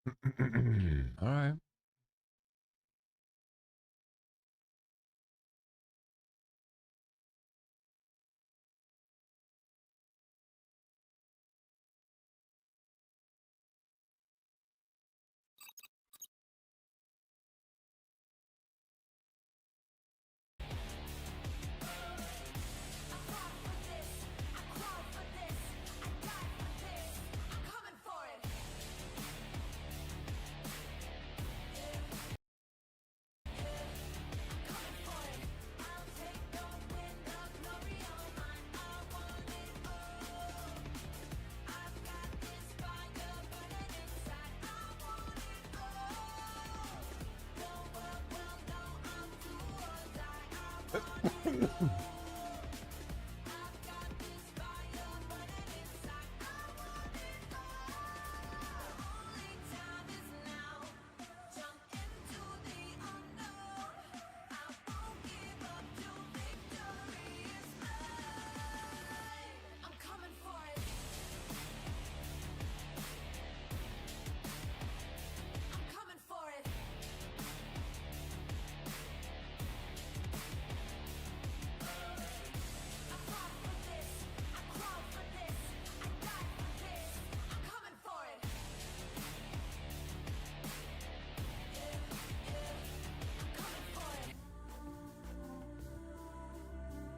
All right.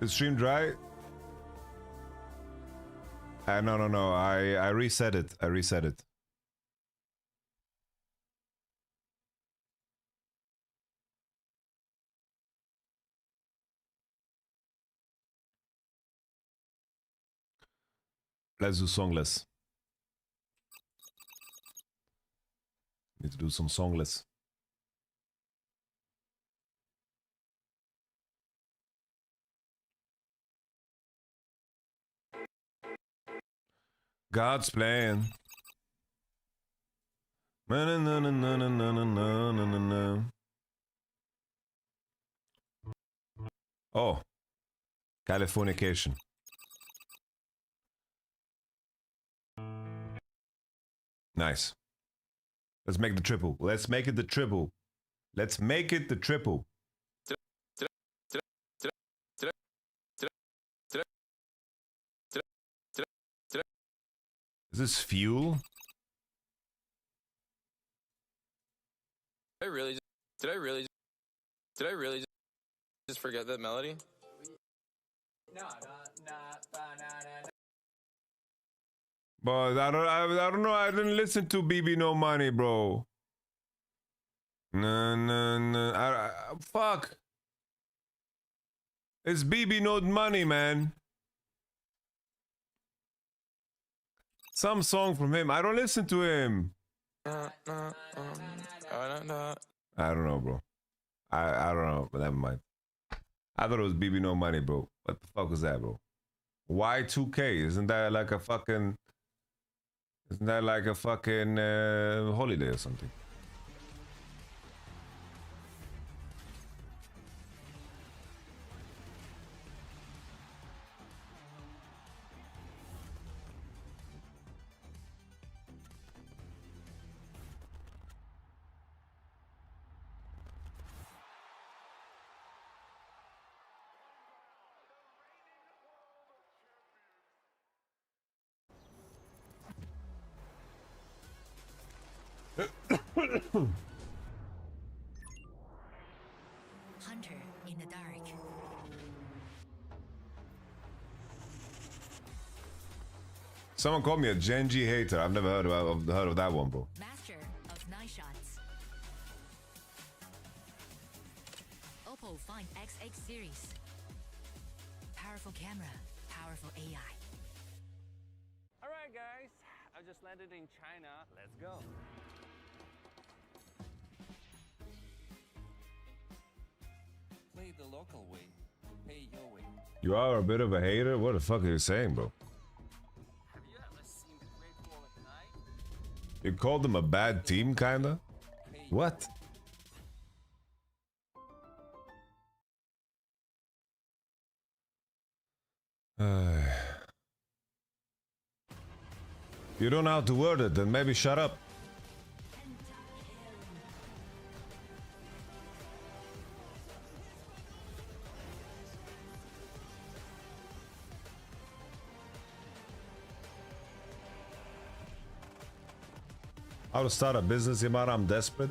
Is stream dry? No. I reset it. I reset it. Let's do songless. Need to do some songless. God's plan. Oh, Californication. Nice. Let's make the triple. Let's make it the triple. Let's make it the triple. Is this fuel? Did I really just forget that melody? But I don't know. I didn't listen to BB No Money, bro. No. Fuck. It's BB No Money, man. Some song from him. I don't listen to him. I don't know, bro. I don't know, but never mind. I thought it was BB No Money, bro. What the fuck was that, bro? Y2K? Isn't that like a fucking holiday or something? Hunter in the dark. Someone called me a Genji hater. I've never heard of that one, bro. Master of night shots. Oppo Find XX series. Powerful camera, powerful AI. Alright guys, I just landed in China. Let's go. Play the local way. Pay your way. You are a bit of a hater? What the fuck are you saying, bro? Have you ever seen the Great Wall at night? You called them a bad team, kinda? What? You don't know how to word it, then maybe shut up. How to start a business, Yamara? I'm desperate.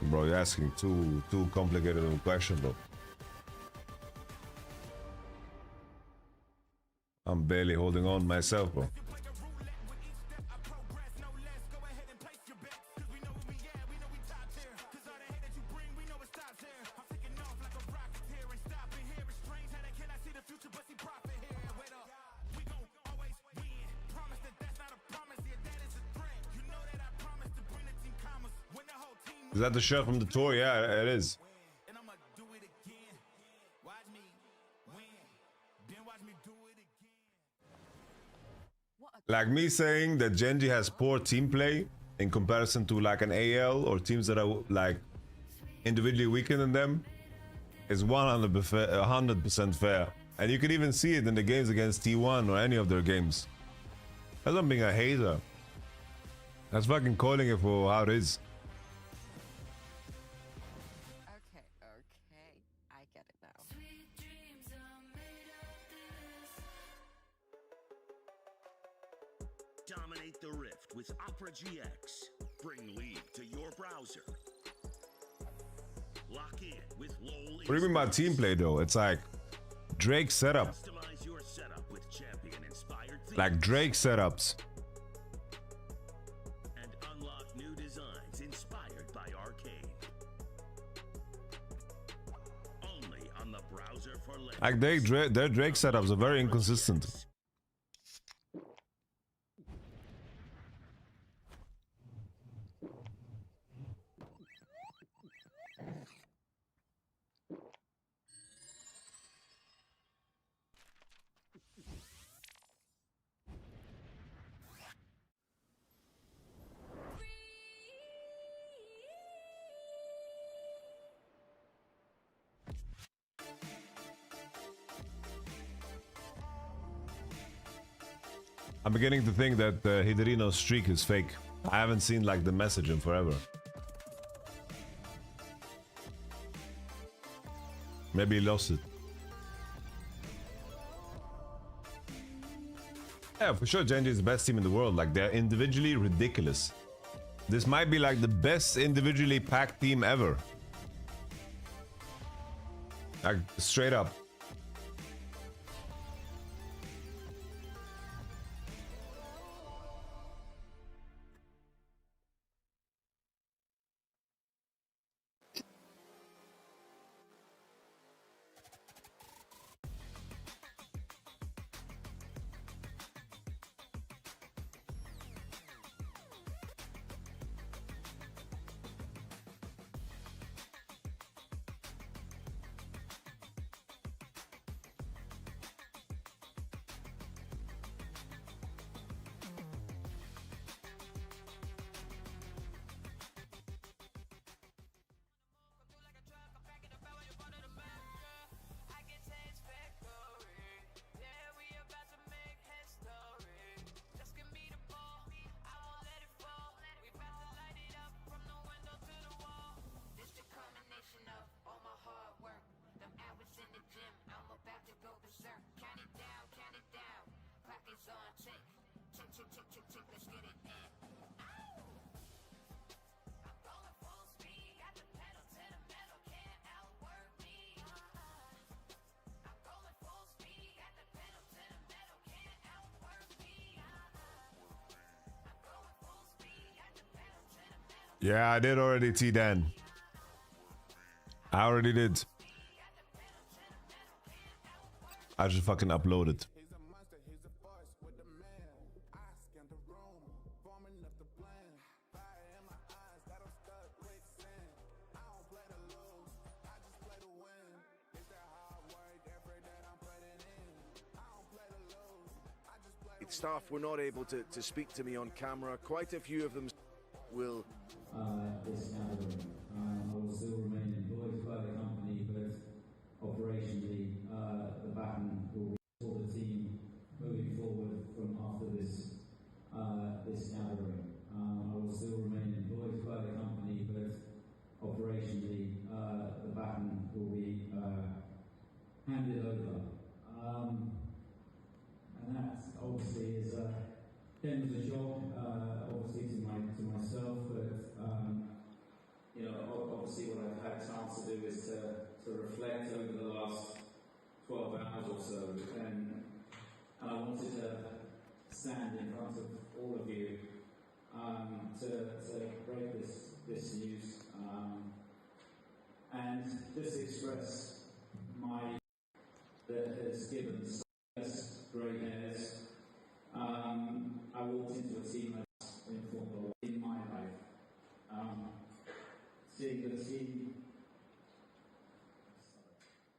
Bro, you're asking too complicated of a question, bro. I'm barely holding on myself, bro. Is that the shirt from the tour? Yeah, it is. Like me saying that Genji has poor team play in comparison to like an AL or teams that are like individually weaker than them is 100% fair. And you can even see it in the games against T1 or any of their games. That's not being a hater. That's fucking calling it for how it is. Okay, I get it now. Dominate the Rift with operagx. Bring League to your browser. Lock in with LOL. What do you mean by team play though? It's like Drake setup. Customize your setup with champion-inspired themes. Like Drake setups. And unlock new designs inspired by Arcane. Only on the browser for Legends. Like their Drake setups are very inconsistent. I'm beginning to think that Hidorino's streak is fake. I haven't seen like the message in forever. Maybe he lost it. Yeah, for sure Genji is the best team in the world. Like they're individually ridiculous. This might be like the best individually packed team ever. Like straight up. Yeah, I did already, T-Dan. I already did. I just fucking uploaded. Staff were not able to speak to me on camera. Quite a few of them will. This gathering. I will still remain employed by the company, but operationally, the baton will be for the team moving forward from after this gathering. I will still remain employed by the company, but operationally, the baton will be handed over. And that obviously is the end of the job. over the last 12 hours or so, and I wanted to stand in front of all of you to break this news and just express my that has given success, great hairs. I walked into a team in football in my life. Seeing the team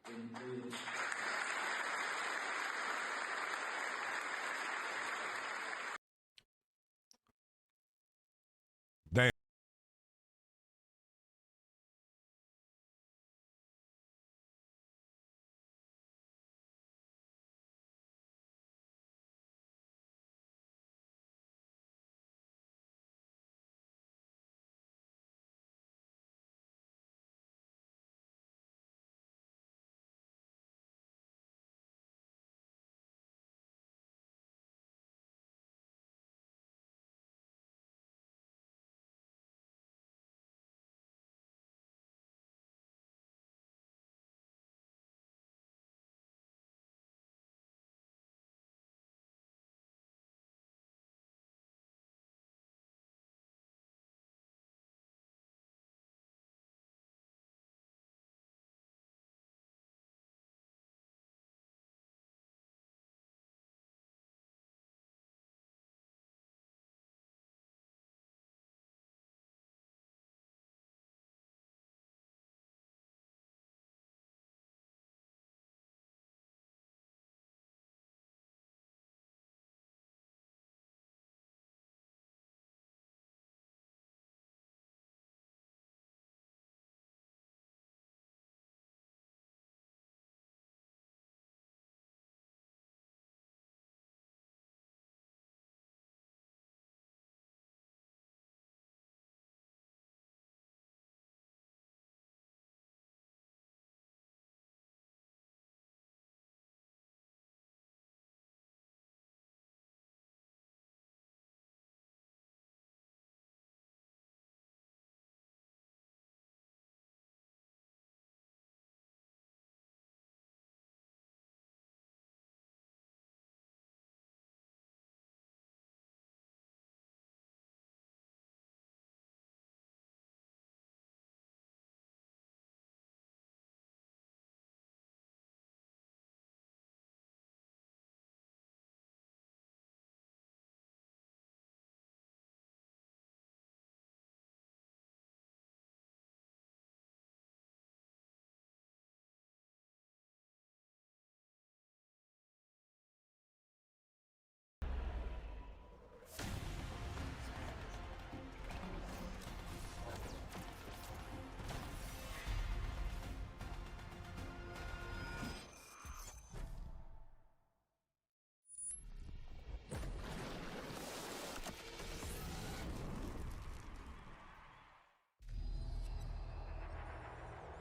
in Damn.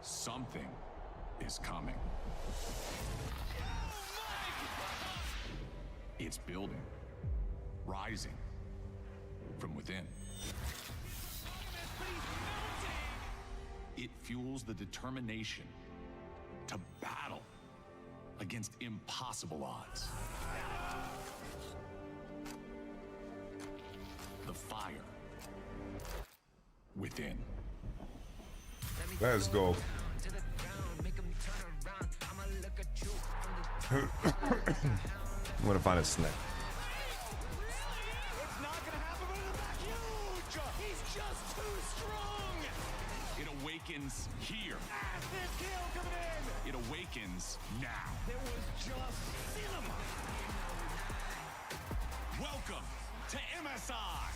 Something is coming. It's building, rising from within. It fuels the determination to battle against impossible odds. The fire within. Let's go. I'm gonna find a snack. It's not gonna happen, but in the back, huge! He's just too strong! It awakens here. Massive kill coming in! It awakens now. There was just cinema! Welcome to MSI.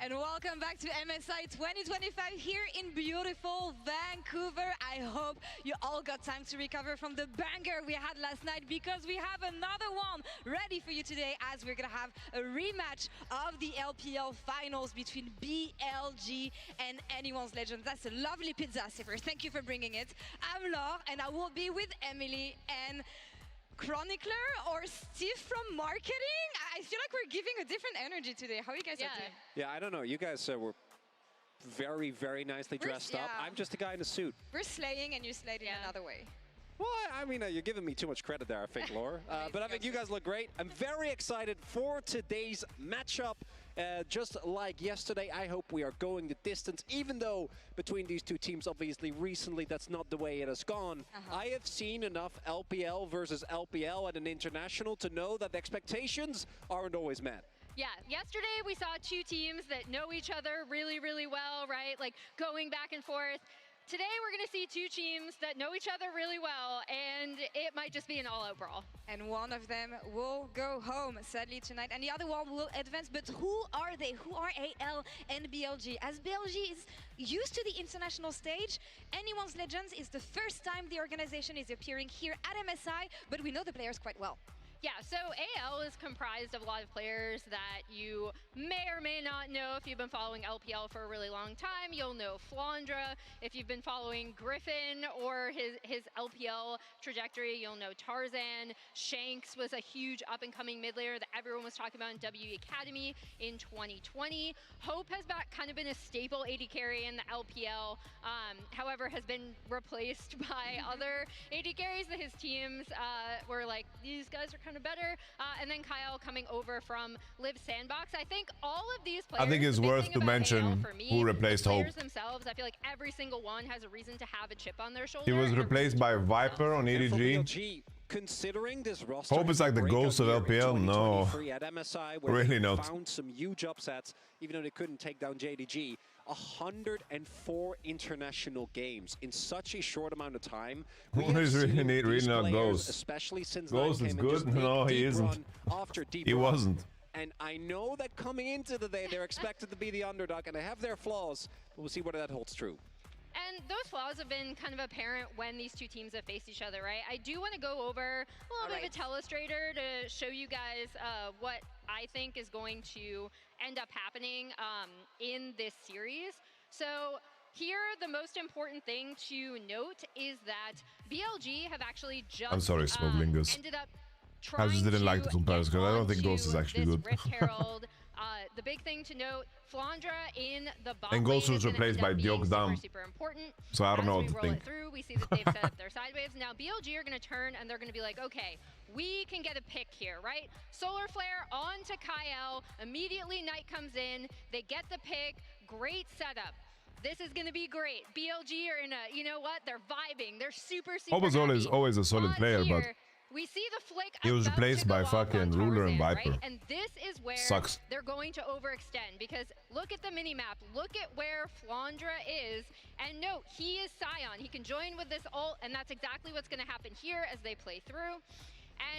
And welcome back to MSI 2025 here in beautiful Vancouver. I hope you all got time to recover from the banger we had last night, because we have another one ready for you today, as we're gonna have a rematch of the LPL finals between BLG and Anyone's Legend. That's a lovely pizza, Siffer. Thank you for bringing it. I'm Laure, and I will be with Emily and Chronicler or Steve from marketing. I feel like we're giving a different energy today. How are you guys up doing? Yeah, I don't know. You guys were very, very nicely dressed up. I'm just a guy in a suit. We're slaying and you slayed in another way. Well, I mean, you're giving me too much credit there, I think, Laura. But I think you guys look great. I'm very excited for today's matchup. Just like yesterday, I hope we are going the distance, even though between these two teams, obviously, recently, that's not the way it has gone. I have seen enough LPL versus LPL at an international to know that the expectations aren't always met. Yeah, yesterday we saw two teams that know each other really, really well, right? Like going back and forth. Today we're going to see two teams that know each other really well, and it might just be an all-out brawl. And one of them will go home, sadly, tonight, and the other one will advance. But who are they? Who are AL and BLG? As BLG is used to the international stage, Anyone's Legends is the first time the organization is appearing here at MSI, but we know the players quite well. Yeah, so AL is comprised of a lot of players that you may or may not know. If you've been following LPL for a really long time, you'll know Flandra. If you've been following Griffin or his LPL trajectory, you'll know Tarzan. Shanks was a huge up-and-coming mid laner that everyone was talking about in WE Academy in 2020. Hope has kind of been a staple AD carry in the LPL, however, has been replaced by other AD carries that his teams were like, these guys are kind of better, and then Kyle coming over from Live Sandbox. I think all of these players, I think it's worth to mention who replaced Hope. Themselves, I feel like every single one has a reason to have a chip on their shoulder. He was replaced by Viper on EDG. Considering this roster, Hope is like the ghost of LPL. No, at MSI, where really they not. Found some huge upsets, even though they couldn't take down JDG. 104 international games in such a short amount of time. What is really not Ghost? Especially since Ghost is good. No, he isn't. He wasn't. And I know that coming into the day, they're expected to be the underdog, and they have their flaws. But we'll see whether that holds true. And those flaws have been kind of apparent when these two teams have faced each other, right? I do want to go over a little bit of a telestrator to show you guys what I think is going to end up happening in this series. So here, the most important thing to note is that BLG have actually just ended up trying I just didn't like the comparison because I don't think Ghost is actually good. Rift Herald. The big thing to note, Flandra in the bot and Ghost was replaced by Diok Dam. Super important. So I don't know what to think. We see that they've set up their side waves. Now BLG are going to turn and they're going to be like, okay, we can get a pick here, right? Solar Flare on to Kyle. Immediately Knight comes in. They get the pick. Great setup. This is going to be great. BLG are in a, you know what? They're vibing. They're super Hope was always a solid player, but we see the flick. He was replaced by fucking Ruler and Viper. Right? And this is where they're going to overextend, because look at the mini-map. Look at where Flandra is. And note, he is Scion. He can join with this ult, and that's exactly what's going to happen here as they play through.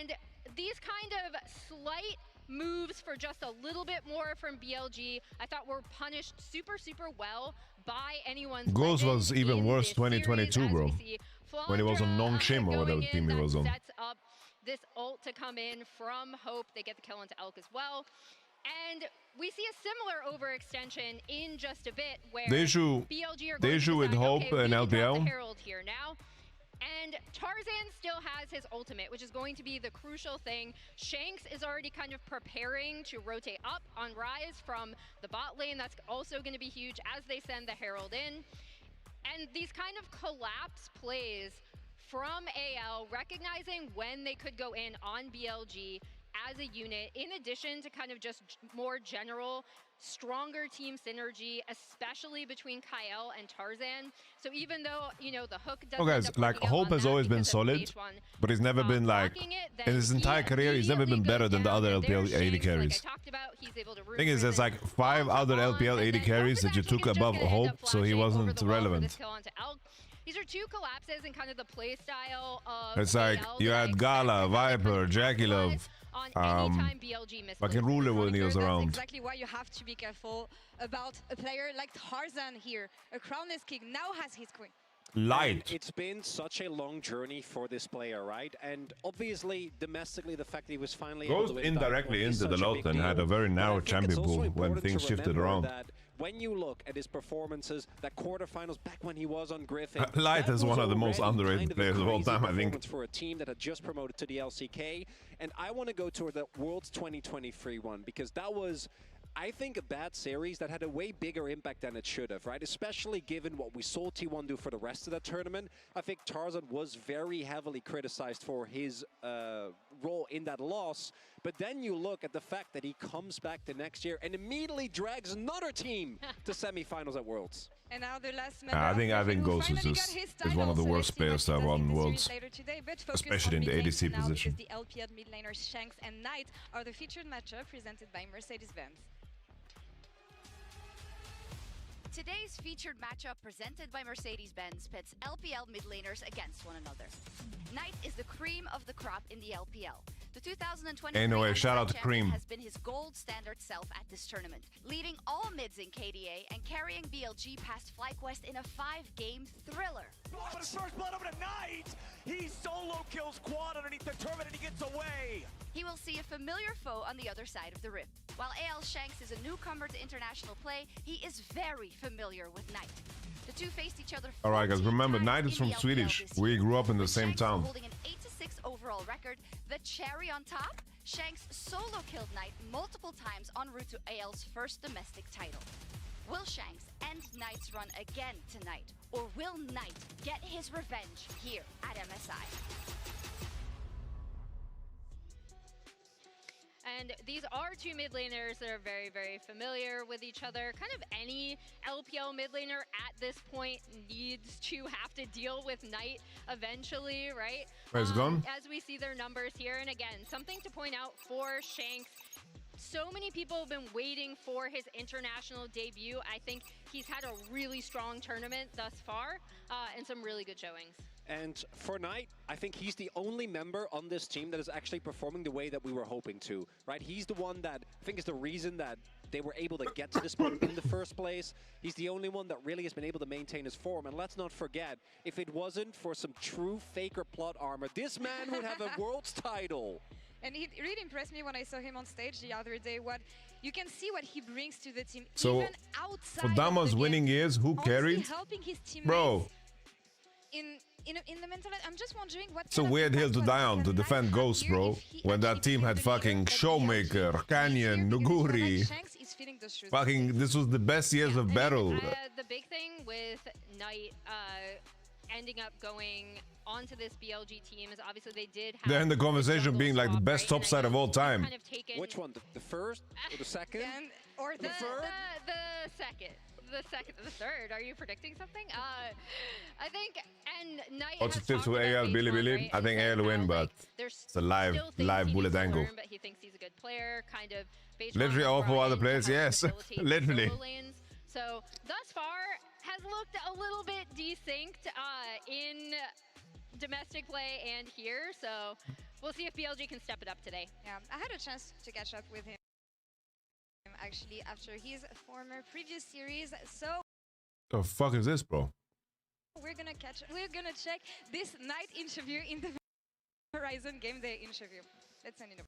And these kind of slight moves for just a little bit more from BLG, I thought were punished super, super well by Anyone's Ghost was even worse 2022, series, bro. When he was on Non-Shim or whatever team he was on. Sets up this ult to come in from Hope. They get the kill into Elk as well. And we see a similar overextension in just a bit where BLG are going to with decide, Hope okay, and we got LPL. the Herald here now. And Tarzan still has his ultimate, which is going to be the crucial thing. Shanks is already kind of preparing to rotate up on Rise from the bot lane. That's also going to be huge as they send the Herald in. And these kind of collapse plays from AL, recognizing when they could go in on BLG as a unit, in addition to kind of just more general, stronger team synergy, especially between Kyle and Tarzan. So even though, you know, the hook doesn't guys, like, Hope has always been solid, but he's never been like, in his entire career, he's never been better than the other LPL AD carries. Thing is, there's like 5 other LPL AD carries that you took above Hope, so he wasn't relevant. These are 2 collapses in kind of the play style of It's like, you had Gala, Viper, Jackie Love, fucking Ruler when he was around. That's exactly why you have to be careful about a player like Tarzan here. A Crownless King now has his queen. Light. It's been such a long journey for this player, right? And obviously, domestically, the fact that he was finally able to Goes indirectly into the lot and had a very narrow champion pool when things shifted around. When you look at his performances, that quarterfinals back when he was on Griffin, Light is one of the most underrated players of all time, I think. For a team that had just promoted to the LCK, and I want to go toward the Worlds 2023 one, because that was I think, a bad series that had a way bigger impact than it should have, right? Especially given what we saw T1 do for the rest of the tournament. I think Tarzan was very heavily criticized for his role in that loss. But then you look at the fact that he comes back the next year and immediately drags another team to semifinals at Worlds. And now the last member I think Ghost is one of the worst players to have won Worlds, especially in the ADC position. The LPL mid laners Shanks and Knight are the featured matchup presented by Mercedes-Benz. Today's featured matchup presented by Mercedes-Benz pits LPL mid laners against one another. Knight is the cream of the crop in the LPL. The 2023 Anyway, shout out to Cream. has been his gold standard self at this tournament, leading all mids in KDA and carrying BLG past FlyQuest in a 5-game thriller. But his first blood over to Knight! He solo kills Quad underneath the turret and he gets away! He will see a familiar foe on the other side of the rift. While AL Shanks is a newcomer to international play, he is very familiar with Knight. The two faced each other. Alright guys, remember, Knight is from Swedish. We grew up in the same town. Holding an 8-6 overall record, the cherry on top, Shanks solo killed Knight multiple times en route to AL's first domestic title. Will Shanks end Knight's run again tonight, or will Knight get his revenge here at MSI? And these are two mid laners that are very, very familiar with each other. Kind of any LPL mid laner at this point needs to have to deal with Knight eventually, right? It's gone. As we see their numbers here. And again, something to point out for Shanks. So many people have been waiting for his international debut. I think he's had a really strong tournament thus far and some really good showings. And for Knight, I think he's the only member on this team that is actually performing the way that we were hoping to, right? He's the one that I think is the reason that they were able to get to this point in the first place. He's the only one that really has been able to maintain his form. And let's not forget, if it wasn't for some true faker plot armor, this man would have a World's title. And it really impressed me when I saw him on stage the other day. What you can see what he brings to the team, so even outside for Dama's winning years, who carried? Helping his teammates. Bro. In the mental, I'm just wondering what. It's a weird hill to die on to defend Ghost, bro. When that team had fucking Showmaker, Canyon, Nuguri. Fucking, this was the best years of battle. The big thing with Knight ending up going onto this BLG team is obviously they did have. They're in the conversation being like the best top side of all time. Kind of Which one? The first or the second? Or the third? The second. The third. Are you predicting something? I think, and Knight What's the has tips talked for about AL, it Billy? right? I think He said AL win, how, but like, there's it's a live still things he bullet needs to angle. learn, but he thinks he's a good player, kind of based Literally on all for other Brian, players, how he yes. facilitates Literally. solo lanes. So thus far has looked a little bit desynced in domestic play and here. So we'll see if BLG can step it up today. Yeah, I had a chance to catch up with him actually after his former previous series. So The fuck is this, bro? we're gonna check this Knight interview in the Horizon Game Day interview. Let's send it over.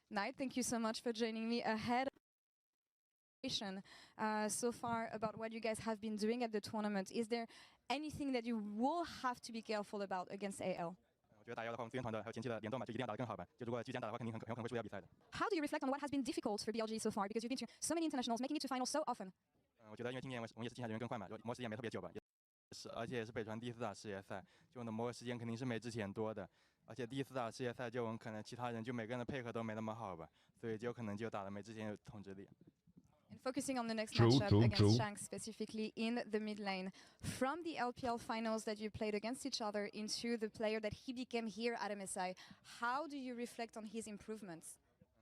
Knight, thank you so much for joining me ahead. So far about what you guys have been doing at the tournament. Is there anything that you will have to be careful about against AL? How do you reflect on what has been difficult for BLG so far? Because you've been to so many internationals, making it to finals so often. 我觉得因为今年我也是进下的人更快嘛，磨时间没特别久吧，而且也是北传第一次打世界赛，就我们磨的时间肯定是没之前多的，而且第一次打世界赛就我们可能其他人就每个人的配合都没那么好吧，所以就可能就打得没之前有统治力。 And focusing on the next matchup against Shanks, specifically in the mid lane, from the LPL finals that you played against each other into the player that he became here at MSI, how do you reflect on his improvements?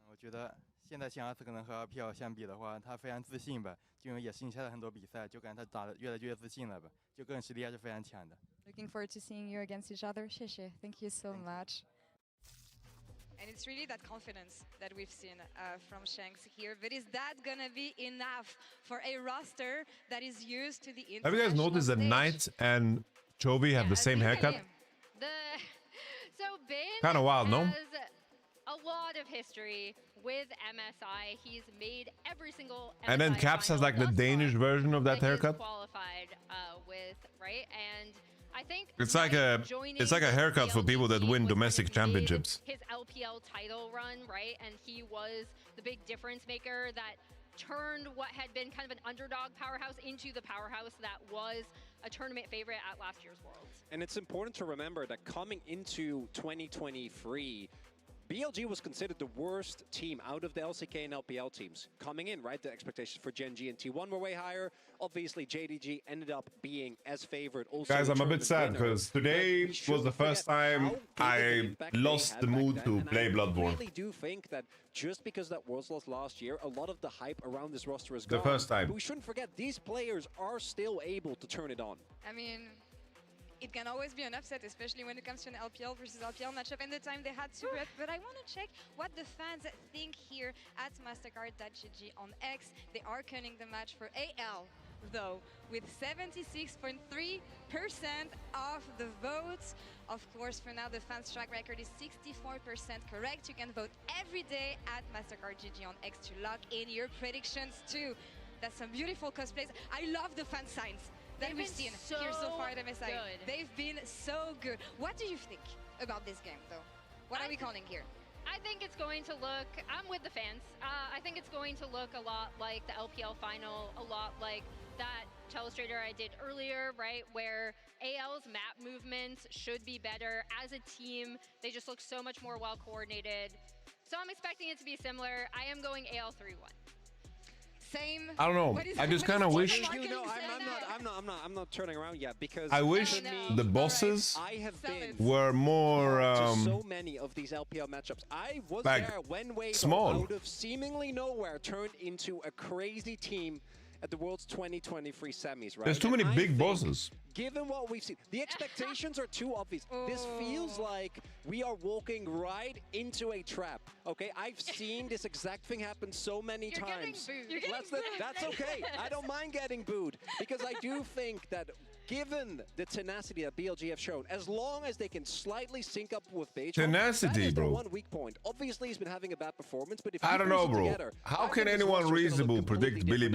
我觉得现在像阿斯可能和 LPL 相比的话，他非常自信吧，就因为也是赢下了很多比赛，就感觉他打得越来越自信了吧，就个人实力还是非常强的。 Looking forward to seeing you against each other. Sheshe, thank you so much. And it's really that confidence that we've seen from Shanks here. But is that gonna be enough for a roster that is used to the international Have you guys noticed that stage? Knight and Chovy have the same haircut? So Ben Kind of wild, no? has a lot of history with MSI. He's made every single MSI And then Caps has final like the thus Danish far version of that he's haircut. qualified with, right? And I think it's like a haircut for people that win domestic championships. His LPL title run, right? And he was the big difference maker that turned what had been kind of an underdog powerhouse into the powerhouse that was a tournament favorite at last year's Worlds. And it's important to remember that coming into 2023, BLG was considered the worst team out of the LCK and LPL teams. Coming in, right, the expectations for Gen G and T1 were way higher. Obviously, JDG ended up being as favored. Also, guys, I'm a bit sad because today was the first time I lost the mood to play Bloodborne. I really do think that just because that was lost last year, a lot of the hype around this roster is gone. The first time. But we shouldn't forget, these players are still able to turn it on. I mean, it can always be an upset, especially when it comes to an LPL versus LPL matchup and the time they had to rep. But I want to check what the fans think here at Mastercard.gg on X. They are counting the match for AL, though, with 76.3% of the votes. Of course, for now, the fans' track record is 64% correct. You can vote every day at Mastercard.gg on X to lock in your predictions, too. That's some beautiful cosplays. I love the fan signs that we've seen here so far at MSI. Good. They've been so good. What do you think about this game, though? What are we calling here? I think it's going to look, I'm with the fans. I think it's going to look a lot like the LPL final, a lot like that Telestrator I did earlier, right? Where AL's map movements should be better. As a team, they just look so much more well coordinated. So I'm expecting it to be similar. I am going AL 3-1. Same. I don't know. I just kind of wish. I'm not turning around yet because I wish the bosses were more so many of these LPL matchups. I was like there when Wave small. out of seemingly nowhere turned into a crazy team at the World's 2023 semis, right? There's too many big bosses. Given what we've seen, the expectations are too obvious. This feels like we are walking right into a trap, okay? I've seen this exact thing happen so many times. That's okay. I don't mind getting booed because I do think that given the tenacity that BLG have shown, as long as they can slightly sync up with Beijing, Tenacity, that is bro. their one weak point. Obviously, he's been having a bad performance, but if I don't know, bro. How can anyone reasonable predict Billy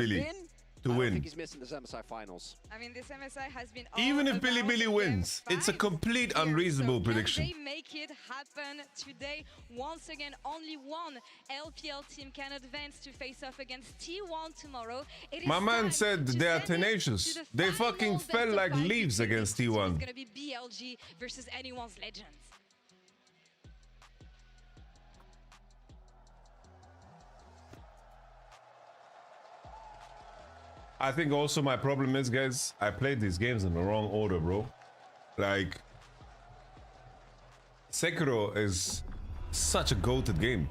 to win? I think he's missing the MSI finals. I mean, this MSI has been even if Billy wins, it's a complete unreasonable prediction. Can they make it happen today? Once again, only one LPL team can advance to face off against T1 tomorrow. My man said they are tenacious. They fucking fell like leaves against T1. It's gonna be BLG versus anyone's legends. I think also my problem is, guys, I played these games in the wrong order, bro. Like, Sekiro is such a goated game.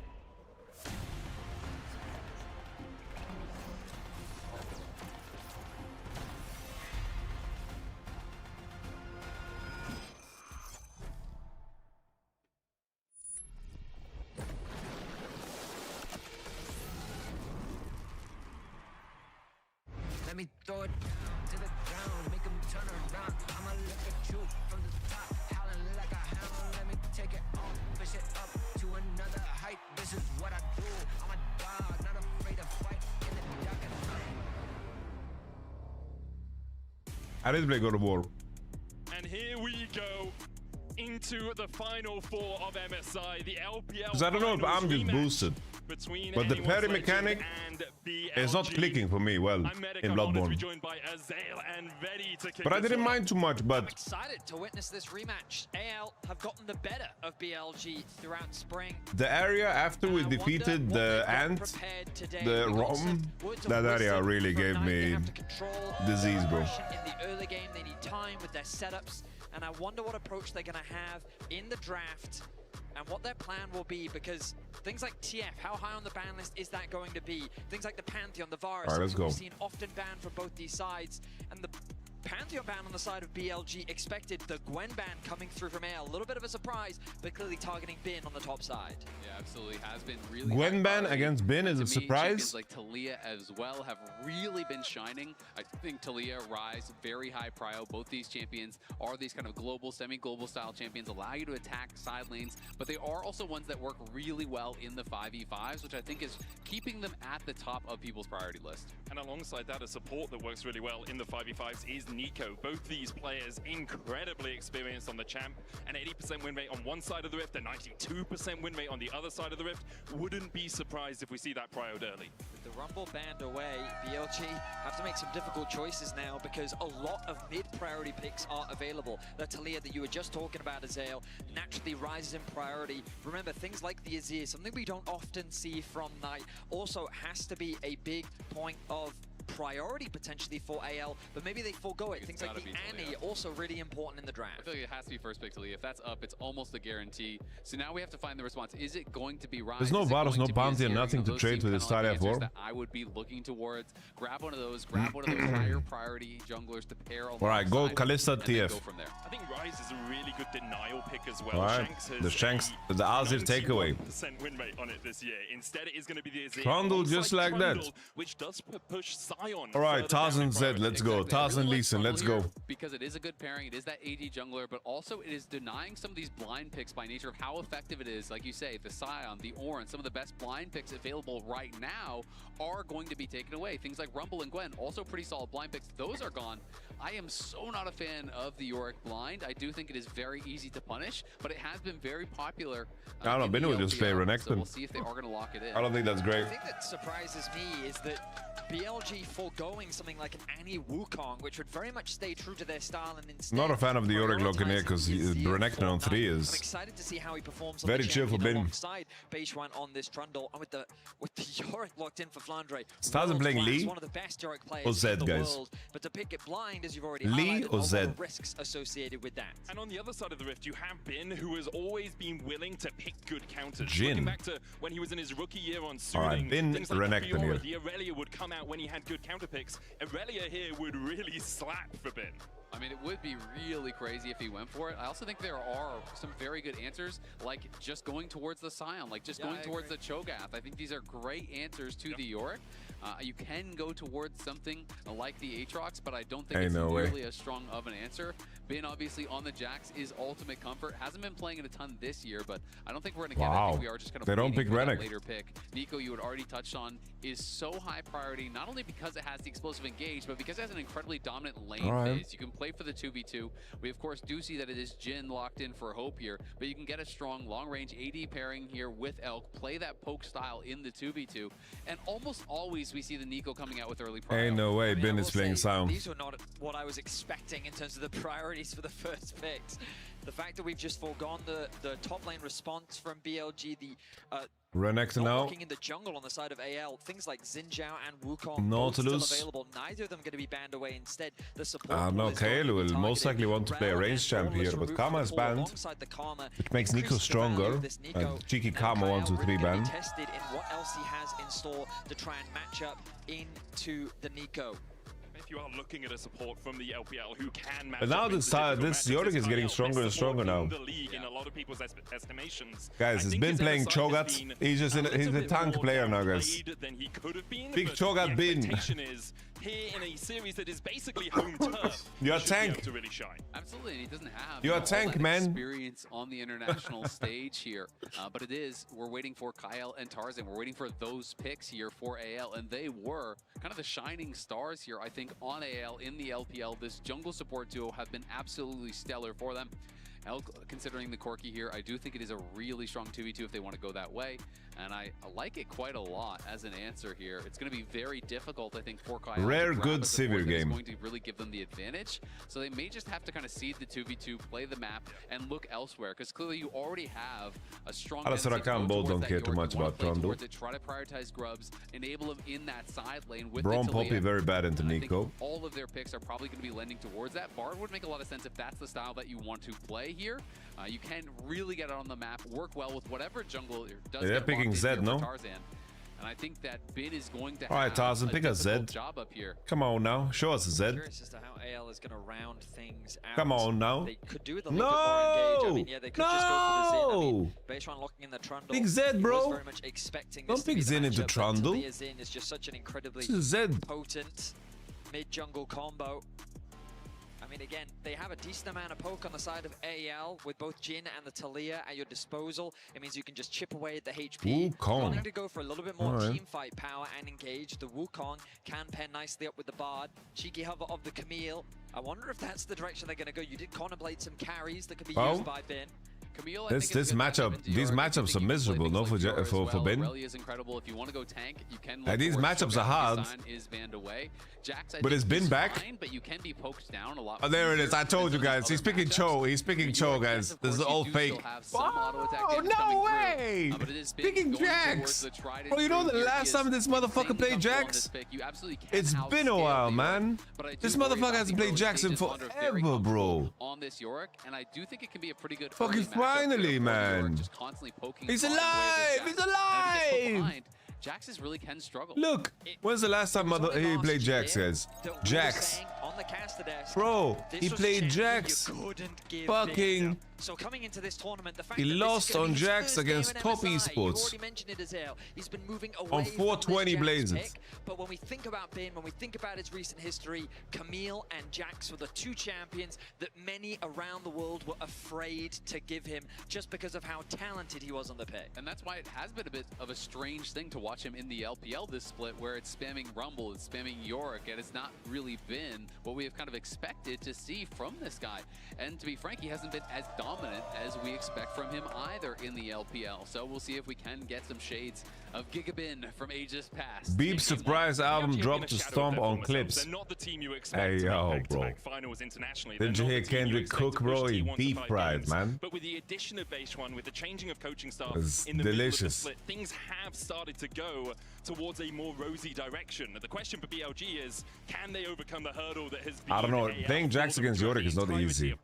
Let me throw it down to the ground, make them turn around. I'ma look at you from the top, howling like a hound. Let me take it off, push it up to another height. This is what I do. I'm a dog, not afraid to fight in the dark at night. I did play God of War. And here we go into the final four of MSI, the LPL. Because I don't know if I'm just boosted, but the parry mechanic is not clicking for me well in Bloodborne. But I didn't mind too much, but... I'm excited to witness this rematch. AL have gotten the better of BLG throughout spring. The area after we defeated the Ant, the ROM, that area really gave me disease, bro. In the early game, they need time with their setups. And I wonder what approach they're going to have in the draft and what their plan will be, because things like TF, how high on the ban list is that going to be? Things like the Pantheon, the Varus, right, let's go. we've seen often banned from both these sides. And the Pantheon ban on the side of BLG expected, the Gwen ban coming through from AL. A little bit of a surprise, but clearly targeting Bin on the top side. Yeah, absolutely has been really. Gwen ban against Bin is a surprise. Champions like Taliyah as well have really been shining. I think Taliyah, Ryze, very high prio. Both these champions are these kind of global, semi-global style champions, allow you to attack side lanes, but they are also ones that work really well in the 5v5s, which I think is keeping them at the top of people's priority list. And alongside that, a support that works really well in the 5v5s is Nico. Both these players incredibly experienced on the champ. An 80% win rate on one side of the Rift, a 92% win rate on the other side of the Rift. Wouldn't be surprised if we see that Prio'd early. With the Rumble banned away, BLG have to make some difficult choices now because a lot of mid-priority picks are available. The Talia that you were just talking about, Azael, naturally rises in priority. Remember, things like the Azir, something we don't often see from Knight, also has to be a big point of priority potentially for AL, but maybe they forego it. Things like the Annie also really important in the draft. I feel like it has to be first pick to Lee. If that's up, it's almost a guarantee. So now we have to find the response. Is it going to be Rise? There's no Varus, no bounty, and nothing to trade with this Talia for. I would be looking towards. Grab one of those higher priority junglers to pair. Alright, go Kalista TF. Go from there. I think Rise is a really good denial pick as well. Alright, the Shanks, the Azir takeaway. % win rate on it this year. Instead, it is going to be the Azir. Trundle just like that. Which does push Sion. Alright, Tarzan Zed, let's go. Tarzan Lee Sin, let's go. Because it is a good pairing, it is that AD jungler, but also it is denying some of these blind picks by nature of how effective it is. Like you say, the Sion, the Orin, some of the best blind picks available right now are going to be taken away. Things like Rumble and Gwen, also pretty solid blind picks. Those are gone. I am so not a fan of the Yorick blind. I do think it is very easy to punish, but it has been very popular. I don't know, Ben would just play Renekton. So we'll see if they are going to lock it in. I don't think that's great. The thing that surprises me is that BLG foregoing something like an Annie Wukong, which would very much stay true to their style, and instead Not a fan of the Yorick locking here because Renekton on 3 I'm is excited to see how he performs on very the chill for Ben. alongside Beishuan on this Trundle, and with the Yorick locked in for Flandre. Stazen playing Lee one of the best Yorick players or Zed, in the guys? world, but to pick it blind, as you've already Lee highlighted, or a lot Zed? of risks associated with that. And on the other side of the Rift, you have Bin, who has always been willing to pick good counters. Jhin. Looking back to when he was in his rookie year on Soothing, Alright, Bin, things like Renekton here. the Aurelia would come out when he had good counter picks. Aurelia here would really slap for Bin. I mean, it would be really crazy if he went for it. I also think there are some very good answers, like just going towards the Sion, like just going towards the Cho'Gath. I think these are great answers to the Yorick. You can go towards something like the Aatrox, but I don't think it's really as strong of an answer. Bin, obviously, on the Jax is ultimate comfort. Hasn't been playing it a ton this year, but I don't think we're going to get it. I think we are just kind of don't pick Renekton. Later pick. Nico, you had already touched on, is so high priority, not only because it has the explosive engage, but because it has an incredibly dominant lane phase. You can play for the 2v2. We, of course, do see that it is Jhin locked in for Hope here, but you can get a strong long-range AD pairing here with Elk, play that poke style in the 2v2, and almost always we see the Nico coming out with early priority. Ain't no way Ben is playing Sion. These were not what I was expecting in terms of the priorities for the first picks. The fact that we've just foregone the top lane response from BLG, the Renekton now. looking in the jungle on the side of AL, things like Xin Zhao and Wukong Nautilus. still available. Neither of them going to be banned away. Instead, the support. No, Kayle will most likely want to play a range champ here, but Karma is banned, which makes Nico stronger. Cheeky Karma 1, 2, 3 ban. Tested in what else he has in store to try and match up into the Nico. If you are looking at a support from the LPL who can match But now up this Yorick is getting stronger and stronger now. in the league in a lot of people's estimations. Guys, he's been playing Cho'Gath. He's a tank player now, guys. Than he could have been, Big but Cho'Gath the bin. expectation is here in a series that is basically home turf. You're a he should be tank. able to really shine. Absolutely, and he doesn't have You're a all tank, that man. experience on the international stage here. But it is, we're waiting for Kyle and Tarzan. We're waiting for those picks here for AL, and they were kind of the shining stars here, I think, on AL in the LPL. This jungle support duo have been absolutely stellar for them. Elk, considering the Corki here, I do think it is a really strong 2v2 if they want to go that way. And I like it quite a lot as an answer here. It's going to be very difficult, I think, for Kyle. Rare good Sivir game. It's going to really give them the advantage. So they may just have to kind of seed the 2v2, play the map, and look elsewhere. Because clearly you already have a strong... Rakan both don't care too much about Trundle. Try to prioritize grubs, enable them in that side lane with Braum the Poppy Talia. very bad into I think Nico. all of their picks are probably going to be lending towards that. Bard would make a lot of sense if that's the style that you want to play here. You can really get it on the map, work well with whatever jungle does. They're picking Zed, no? Tarzan. And I think that Bin is going to have Alright, Tarzan, pick a Zed. job up here. Come on now, show us a Zed. Curious as to how AL is going to round things out. Come on now. They could do with a little bit more engage. I mean, yeah, they could just go for the Xin. I mean, Beishuan locking in the Trundle. Pick Zed, bro. He was very much expecting Don't this to pick be the Xin into matchup, but Trundle. Talia Xin is just such an incredibly This is Zed. potent mid-jungle combo. I mean, again, they have a decent amount of poke on the side of AL with both Jin and the Talia at your disposal. It means you can just chip away at the HP. Wukong. Wanting to go for a little bit more Alright. team fight power and engage. The Wukong can pair nicely up with the Bard. Cheeky hover of the Camille. I wonder if that's the direction they're going to go. You did contemplate some carries that could be used by Bin. Camille, This matchup, these matchups are miserable, no, for Ben. Rally is incredible. If you want to go tank, you can. These matchups are hard. Is banned away. Jax, But it's been back. Fine, but you can be poked down a lot. Oh, there it is. I told you guys. He's picking Cho. He's picking Cho, guys. This is all fake. Oh, no way! Picking Jax. Bro, you know the last time this motherfucker played Jax? It's been a while, man. This motherfucker hasn't played Jax in forever, bro. On this Yorick, and I do think it can be a pretty good. Fucking finally, man. Just constantly poking. He's alive! He's alive! Jax really can struggle. Look, when's the last time he played Jax, guys? Jax. Bro, he played Jax. Fucking. So coming into this tournament, the fact he lost on Jax against top esports. He's been moving away on 420 Blazers. Pick, but when we think about Bin, when we think about his recent history, Camille and Jax were the two champions that many around the world were afraid to give him just because of how talented he was on the pick. And that's why it has been a bit of a strange thing to watch him in the LPL this split, where it's spamming Rumble, it's spamming Yorick, and it's not really been what we have kind of expected to see from this guy. And to be frank, he hasn't been as dominant as we expect from him either in the LPL. So we'll see if we can get some shades of Gigabin from ages past. Beep's surprise album dropped to stomp on clips. Hey yo, bro. Didn't you hear Kendrick Cook, bro? He beef pride, man. But with the addition of Beishuan, with the changing of coaching staff it's in the delicious. middle of the split, things have started to go towards a more rosy direction. The question for BLG is, can they overcome the hurdle that has been I don't know. Playing Jax against Yorick is not easy.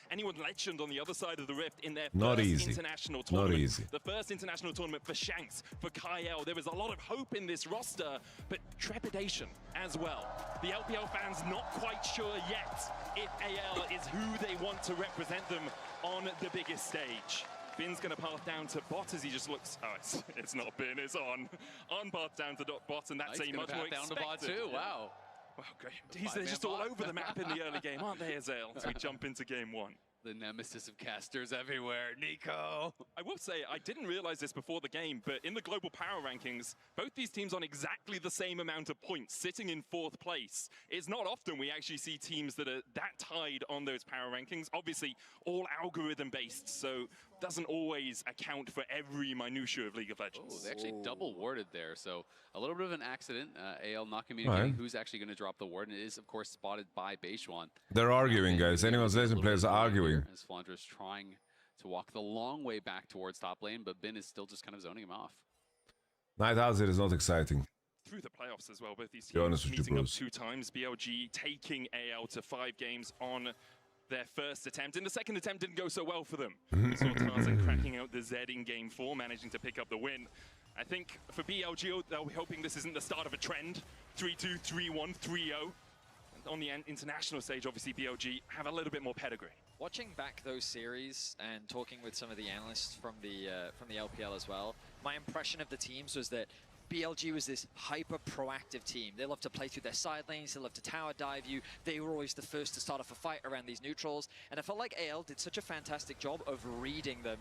Anyone legend on the other side of the rift in their Not first easy. international tournament. Not easy. The first international tournament for Shanks, for Kyle. There was a lot of hope in this roster, but trepidation as well. The LPL fans not quite sure yet if AL is who they want to represent them on the biggest stage. Bin's going to path down to bot as he just looks. Oh, it's not Bin, it's on. On path down to bot, and that's a much more down expected. to bot too. Wow. Wow, great. They're just all over the map in the early game, aren't they, Azael? As we jump into game one. The nemesis of casters everywhere, Nico. I will say, I didn't realize this before the game, but in the global power rankings, both these teams on exactly the same amount of points, sitting in 4th place. It's not often we actually see teams that are that tied on those power rankings. Obviously, all algorithm-based, so doesn't always account for every minutiae of League of Legends. Oh, they actually double warded there, so a little bit of an accident. AL not communicating who's actually going to drop the ward, and it is, of course, spotted by Beishuan. They're arguing, guys. Anyone's Legend players are arguing. As Flandra's trying to walk the long way back towards top lane, but Bin is still just kind of zoning him off. Night Hazard is not exciting. Through the playoffs as well, both these Be honest teams with you, meeting up bros. 2 times. BLG taking AL to 5 games on their first attempt. In the second attempt didn't go so well for them. We saw Tarzan cracking out the Z in game 4, managing to pick up the win. I think for BLG, they'll be hoping this isn't the start of a trend. 3-2, 3-1, 3-0. On the international stage, obviously, BLG have a little bit more pedigree. Watching back those series and talking with some of the analysts from the LPL as well, my impression of the teams was that BLG was this hyper proactive team. They love to play through their side lanes, they love to tower dive you. They were always the first to start off a fight around these neutrals. And I felt like AL did such a fantastic job of reading them.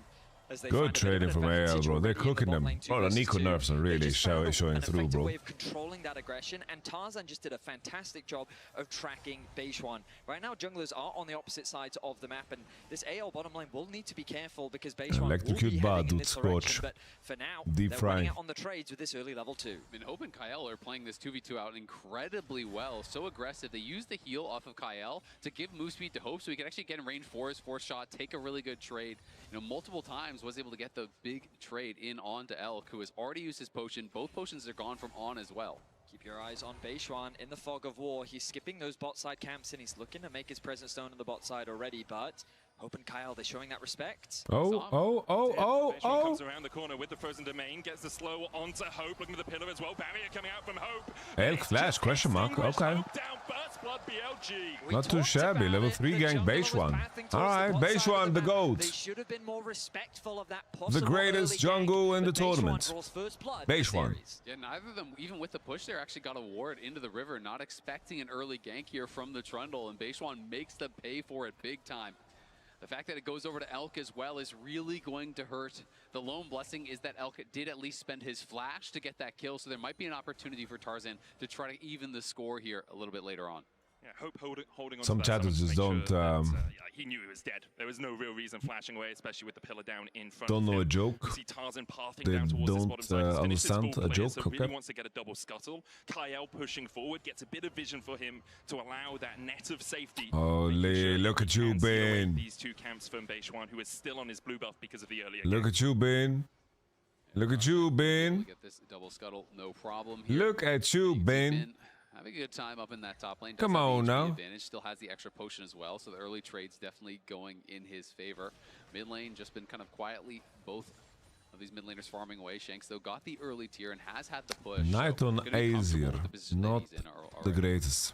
As they Good trading from AL, bro. They're cooking them. Bro, the Nico nerfs are really showing through, bro. Way of controlling that aggression, and Tarzan just did a fantastic job of tracking Beishuan. Right now, junglers are on the opposite sides of the map, and this AL bottom lane will need to be careful because Beishuan will be heading in this direction. But for now, they're running out on the trades with this early level 2. I mean, Hope and Kyle are playing this 2v2 out incredibly well. So aggressive. They use the heal off of Kyle to give move speed to Hope so he can actually get in range for his 4th shot, take a really good trade. You know, multiple times was able to get the big trade in onto Elk, who has already used his potion. Both potions are gone from On as well. Keep your eyes on Beishuan in the fog of war. He's skipping those bot side camps and he's looking to make his presence known on the bot side already, but Hope and Kyle, they're showing that respect. Comes around the corner with the frozen domain, gets the slow onto Hope, looking at the pillar as well. Barrier coming out from Hope. Elk Flash, question mark, okay. Down first blood, BLG. Not too shabby, level 3 gang, base 1. Alright, base 1, the GOAT. They should have been more respectful of that The greatest jungle in the tournament. Base 1. Yeah, neither of them, even with the push there, actually got a ward into the river, not expecting an early gank here from the Trundle, and base 1 makes them pay for it big time. The fact that it goes over to Elk as well is really going to hurt. The lone blessing is that Elk did at least spend his flash to get that kill, so there might be an opportunity for Tarzan to try to even the score here a little bit later on. Yeah, Hope holding on. Some chatters just don't. He knew he was dead. There was no real reason flashing away, especially with the pillar down in front. Don't of know him. a joke. See Tarzan pathing They down towards don't his bottom side. understand a joke. So really wants to get a double scuttle. Kyle pushing forward gets a bit of vision for him to allow that net of safety. Holy, look at you, Ben. These two camps from base 1, who is still on his blue buff because of the earlier. Look at you, Ben. Look at you, Ben. Get this double scuttle, no problem here. Look at you, Ben. Having a good time up in that top lane. Come on now. Advantage. Still has the extra potion as well, so the early trade's definitely going in his favor. Mid lane just been kind of quietly, both of these mid laners farming away. Shanks though got the early tier and has had the push. Knight on Aesir, not the greatest.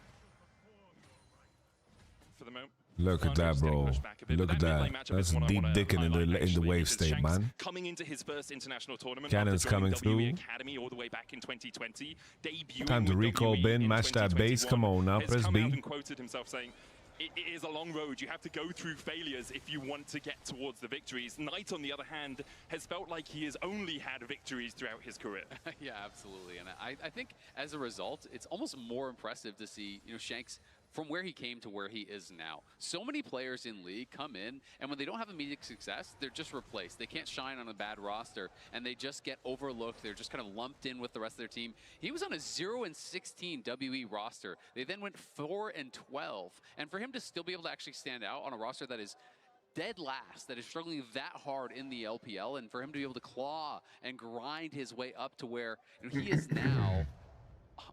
For the moment. Look at that, bro. Look at that. That's deep dicking in the wave state, man. Coming into his first international tournament. Cannons coming through. Academy all the way back in 2020. Time to recall Ben, match that base. Come on now, press B. And quoted himself saying, it is a long road. You have to go through failures if you want to get towards the victories. Knight, on the other hand, has felt like he has only had victories throughout his career. Yeah, absolutely. And I think as a result, it's almost more impressive to see, Shanks from where he came to where he is now. So many players in League come in, and when they don't have immediate success, they're just replaced. They can't shine on a bad roster, and they just get overlooked. They're just kind of lumped in with the rest of their team. He was on a 0-16 WE roster. They then went 4-12. And for him to still be able to actually stand out on a roster that is dead last, that is struggling that hard in the LPL, and for him to be able to claw and grind his way up to where he is now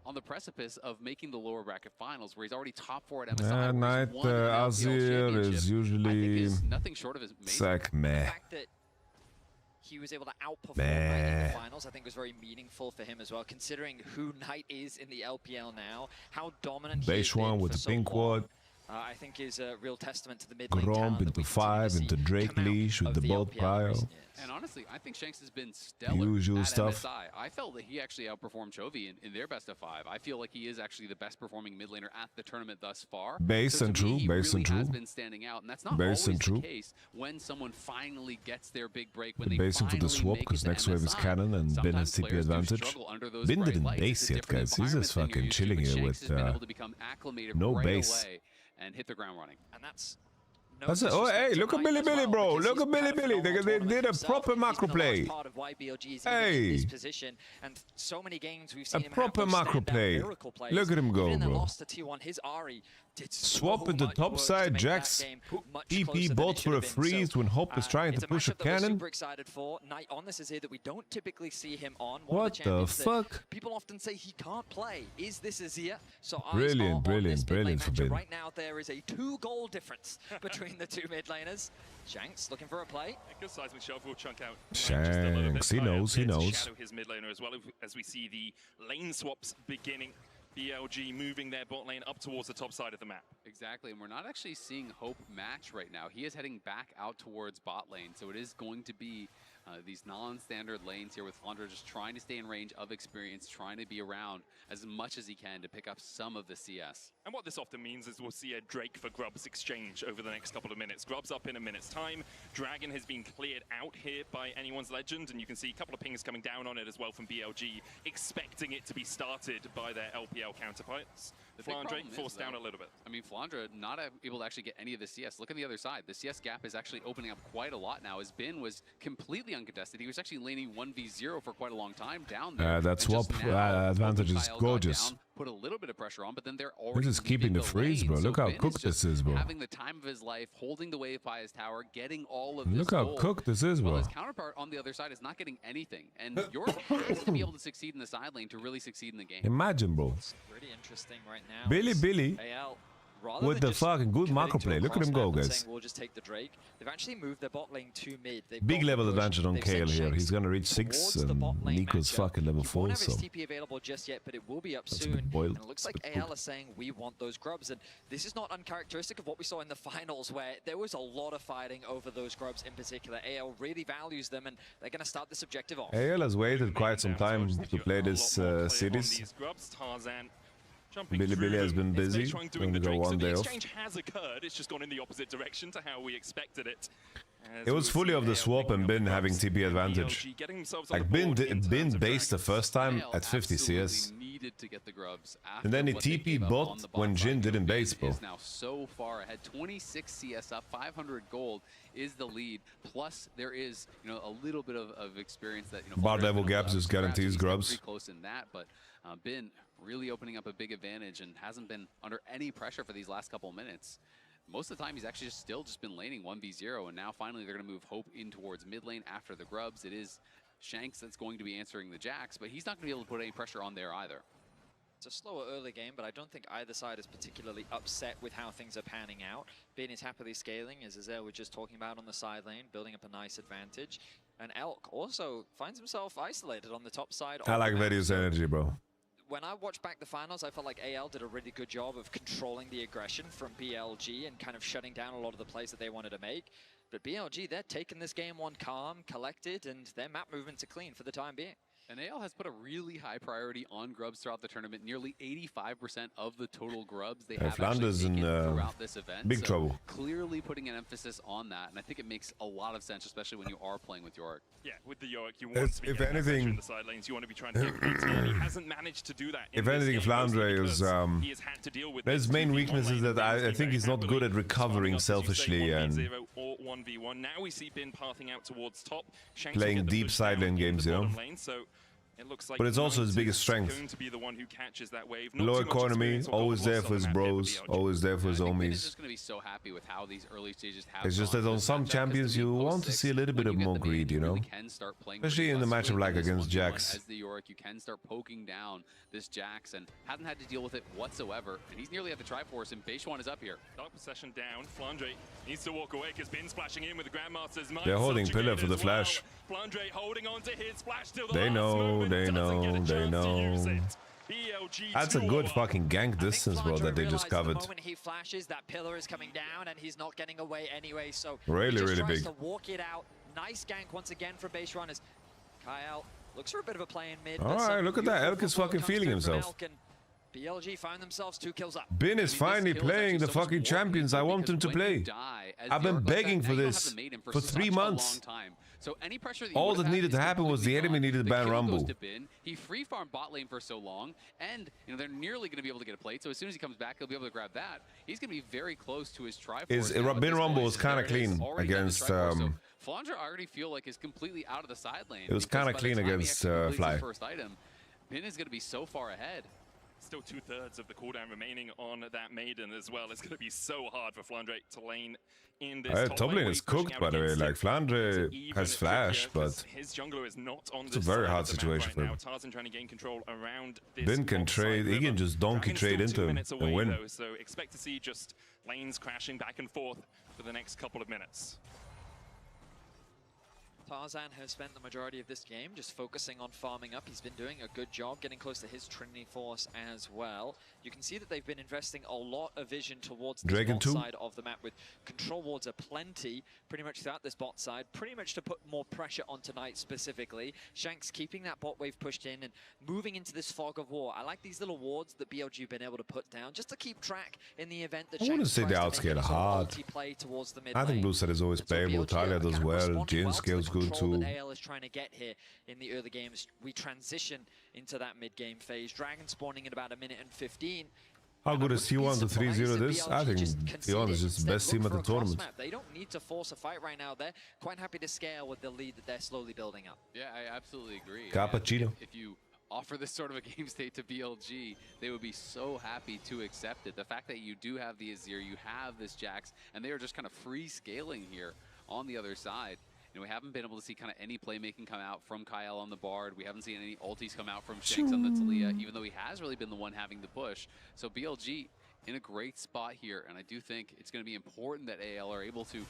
on the precipice of making the lower bracket finals, where he's already top 4 at MSI. Knight Azir is usually nothing short of his sack meh. The fact that he was able to outperform Knight in the finals, I think was very meaningful for him as well, considering who Knight is in the LPL now, how dominant he Base 1 with the pink ward. I think is a real testament to the mid lane Gromp into 5, into Drake Leash with the bolt prio. And honestly, I think Shanks has been stellar usual at stuff. MSI. I felt that he actually outperformed Chovy in their best of 5. I feel like he is actually the best performing mid laner at the tournament thus far. Base and true, base and true. Has been standing out, and that's not always the case when someone finally gets their big break. When they basing for the swap, because next wave is Cannon and Ben has TP advantage. Ben didn't base yet, guys. He's just fucking chilling here with no base. And hit the ground running. And that's oh, hey, look at Billy Billy, bro. Look at Billy Billy. They did a proper macro play. Hey. And so many games we've seen a proper macro play. Look at him go, bro. Swap into top side, Jax TP both for a freeze when Hope is trying to push a cannon. Super excited for Knight on this is here that we don't typically see him on. What the fuck? People often say he can't play. Is this Azir? So brilliant for Ben. Right now there is a 2-goal difference between the two mid laners. Shanks looking for a play. Good seismic shove will chunk out. Shanks, he knows. Shadow his mid laner as well as we see the lane swaps beginning. BLG moving their bot lane up towards the top side of the map. Exactly, and we're not actually seeing Hope match right now. He is heading back out towards bot lane, so it is going to be these non-standard lanes here with Flandra just trying to stay in range of experience, trying to be around as much as he can to pick up some of the CS. And what this often means is we'll see a Drake for Grubs exchange over the next couple of minutes. Grubs up in a minute's time. Dragon has been cleared out here by anyone's legend, and you can see a couple of pings coming down on it as well from BLG, expecting it to be started by their LPL counterparts. Flandra forced down a little bit. I mean, Flandra not able to actually get any of the CS. Look on the other side. The CS gap is actually opening up quite a lot now, as Bin was completely uncontested. He was actually laning 1v0 for quite a long time down there. That swap advantage is gorgeous. Put a little bit of pressure on, but then they're already just keeping the freeze, bro. Look how cooked this is, bro. Having the time of his life, holding the wave by his tower, getting all of this. Look how cooked this is, bro. Well, his counterpart on the other side is not getting anything, and yours has to be able to succeed in the side lane to really succeed in the game. Imagine, bro. It's pretty interesting right now. Billy. AL rather with than the just fucking good committing macro to play. a Look at him cross go, map and guys. saying, we'll just take the Drake. They've actually moved their bot lane to mid. They've Big got level the push. advantage on They've sent Kale here. Shanks He's gonna reach 6 towards the bot and lane Nico's matchup. fucking level He 4, won't have his so TP available just yet, but it will be up that's a soon. bit boiled. And it looks like AL is saying we want those grubs. And this is not uncharacteristic of what we saw in the finals, where there was a lot of fighting over those grubs in particular. AL really values them, and they're going to start this objective off. AL has waited quite some time to play this series. Billy has been busy. Going to go one day off. Exchange has occurred. It's just gone in the opposite direction to how we expected it. It was fully of the swap and Bin having TP advantage. Like Bin based the first time at 50 CS. And then he TP bot when Jin didn't base, bro. Is now so far ahead. 26 CS up, 500 gold is the lead. Plus there is, you know, a little bit of experience that, you know, Bar level gaps just guarantees grubs. Pretty close in that, but Bin really opening up a big advantage and hasn't been under any pressure for these last couple minutes. Most of the time, he's actually still just been laning 1v0, and now finally they're going to move Hope in towards mid lane after the grubs. It is Shanks that's going to be answering the Jax, but he's not going to be able to put any pressure on there either. It's a slower early game, but I don't think either side is particularly upset with how things are panning out. Bin is happily scaling, as Azael was just talking about on the side lane, building up a nice advantage. And Elk also finds himself isolated on the top side. I like Various energy, bro. When I watched back the finals, I felt like AL did a really good job of controlling the aggression from BLG and kind of shutting down a lot of the plays that they wanted to make. But BLG, they're taking this game on calm, collected, and their map movements are clean for the time being. And AL has put a really high priority on grubs throughout the tournament. Nearly 85% of the total grubs they have Flanders actually taken in throughout this event. big trouble. Clearly putting an emphasis on that, and I think it makes a lot of sense, especially when you are playing with Yorick. Yeah, with the Yorick, you want to be if anything, in the side lanes. You want to be trying to get points here. He hasn't managed to do that. If anything, Flandre is his main weakness is that I think he's not good at recovering selfishly and 1v1. Now we see Bin pathing out towards top, playing deep side lane games, you know. So it looks like but it's also his biggest strength. Going to be the one who catches that wave. Low economy, always there for his bros, always there for his homies. He's just going to be so happy with how these early stages have It's just that on some champions you want to see a little bit of more greed, you know? Especially in the matchup like against Jax. As the Yorick, you can start poking down this Jax and hasn't had to deal with it whatsoever. And he's nearly at the Triforce, and Beishuan is up here. Dark Possession down. Flandre needs to walk away because Bin splashing in with the Grandmaster's Might. They're holding Pillar for the flash. Flandre holding on to his flash till the They know, they know, they know. That's a good fucking gank distance, bro, that they just covered. The moment he flashes, that pillar is coming down, and he's not getting away anyway. So really, he just really tries big. to walk it out. Nice gank once again from Beishuan as Kyle looks for a bit of a play in mid. All right, look at that. Elk is fucking feeling himself. BLG find themselves 2 kills up. Bin is finally playing the fucking champions I want him to play. I've been begging for this for 3 months. So any pressure that all that needed to happen was the enemy needed to ban Rumble. He free farmed bot lane for so long, and you know they're nearly going to be able to get a plate. So as soon as he comes back, he'll be able to grab that. He's going to be very close to his Triforce. Bin Rumble was kind of clean against. Flandre, I already feel like is completely out of the side lane. It was kind of clean against Fly. First item, Bin is going to be so far ahead. Still 2/3 of the cooldown remaining on that Maiden as well. It's going to be so hard for Flandre to lane in this top lane is cooked, by the way. Like, Flandre has flash, but his jungler is not on it's a very hard situation for him. Tarzan trying to gain control around this. Bin can trade, he can just donkey trade into him and win. Though, so expect to see just lanes crashing back and forth for the next couple of minutes. Tarzan has spent the majority of this game just focusing on farming up. He's been doing a good job getting close to his Trinity Force as well. You can see that they've been investing a lot of vision towards the bot side of the map with control wards aplenty pretty much throughout this bot side, pretty much to put more pressure on tonight specifically. Shanks keeping that bot wave pushed in and moving into this fog of war. I like these little wards that BLG have been able to put down just to keep track in the event that I wouldn't say they outscale hard. I think Blue side is always playable. Talia does well. Jin scales good too. That AL is trying to get here in the early games. We transition into that mid-game phase. Dragon spawning in about 1:15. How good is T1 to 3-0 this? I think T1 is just the best team at the tournament. They don't need to force a fight right now. They're quite happy to scale with the lead that they're slowly building up. Yeah, I absolutely agree. Cappuccino. If you offer this sort of a game state to BLG, they would be so happy to accept it. The fact that you do have the Azir, you have this Jax, and they are just kind of free scaling here on the other side. You know, we haven't been able to see kind of any playmaking come out from Kyle on the Bard. We haven't seen any ultis come out from Shanks on the Talia, even though he has really been the one having the push. So BLG, in a great spot here, and I do think it's going to be important that AL are able to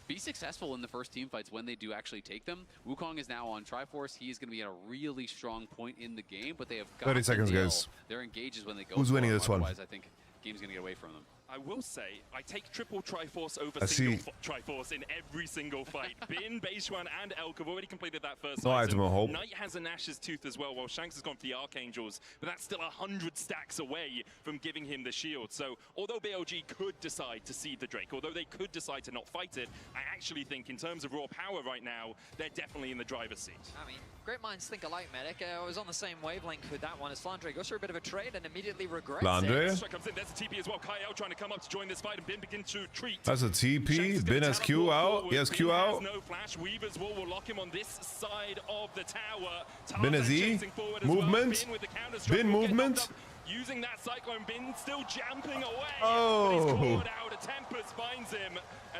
be successful in the first team fights when they do actually take them. Wukong is now on Triforce. He is going to be at a really strong point in the game, but they have got 30 seconds, guys. Their engages when they go. Who's winning this one? Otherwise, I think game's going to get away from them. I will say, I take triple Triforce over single Triforce in every single fight. Bin, Beishuan, and Elk have already completed that first no item. item of hope. Knight has a Nash's Tooth as well, while Shanks has gone for the Archangels, but that's still 100 stacks away from giving him the shield. So, although BLG could decide to cede the Drake, although they could decide to not fight it, I actually think in terms of raw power right now, they're definitely in the driver's seat. I mean, great minds think alike, Medic. I was on the same wavelength with that one as Flandre goes for a bit of a trade and immediately regrets Flandre? it. Comes in. There's a TP as well. Kyle trying to come up to join this fight, and Bin begins to treat. That's a TP. Bin has Q out. Yes, Q out. No flash. Weaver's wall will lock him on this side of the tower. Bin has E. Movement. Bin movement. Using that Cyclone, Bin still jumping away. Oh. Tempest finds him.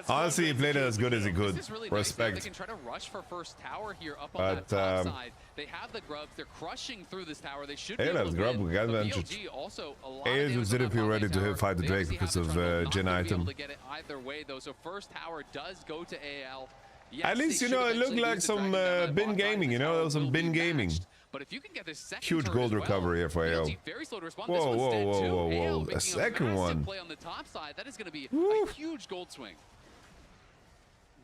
Honestly, he played it as good as he could. Really Respect. Nice. They can try to rush for first tower here up on that top side. They have the grubs. They're crushing through this tower. They should be able to win. BLG also a lot of AS didn't feel ready to fight the Drake because of Gen item. To get it either way though. So first tower does go to AL. Yes, at least, you know, it looked like some Bin Gaming, you know, some Bin Gaming. But if you can get this second huge gold recovery here for AL. Whoa, whoa. A second one. Play on the top side. That is going to be a huge gold swing.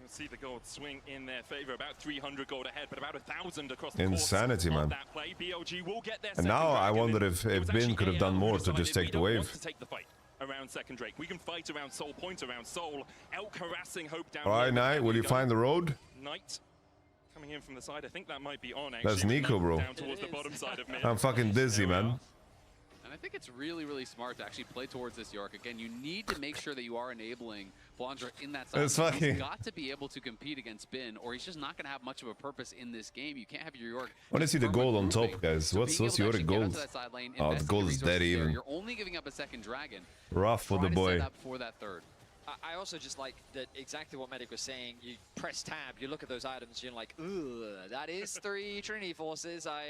You'll see the gold swing in their favor, about 300 gold ahead, but about 1,000 across the insanity, man. That play. BLG will get their and now I wonder if Bin could have done more to just take the wave. To take the fight around second Drake. We can fight around Soul, point around Soul. Elk harassing Hope down. All right, Knight, will you find the road? Knight coming in from the side. I think that might be on. That's actually. Nico, bro. Down towards the bottom side of mid. I'm fucking dizzy, man. And I think it's really, really smart to actually play towards this York. Again, you need to make sure that you are enabling Flandre in that side. He's got to be able to compete against Bin, or he's just not going to have much of a purpose in this game. You can't have your York. I want to see the gold on top, guys. So what's York gold? Oh, the gold is dead even. You're only giving up a second dragon. Rough for the boy. Set up for that third. I also just like that exactly what Medic was saying. You press tab, you look at those items, you're like, ooh, that is 3 Trinity forces. I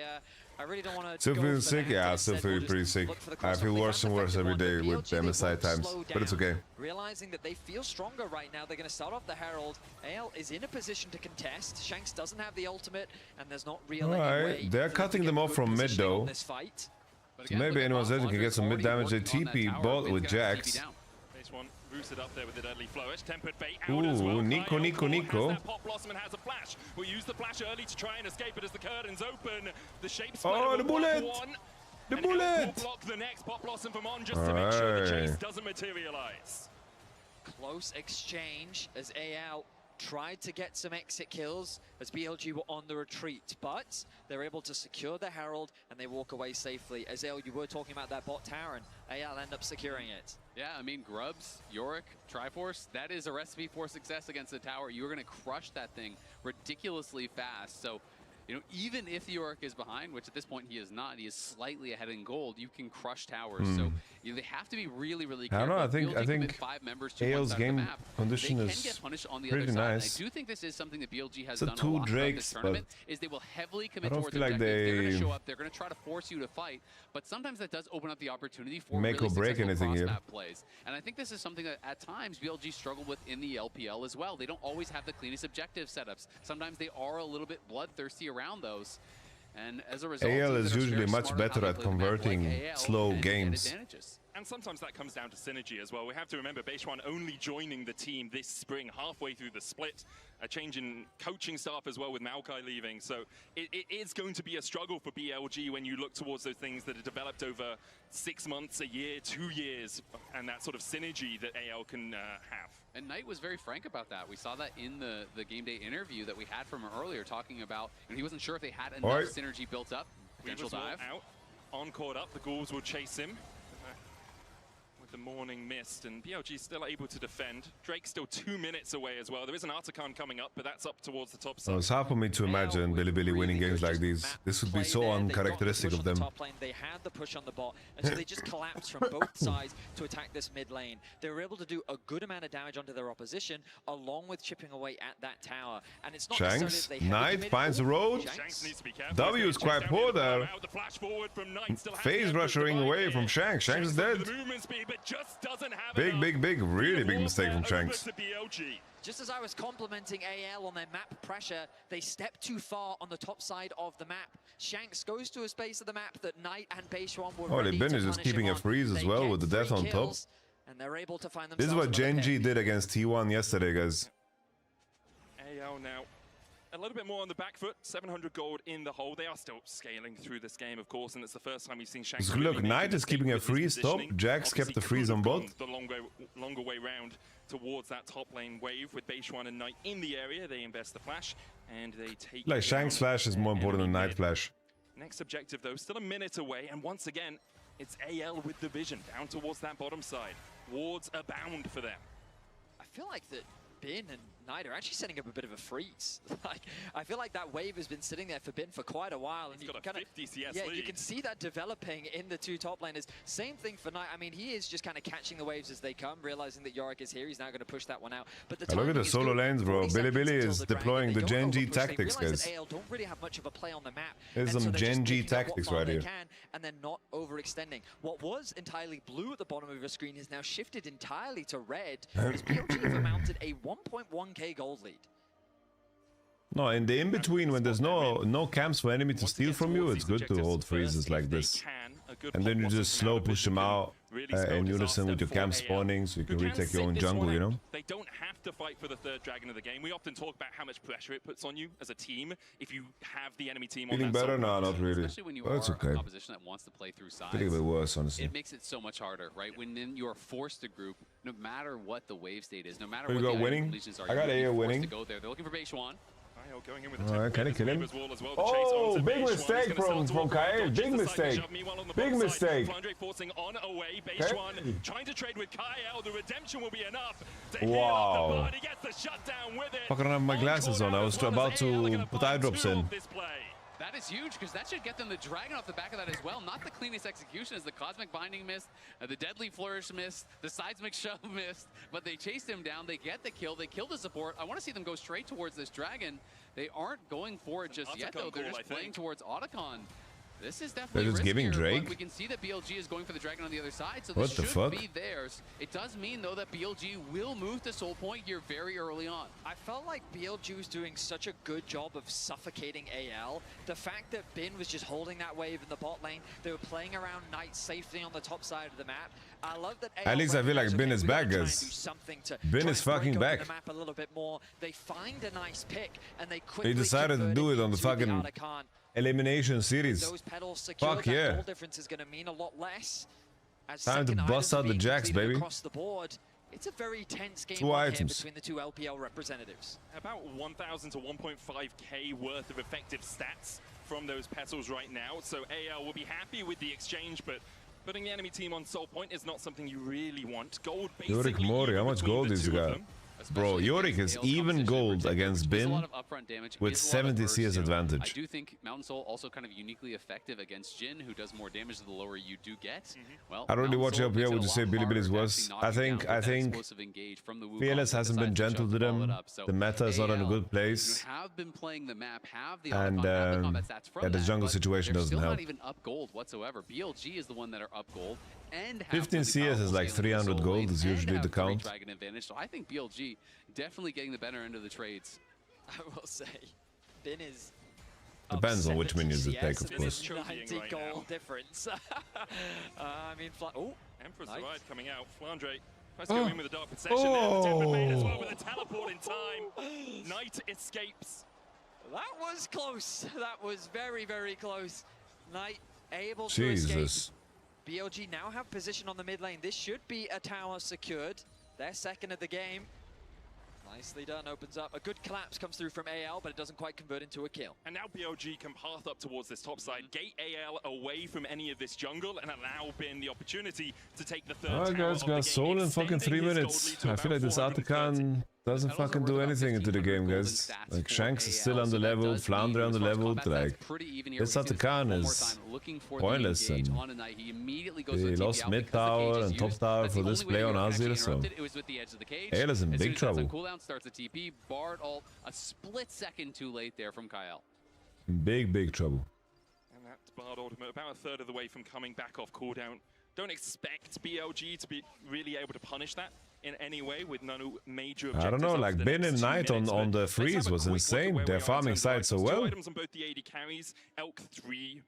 really don't want to. Still feeling sick? Yeah, I still feel pretty sick. I feel worse and worse every day with MSI times, but it's okay. Realizing that they feel stronger right now, they're going to start off the Herald. AL is in a position to contest. Shanks doesn't have the ultimate, and there's not real any way. They're cutting them off from mid though. So maybe anyone's edge can get some mid damage. They TP bot with Jax. One boosted up there with the deadly flourish. Tempered fate out as well. Nico. Pop Blossom and has a flash. We'll use the flash early to try and escape it as the curtains open. The shape the bullet! The bullet! Block the next Pop Blossom from on just to make sure the chase doesn't materialize. Close exchange as AL tried to get some exit kills as BLG were on the retreat, but they're able to secure the Herald and they walk away safely. As AL, you were talking about that bot tower, and AL end up securing it. Yeah, I mean, Grubs, Yorick, Triforce, that is a recipe for success against the tower. You're going to crush that thing ridiculously fast. So, you know, even if Yorick is behind, which at this point he is not, he is slightly ahead in gold, you can crush towers. So you know, they have to be really, really careful. I don't know, I think 5 members to AL's game condition they is can get punished on the pretty other side. nice. And I do think this is something that BLG has It's done a lot Drakes, this tournament, is they will heavily commit towards feel like objectives. They're going to show up, they're going to try to force you to fight, but sometimes that does open up the opportunity for make really or break anything here. Plays. And I think this is something that at times BLG struggled with in the LPL as well. They don't always have the cleanest objective setups. Sometimes they are a little bit bloodthirsty around those. And as a result, AL is usually much better at converting slow games. And sometimes that comes down to synergy as well. We have to remember Beishuan only joining the team this spring, halfway through the split. A change in coaching staff as well with Maokai leaving. So it is going to be a struggle for BLG when you look towards those things that are developed over 6 months, a year, 2 years, and that sort of synergy that AL can have. And Knight was very frank about that. We saw that in the game day interview that we had from him earlier, talking about, you know, he wasn't sure if they had enough synergy built up. Potential dive. Out, on caught up, the Ghouls will chase him. The morning mist, and BLG still able to defend. Drake still 2 minutes away as well. There is an Artican coming up, but that's up towards the top side. It's hard for me to imagine Billy winning games like these. This would be so uncharacteristic of them. They had the push on the bot, and so they just collapsed from both sides to attack this mid lane. They were able to do a good amount of damage onto their opposition, along with chipping away at that tower. And it's not Shanks, Knight finds the road. W is quite poor there. Phase rushing away from Shanks. Shanks is dead. but just doesn't have Big, really big mistake from Shanks. BLG. Just as I was complimenting AL on their map pressure, they stepped too far on the top side of the map. Shanks goes to a space of the map that Knight and Beishuan were ready Ben to is just punish keeping him a on. freeze as They well get with the death 3 on top. kills, and they're able to find This is what themselves another Gen G pick. did against T1 yesterday, guys. AL now a little bit more on the back foot, 700 gold in the hole. They are still scaling through this game, of course, and it's the first time we've seen Shanks. Look, Knight is keeping a freeze top. Jax kept the freeze on bot. The longer way round towards that top lane wave with Beishuan and Knight in the area. They invest the flash and they take. Like Shanks flash is more important than Knight flash. Next objective though, still a minute away, and once again, it's AL with the vision down towards that bottom side. Wards abound for them. I feel like that Bin and Knight are actually setting up a bit of a freeze. Like, I feel like that wave has been sitting there for Bin for quite a while, and He's you got can a 50 CS yeah, lead. you can see that developing in the two top laners. Same thing for Knight. I mean, he is just kind of catching the waves as they come, realizing that Yorick is here. He's now going to push that one out. But the Look at the timing is solo good. lanes, bro. 40 Billy seconds until is the dragon. deploying They the don't Gen G overpush. They tactics, realize guys. that AL don't really have much of a play on the map. There's and some so they're Gen just G picking up what tactics farm right they here. can, and then not overextending. What was entirely blue at the bottom of your screen is now shifted entirely to red, as BLG have mounted a 1.1k gold lead. No, in the in-between, when there's no camps for enemy to steal from you, it's good to hold freezes like this. And then you just slow push them out in unison with your camp spawning, so you can retake your own jungle, you know? They don't have to fight for the third dragon of the game. We often talk about how much pressure it puts on you as a team if you have the enemy team on Feeling that better? side. No, not really. Especially when you But are it's okay. a opposition that wants to play through sides. Feeling a bit worse, honestly. It makes it so much harder, right? When then you are forced to group, no matter what the wave state is, no matter Here what we the go, item winning. completions are, I got you're AO forced winning. to go there. They're looking for Beishuan. Going in with Alright, can I kill him? as well. The chase Oh, onto big Beishuan. mistake He's gonna start from to Kael. dodge Big the side mistake. shove. Meanwhile, on the Big bottom mistake. side, Flandre forcing on away. Okay. Beishuan trying to trade with Kael. The redemption will be enough to Wow. heal up the blood. He gets the shutdown with it. Fuck, I don't have my glasses on. I was about to put eye drops in. That is huge, because that should get them the dragon off the back of that as well. Not the cleanest execution as the Cosmic Binding missed, the Deadly Flourish missed, the Seismic Shove missed, but they chased him down. They get the kill. They kill the support. I want to see them go straight towards this dragon. They aren't going for it just yet, though. They're just playing towards Otacon. This is definitely They're just giving riskier, Drake? but we can see that BLG is going for the dragon on the other side, so What this the should fuck? be theirs. It does mean, though, that BLG will move to Soul Point here very early on. I felt like BLG was doing such a good job of suffocating AL. The fact that Bin was just holding that wave in the bot lane, they were playing around Knight safely on the top side of the map. I love that AL At least I feel like recognized, Bin okay, is we gotta back, try and guys. do something to Bin try is and break fucking open back. the map a little bit more. They find a nice pick, and they quickly He decided to do it on the fucking Otacon. elimination series. Those pedals secured, Fuck that yeah. goal difference is going to mean a lot less. As Time to second bust items out are the being jacks, completed baby. across the board. It's a very tense game 2 one here items. between the two LPL representatives. About 1,000 to 1.5k worth of effective stats from those petals right now. So AL will be happy with the exchange, but putting the enemy team on Soul Point is not something you really want. Gold basically Yorick Mori, how even much between gold the is he two of got? them. Bro, Yorick is even gold against There's a Bin lot of upfront damage. with Is a lot of 70 burst, CS you know. advantage. I do think Mountain Soul also kind of uniquely effective against Jhin, who does more damage the lower you do get. Well, I don't really Mountain watch Soul LPL. makes it Would a you say lot Billy Billy's harder to worse? actually knock I you down think with that explosive engage from the Wukong Fearless that hasn't been decides gentle to just follow it them. up. So The meta is not in a AL, good place. You have been playing the map, have the And, Otacon, have the combat stats from yeah, the that, jungle but situation they're doesn't still help. not even up gold whatsoever. BLG is the one that are up gold and have 15 really CS is powerful like scaling in 300 Soul gold Lane is and usually have the free count. dragon advantage. So I think BLG definitely getting the better end of the trades. I will say, Bin is Depends on upset which at minions they TCS. take, of Bin is course. 90 right goal now. difference. I mean, oh, Emperor's nice. Ride coming out. Flandre tries to go in with a dark perception there. Tempered Made as well with a teleport in time. Knight escapes. That was close. That was very, very close. Knight able to escape. Jesus. BLG now have position on the mid lane. This should be a tower secured. They're second of the game. Nicely done, opens up. A good collapse comes through from AL, but it doesn't quite convert into a kill. And now BLG can path up towards this top side, gate AL away from any of this jungle, and allow Bin the opportunity to take the third Alright tower guys, of the got game, soul in fucking 3 extending his minutes. gold lead to I feel like about this 430. Otacon doesn't Petals are fucking worth do about anything into the 1,500 game, golden guys. stats Like for Shanks is AL, still so under that level, does Flandre mean under as far as level. combat stats, Like pretty even here. this He's gonna Otacon one more is time, looking for pointless the engage and on a Knight. He immediately goes they for the lost TP out mid because the cage tower is and top used. tower That's for the this only way play to on go actually Azir, so interrupt it. It was with the edge of the cage. AL is in As big soon as that's on trouble. cooldown, starts the TP. Bard ult, a split second too late there from Kael. Big trouble. And that Bard ultimate about a third of the way from coming back off cooldown. don't expect BLG to be really able to punish that in any way with no major I don't know, like Bin and Knight on the freeze was insane. They're farming side so well. 2 items on both the AD carries. Elk 3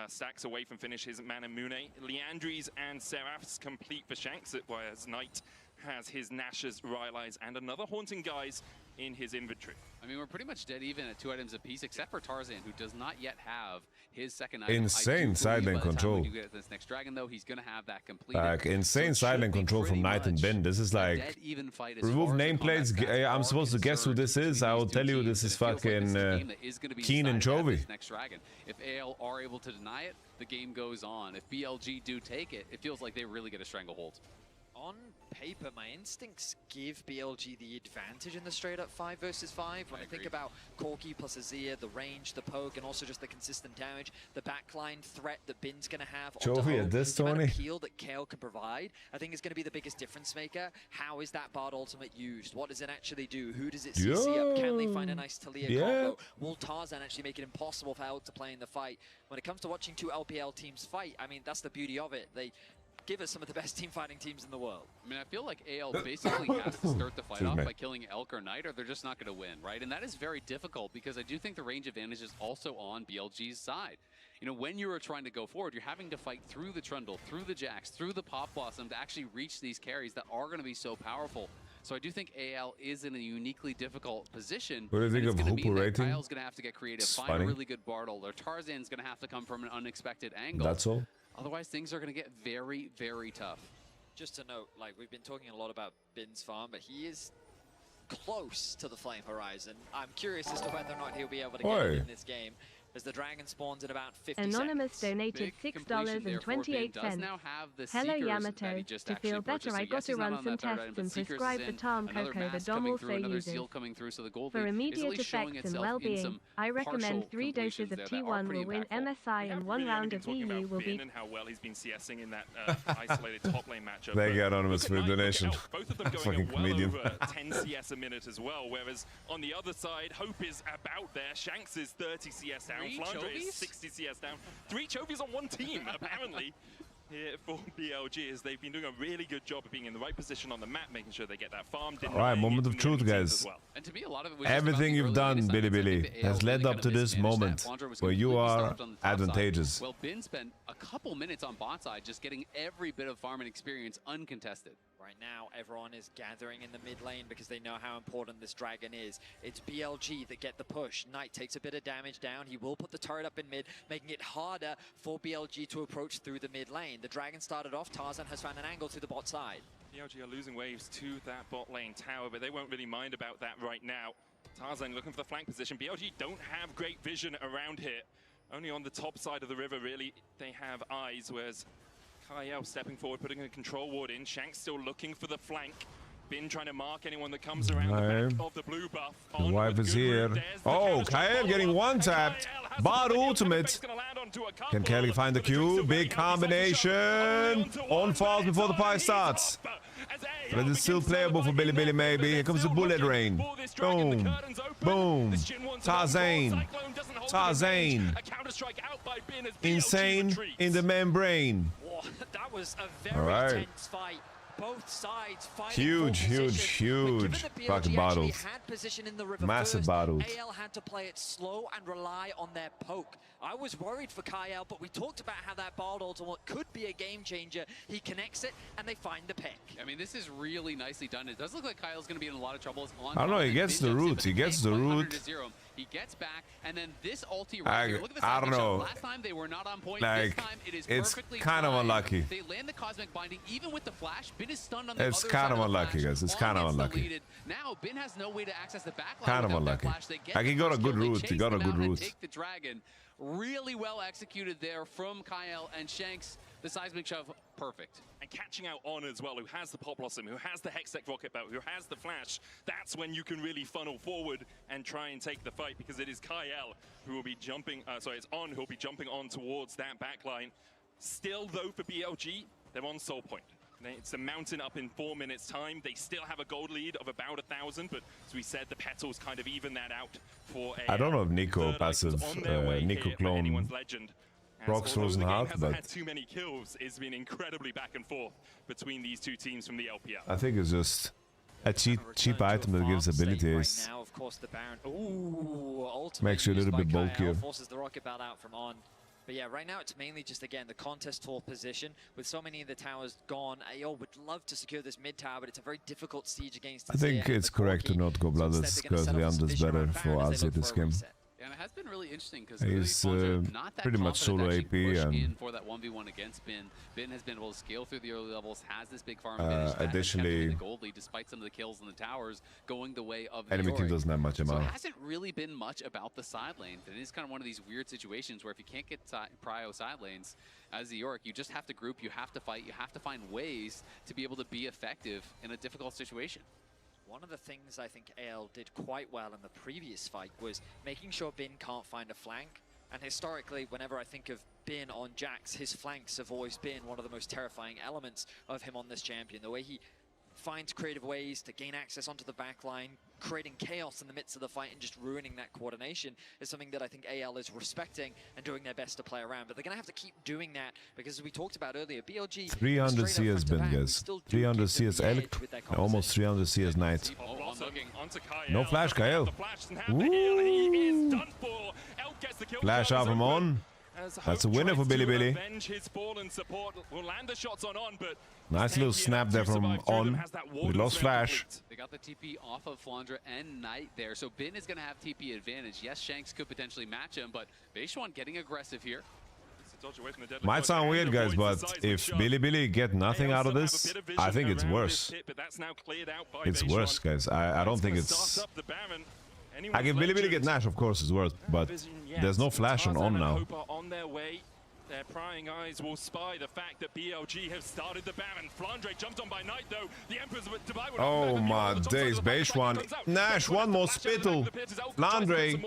stacks away from finish his Manamune. Leandries and Seraph's complete for Shanks, whereas Knight has his Nash's, Rylai's, and another Haunting Guys in his inventory. I mean, we're pretty much dead even at 2 items apiece, except for Tarzan, who does not yet have his second item. Insane side lane control. When you get this next dragon, though, he's going to have that complete. Like insane side lane control from Knight and Bin. This is like remove nameplates. I'm supposed to guess who this is. I will tell you this is fucking Keen and Chovy. Next dragon. If AL are able to deny it, the game goes on. If BLG do take it, it feels like they really get a stranglehold. On paper, my instincts give BLG the advantage in the straight-up 5 versus 5. When I think about Corki plus Azir, the range, the poke, and also just the consistent damage, the backline threat that Bin's going to have, Chovy at this, the amount Tony. of heal that Kale can provide, I think is going to be the biggest difference maker. How is that Bard ultimate used? What does it actually do? Who does it CC up? Can they find a nice Talia combo? Will Tarzan actually make it impossible for Elk to play in the fight? When it comes to watching 2 LPL teams fight, I mean, that's the beauty of it. They give us some of the best team fighting teams in the world. I mean, I feel like AL basically has to start the fight off by killing Elk or Knight, or they're just not going to win, right? And that is very difficult because I do think the range advantage is also on BLG's side. You know, when you are trying to go forward, you're having to fight through the Trundle, through the Jax, through the Pop Blossom to actually reach these carries that are going to be so powerful. So I do think AL is in a uniquely difficult position. What do you think of Hooper rating? Kyle's going to have to get creative, find a really good Bartle, or Tarzan's going to have to come from an unexpected angle. That's all. Otherwise, things are going to get very, very tough. Just to note, like, we've been talking a lot about Bin's farm, but he is close to the Flame Horizon. I'm curious as to whether or not he'll be able to get it in this game, as the dragon spawns in about 50 Anonymous seconds. donated $6.28. Hello Yamato, to feel better I got to run some tests and prescribe the Tom Coco the Dom also uses. For immediate effects and well-being, I recommend 3 doses of T1 will win MSI and 1 round of EU will be... And how well he's been CSing in that isolated top lane matchup. Thank you, Anonymous, for the donation. Both of them going at well over 10 CS a minute as well, whereas on the other side, Hope is about there. Shanks is 30 CS down. Flandre is 60 CS down. 3 Chovies on 1 team, apparently, here for BLG, as they've been doing a really good job of being in the right position on the map, making sure they get that farm. Alright, moment of truth, guys. And to me, a lot of it was everything you've done, Billy, has led up to this moment where you are advantageous. Well, Bin spent a couple minutes on bot side just getting every bit of farming experience uncontested. Right now, everyone is gathering in the mid lane because they know how important this dragon is. It's BLG that get the push. Knight takes a bit of damage down. He will put the turret up in mid, making it harder for BLG to approach through the mid lane. The dragon started off. Tarzan has found an angle to the bot side. BLG are losing waves to that bot lane tower, but they won't really mind about that right now. Tarzan looking for the flank position. BLG don't have great vision around here. Only on the top side of the river, really, they have eyes, whereas Kyle stepping forward, putting a control ward in. Shank's still looking for the flank. Bin trying to mark anyone that comes around the back of the blue buff. The wife is here. Oh, Kyle getting one-tapped. Bard ultimate. Can Kelly find the Q? Big combination. On falls before the pie starts. But it's still playable for Billy maybe. Here comes the bullet rain. Boom. Boom. Tarzan. Tarzan. Insane in the membrane. That was a very intense fight. Both sides fighting huge fucking bottles. Had position in the river massive first. bottles. AL had to play it slow and rely on their poke. I was worried for Kyle, but we talked about how that Bard ultimate could be a game changer. He connects it and they find the pick. I mean, this is really nicely done. It does look like Kyle's going to be in a lot of trouble. I don't know, he gets the root. He gets the root. He gets back, and then this ulti right here. Look at this. I don't know. Last time they were not on point. Like, this time it is it's perfectly kind of unlucky. They land the cosmic binding even with the flash. Bin is stunned on the It's other kind side of unlucky, guys. It's kind of unlucky. Now Bin has no way to access the back line. Kind of unlucky. Like, he got a good route. He got a good route. Take the dragon. Really well executed there from Kyle and Shanks. The seismic shove, perfect. And catching out on as well, who has the Pop Blossom, who has the Hextech Rocket Belt, who has the Flash. That's when you can really funnel forward and try and take the fight, because it is Kyle who will be jumping, it's On who will be jumping on towards that backline. Still, though, for BLG, they're on Soul Point. It's a mountain up in 4 minutes time. They still have a gold lead of about 1,000, but as we said, the petals kind of even that out for a... I don't know if Nico passive, Nico clone Brock's frozen heart, hasn't but had too many kills. It's been incredibly back and forth between these two teams from the LPL. I think it's just a cheap item that gives abilities. Right now, of course, the Baron. Ooh, Makes you a little bit bulkier. Forces the rocket belt out from on. But yeah, right now it's mainly just, again, the contest tour position. With so many of the towers gone, AO would love to secure this mid tower, but it's a very difficult siege against I think it's correct to not go Bloodless, because Leander's better for Azir this game. And it has been really interesting because He's not that pretty much solo AP and in for that 1v1 against Bin. Bin has been able to scale through the early levels, has this big farm advantage. Additionally, the gold lead, despite some of the kills in the towers going the way of the enemy team doesn't have much So amount. it hasn't really been much about the side lanes. It is kind of one of these weird situations where if you can't get prio side lanes as the York, you just have to group, you have to fight, you have to find ways to be able to be effective in a difficult situation. One of the things I think AL did quite well in the previous fight was making sure Bin can't find a flank. And historically, whenever I think of Bin on Jax, his flanks have always been one of the most terrifying elements of him on this champion. The way he finds creative ways to gain access onto the back line, creating chaos in the midst of the fight and just ruining that coordination is something that I think AL is respecting and doing their best to play around. But they're going to have to keep doing that because, as we talked about earlier, BLG 300 CS Ben, guys. 300 CS Elk, almost 300 CS Knight. No flash, Kyle. Ooh. Flash out from on. That's a winner for Billy Billy. Nice little snap there from on. We lost flash. They got the TP off of Flandre and Knight there, so Bin is going to have TP advantage. Yes, Shanks could potentially match him, but Beishuan getting aggressive here. Might sound weird, guys, but if Billy Billy get nothing out of this, I think it's worse. It's worse, guys. I don't think it's... I give Billy Billy get Nash, of course, it's worth, but there's no flash on now. Their prying eyes will spy the fact that BLG have started the Baron. Flandre jumped on by Knight, though. The Emperor's Dubai would oh my days, Beishuan. Nash, one more spittle. Flandre.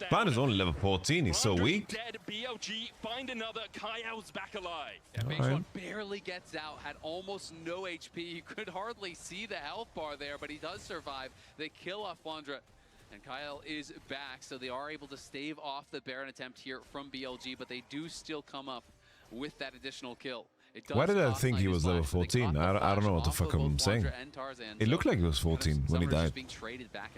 Flandre's only level 14, he's so weak. Dead. BLG find another. Kyle's back alive. Yeah, Beishuan barely gets out, had almost no HP. You could hardly see the health bar there, but he does survive. They kill off Flandre. And Kyle is back, so they are able to stave off the Baron attempt here from BLG, but they do still come up with that additional kill. Why did I think he was level 14? I don't know what the fuck I'm saying. It looked like he was 14 when he died.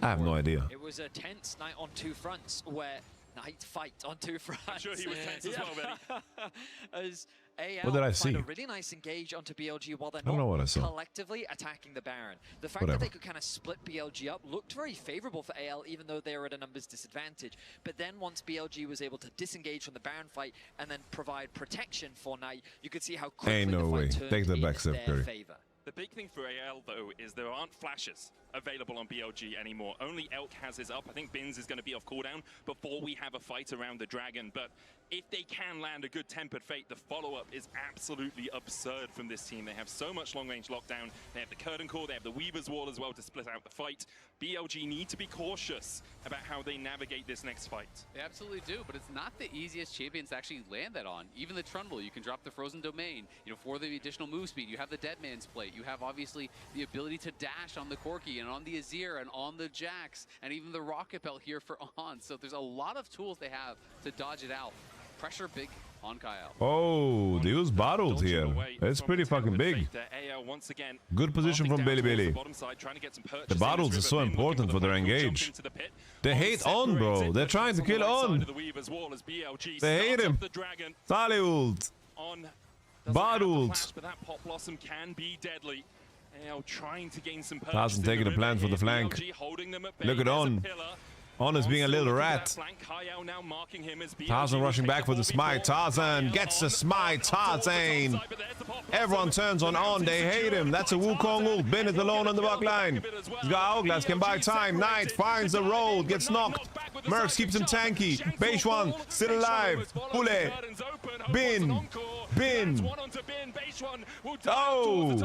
I have no idea. It was a tense night on two fronts where Knight fight on two fronts. I'm sure he was tense as well, Benny. As AL What did I see? find a really nice engage onto BLG while they're I don't know what I saw. collectively attacking the Baron. The fact that they could kind of split BLG up looked very favorable for AL, even though they were at a numbers disadvantage. But then once BLG was able to disengage from the Baron fight and then provide protection for Knight, you could see how quickly Ain't no the way. fight turned Take that in back, Steph their Curry. favor. The big thing for AL, though, is there aren't flashes available on BLG anymore. Only Elk has his up. I think Bins is going to be off cooldown before we have a fight around the Dragon. But if they can land a good Tempered Fate, the follow-up is absolutely absurd from this team. They have so much long-range lockdown. They have the Curtain Core, they have the Weaver's Wall as well to split out the fight. BLG need to be cautious about how they navigate this next fight. They absolutely do, but it's not the easiest champions to actually land that on. Even the Trundle, you can drop the Frozen Domain. You know, for the additional move speed, you have the Dead Man's Plate. You have obviously the ability to dash on the Corki and on the Azir and on the Jax and even the Rocket Belt here for On. So there's a lot of tools they have to dodge it out. Pressure big on Kyle. Oh, they use bottled here. It's pretty fucking big. Good position from Billy Billy. The bottles are so important for their engage. They hate On, bro. They're trying to kill On. They hate him. Salud. Bottled. But that Pop Blossom can be deadly. Trying to gain some Tarzan taking the plan for the flank. Look at On. On is being a little rat. Tarzan rushing back for the smite. Tarzan gets the smite. Tarzan. Everyone turns on. They hate him. That's a Wukong ult. Bin is alone on the back line. He's got Hourglass, can buy time. Knight finds the road, gets knocked. Mercs keeps him tanky. Beishuan still alive. Ule. Bin. Bin. Oh.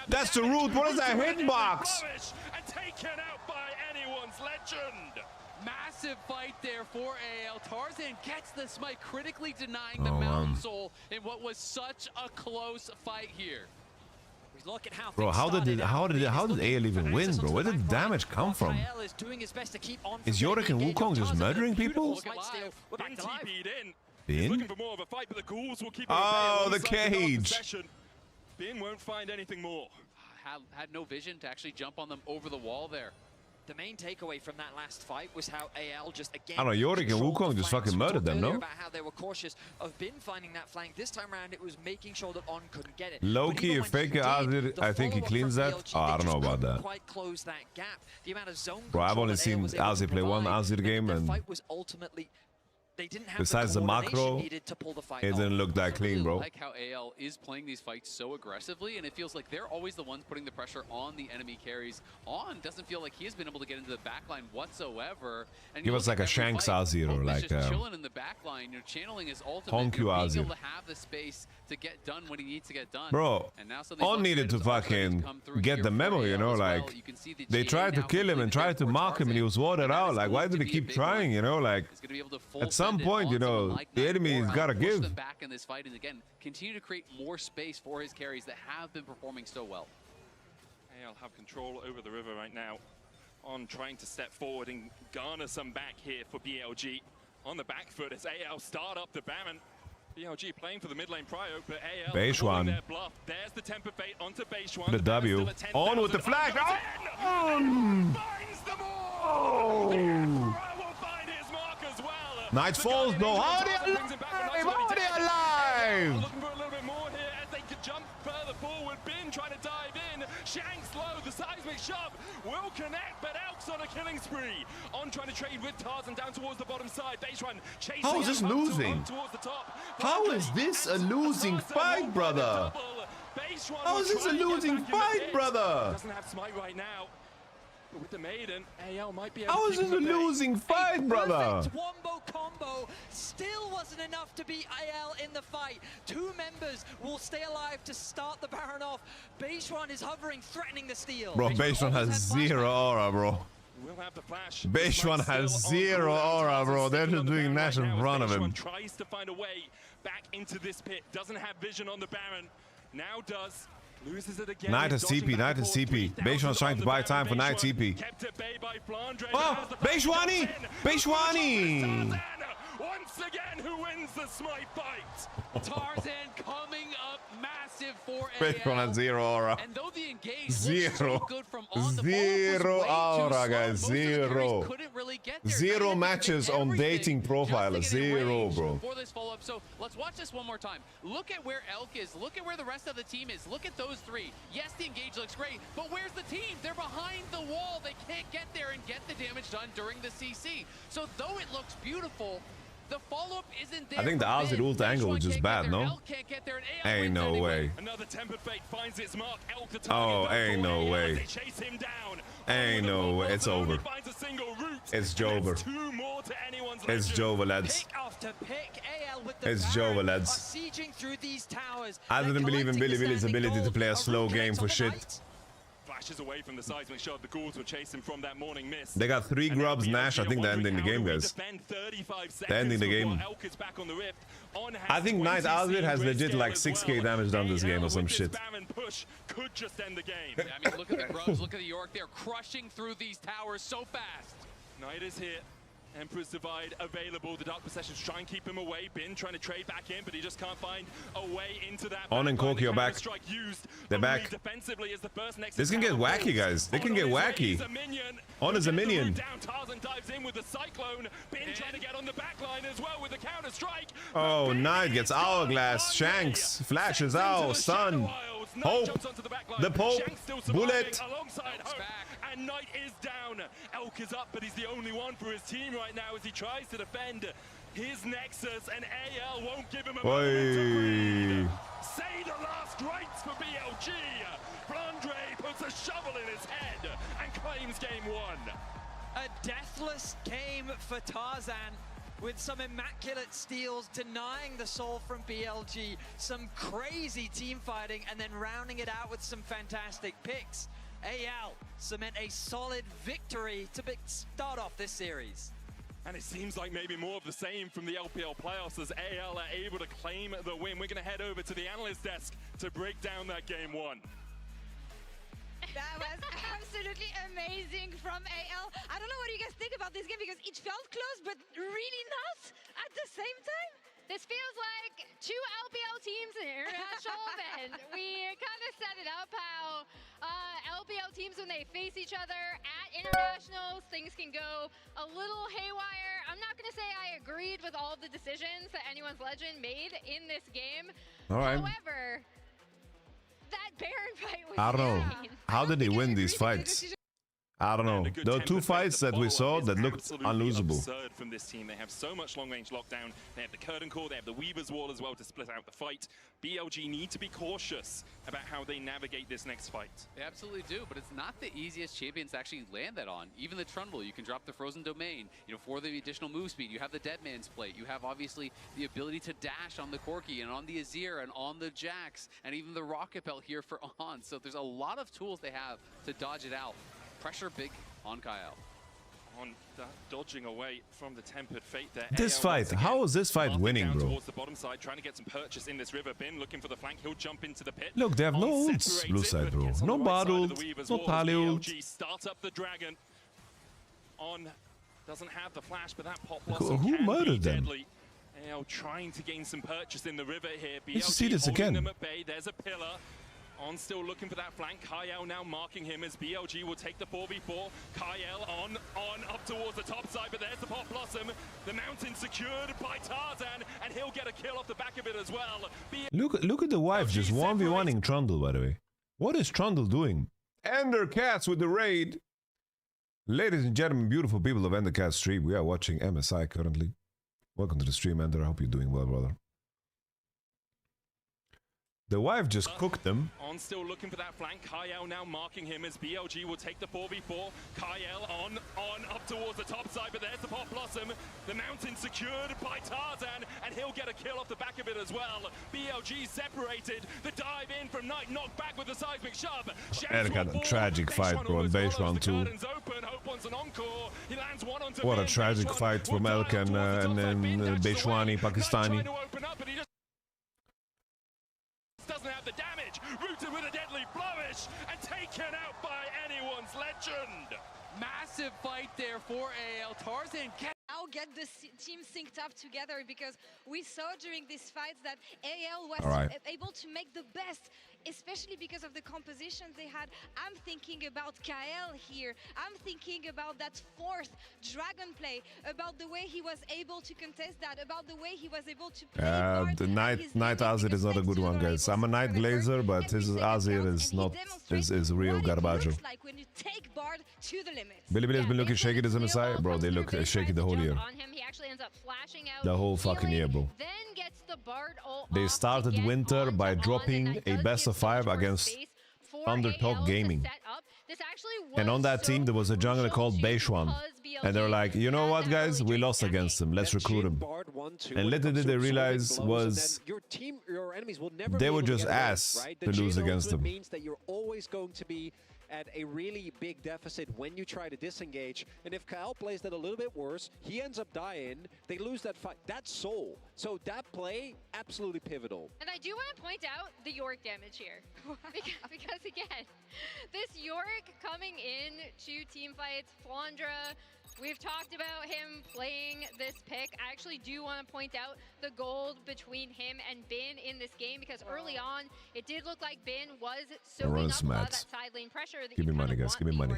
That's the root. What is that hitbox? Taken out by anyone's legend. Massive fight there for AL. Tarzan gets the smite, critically denying the Mountain Soul in what was such a close fight here. Look at how Bro, how did AL even win, bro? Where did the damage come from? Is Yorick and Wukong just murdering people? Bin? Oh, the cage! Bin won't find anything more. Had no vision to actually jump on them over the wall there. The main takeaway from that last fight was how AL just again. I don't know, Yorick and Wukong just fucking murdered them, no? About how they were cautious of Bin finding that flank. This time around, it was making sure that On couldn't get it. Low-key, if Faker Azir, I think he cleans that. Oh, I don't know about that. Quite close that gap. The amount of zone Bro, I've only seen Azir play one Azir game, and they didn't have besides the macro, it didn't look that clean, bro. I like how AL is playing these fights so aggressively, and it feels like they're always the ones putting the pressure on the enemy carries. On doesn't feel like he has been able to get into the backline whatsoever. And give us like a Shanks Azir or like chilling in the backline, channeling his ultimate, being able to have the space to get done when he needs to get done. Bro, On needed to fucking get the memo, you know, like they tried to kill him and tried to mark him and he was watered out. Like, why did he keep trying, you know, like at some point, you know, the enemy's gotta give. Them back in this fight and again continue to create more space for his carries that have been performing so well. AL have control over the river right now. On trying to step forward and garner some back here for BLG. On the back foot as AL start up the Baron. BLG playing for the mid lane prio, but AL Beishwan. Their bluff. There's the temper fate onto Beishwan. The W. On with the flag. Finds them all. Night falls, no. How are they alive? How are they alive? Looking for a little bit more here as they could jump further forward. Bin trying to dive in. Shanks low. The seismic shove will connect, but Elk's on a killing spree. On trying to trade with Tarzan down towards the bottom side. Beishwan chasing. How is this losing? Towards the top. How is this a losing fight, brother? How is this a losing fight, brother? Doesn't have smite right now. With the maiden, AL might be able How to is this a losing fight, brother? Wombo combo still wasn't enough to beat AL in the fight. Two members will stay alive to start the Baron off. Beishwan is hovering, threatening the steal. Bro, Beishwan has zero aura, bro. We'll have the flash. Beishwan has zero aura, bro. They're just doing Nash in front of him. Tries to find a way back into this pit. Doesn't have vision on the Baron. Now does. Loses it again. Knight has CP, Knight has CP. Beishwan's trying to buy time for Knight CP. Oh, Beishwani! Beishwani! Once again, who wins the smite fight? Tarzan coming up massive for Beishwan has zero aura. And though the engage Zero. so good from on, Zero aura, guys. Zero. Really get there. Zero matches on dating profile. Zero, bro. For this follow-up, so let's watch this one more time. Look at where Elk is. Look at where the rest of the team is. Look at those three. Yes, the engage looks great, but where's the team? They're behind the wall. They can't get there and get the damage done during the CC. So though it looks beautiful, the follow-up isn't there. I think the Azir ult angle is just bad, no? Ain't no way. Another tempered fate finds its mark. Oh, ain't no way. Ain't no way. It's over. It's Jover. It's Jover, lads. It's Jover, lads. I didn't believe in Billy Billy's ability to play a slow game for shit. Flashes away from the seismic shot. The Ghouls were chasing from that morning mist. They got 3 grubs, Nash. I think they're ending the game, guys. They're ending the game. I think Knight Azir has legit like 6k damage done this game or some shit. Could just end the game. I mean, look at the grubs, look at the York. They're crushing through these towers so fast. Knight is here. Emperor's Divide available. The Dark Possessions try and keep him away. Bin trying to trade back in, but he just can't find a way into that. On and Corky are back. They're back. This can get wacky, guys. They can get wacky. On is a minion. Tarzan dives in with the Cyclone. Bin trying to get on the back line as well with the counter strike. Oh, Knight gets Hourglass. Shanks flashes out. Sun. Hope. The Pope. Bullet. Alongside Hope. And Knight is down. Elk is up, but he's the only one for his team right now as he tries to defend his Nexus, and AL won't give him a moment to breathe. Say the last rites for BLG. Flandre puts a shovel in his head and claims game 1. A deathless game for Tarzan, with some immaculate steals denying the soul from BLG, some crazy team fighting, and then rounding it out with some fantastic picks. AL cement a solid victory to start off this series. And it seems like maybe more of the same from the LPL playoffs as AL are able to claim the win. We're going to head over to the analyst desk to break down that game 1. That was absolutely amazing from AL. I don't know what you guys think about this game because it felt close, but really not at the same time. This feels like two LPL teams in an international event. We kind of set it up how LPL teams, when they face each other at internationals, things can go a little haywire. I'm not going to say I agreed with all of the decisions that Anyone's Legend made in this game. All right. However, that Baron fight was I don't know. insane. How did they win these fights? I don't know. There were two fights that we saw that looked unlosable. Absurd from this team. They have so much long-range lockdown. They have the curtain call. They have the Weaver's Wall as well to split out the fight. BLG need to be cautious about how they navigate this next fight. They absolutely do, but it's not the easiest champions to actually land that on. Even the Trundle, you can drop the Frozen Domain. You know, for the additional move speed, you have the Dead Man's Plate. You have obviously the ability to dash on the Corki and on the Azir and on the Jax and even the Rocket Belt here for On. So there's a lot of tools they have to dodge it out. Pressure big on Kyle. On dodging away from the Tempered Fate there. This fight, how is this fight winning, bro? Towards the bottom side, trying to get some purchase in this river. Bin looking for the flank. He'll jump into the pit. Look, they have no ults, blue side, bro. No bottled, no pally ult. BLG start up the dragon. On doesn't have the flash, but that pop blossom Who can murdered be them? deadly. AL trying to gain some purchase in the river here. Let's see BLG this holding again. them at bay. There's a pillar. On still looking for that flank. Kyle now marking him as BLG will take the 4v4. Kyle on up towards the top side, but there's the pop blossom. The mountain secured by Tarzan, and he'll get a kill off the back of it as well. Look at the wife just 1v1ing Trundle, by the way. What is Trundle doing? Endercats with the raid. Ladies and gentlemen, beautiful people of Endercat stream, we are watching MSI currently. Welcome to the stream, Ender. I hope you're doing well, brother. The wife just cooked them. On still looking for that flank. Kyle now marking him as BLG will take the 4v4. Kyle on up towards the top side, but there's the pop blossom. The mountain secured by Tarzan, and he'll get a kill off the back of it as well. BLG separated. The dive in from Knight, knocked back with the seismic shove. And kind of tragic fight, bro, in base round 2. What a tragic fight from Elk and Beshwani, Pakistani. Doesn't have the damage, rooted with a deadly flourish, and taken out by Anyone's Legend. Massive fight there for AL. Tarzan now get the team synced up together because we saw during these fights that AL was able to make the best, especially because of the compositions they had. I'm thinking about Kyle here. I'm thinking about that fourth dragon play, about the way he was able to contest that, about the way he was able to play the Knight Azir is not a good one, guys. I'm a Knight Glazer, but his Azir is not is real garbaggio. Like when you take Bard to the limit. Billy has been looking shaky this MSI. Bro, they look shaky the whole year. The whole fucking year, bro. They started winter by dropping a best of 5 against Undertalk Gaming. And on that team, there was a jungler called Beishwan. And they're like, you know what, guys? We lost against him. Let's recruit him. And little did they realize was they were just ass to lose against them. Means that you're always going to be at a really big deficit when you try to disengage. And if Kyle plays that a little bit worse, he ends up dying, they lose that fight. That's soul. So that play, absolutely pivotal. And I do want to point out the Yorick damage here. because again, this Yorick coming in to team fights, Flandra, we've talked about him playing this pick. I actually do want to point out the gold between him and Bin in this game because early on, it did look like Bin was soaking up a lot of that side lane pressure that give me money, guys. Give me money.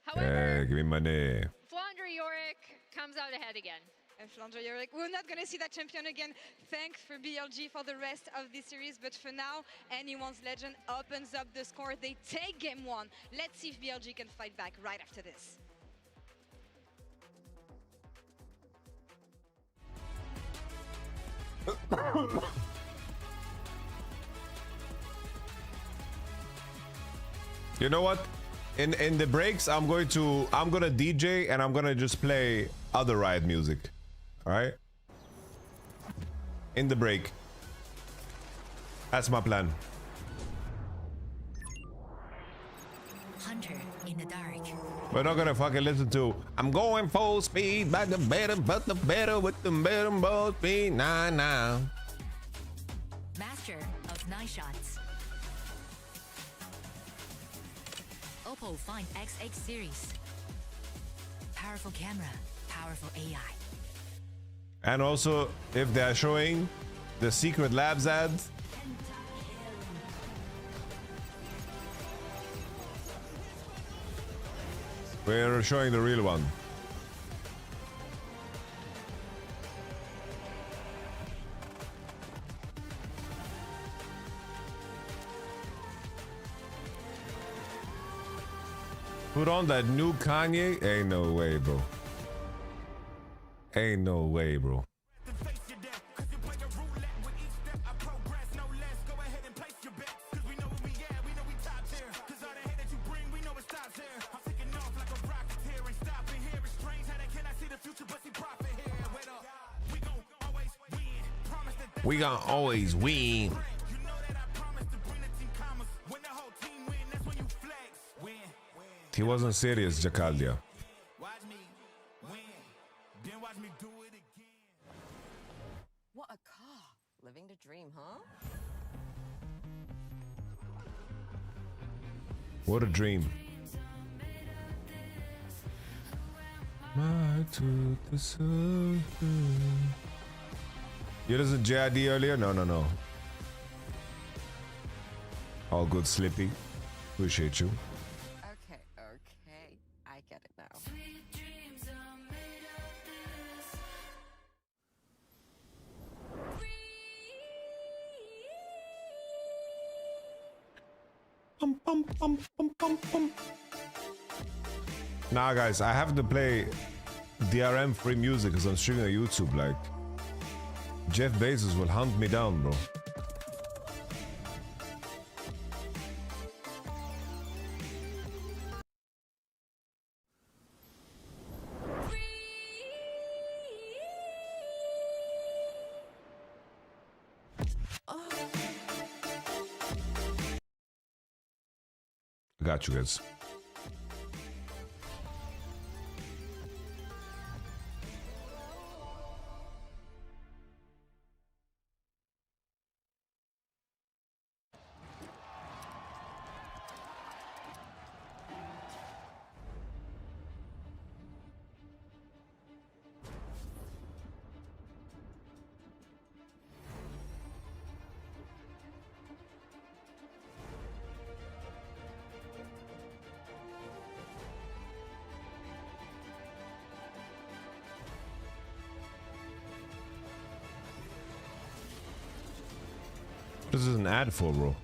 However, give me money. Flandra Yorick comes out ahead again. And Flandra Yorick, we're not going to see that champion again. Thanks for BLG for the rest of this series. But for now, Anyone's Legend opens up the score. They take game 1. Let's see if BLG can fight back right after this. You know what? In the breaks, I'm gonna DJ and I'm gonna just play other Riot music. All right? In the break. That's my plan. Hunter in the dark. We're not gonna fucking listen to I'm going full speed, but the better with the better both speed. Nah. Master of night shots. Oppo Find XX series. Powerful camera, powerful AI. And also, if they are showing the Secret Labs ad, we're showing the real one. Put on that new Kanye? Ain't no way, bro. Ain't no way, bro. We gonna always win. He wasn't serious, Jakaldia. What a car. Living the dream, huh? What a dream. My truth is so good. You listened to JID earlier? No. All good, Slippy. Appreciate you. Okay. I get it now. Nah, guys, I have to play DRM free music because I'm streaming on YouTube. Like, Jeff Bezos will hunt me down, bro. Got you guys. What is this an ad for, bro?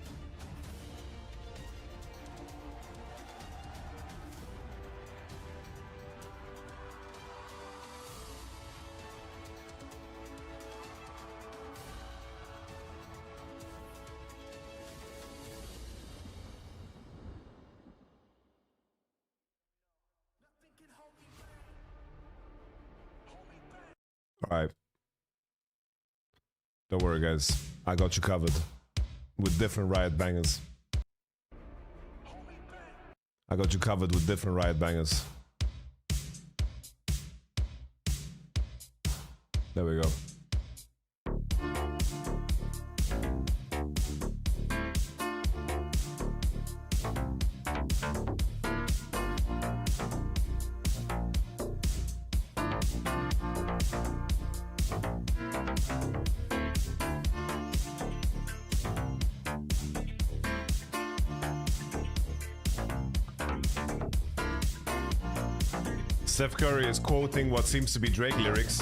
All right. Don't worry, guys. I got you covered. With different riot bangers. I got you covered with different riot bangers. There we go. Steph Curry is quoting what seems to be Drake lyrics.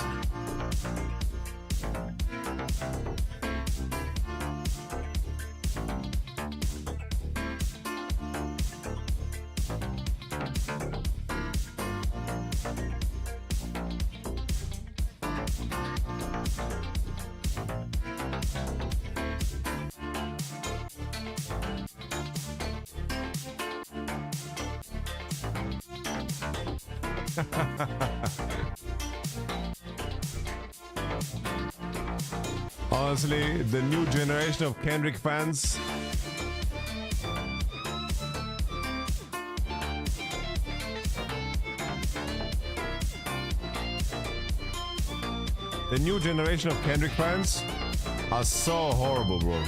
Honestly, the new generation of Kendrick fans are so horrible, bro.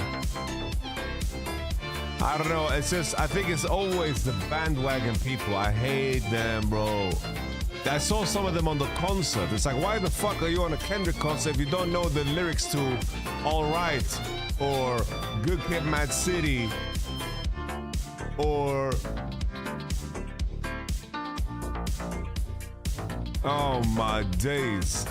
I don't know. It's just, I think it's always the bandwagon people. I hate them, bro. I saw some of them on the concert. It's like, why the fuck are you on a Kendrick concert if you don't know the lyrics to All Right or Good Kid, Mad City or... Oh my days.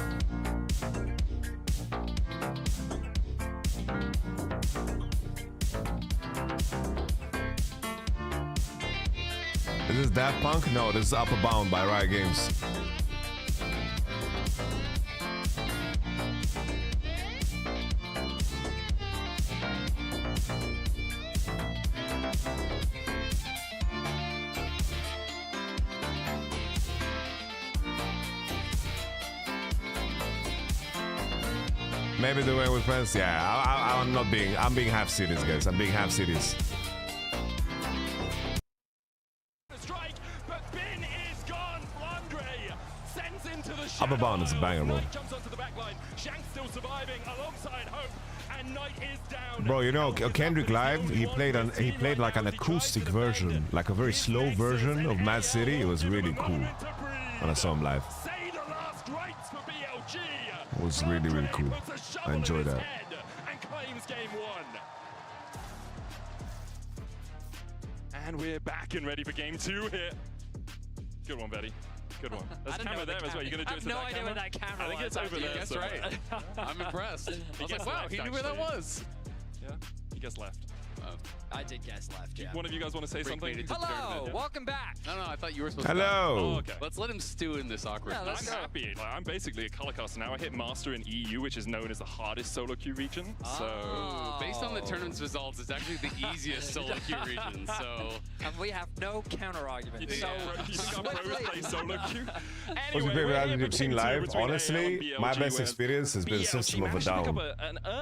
Is this Daft Punk? No, this is Upper Bound by Riot Games. Maybe the way with friends. Yeah, I'm being half serious, guys. I'm being half serious. Upper Bound is a banger, bro. Bro, you know Kendrick live, he played like an acoustic version, like a very slow version of Mad City. It was really cool when I saw him live. It was really, really cool. I enjoyed that. And we're back and ready for game 2 here. Good one, Betty. Good one. There's a camera there as well. You're going to do it to that camera? I have no idea where that camera was. I think it's over there. That's right. I'm impressed. I was like, wow, he knew where that was. Yeah, he guessed left. I did guess left, yeah. One of you guys want to say something? Hello, welcome back. No, I thought you were supposed to. Hello. Oh, okay. Let's let him stew in this awkwardness. I'm happy. Like, I'm basically a color caster now. I hit Master in EU, which is known as the hardest solo queue region. So, based on the tournament's results, it's actually the easiest solo queue region. So, and we have no counter argument. You think our pros play solo queue? What's your favorite album you've seen live? Honestly, my best experience has been System of a Down.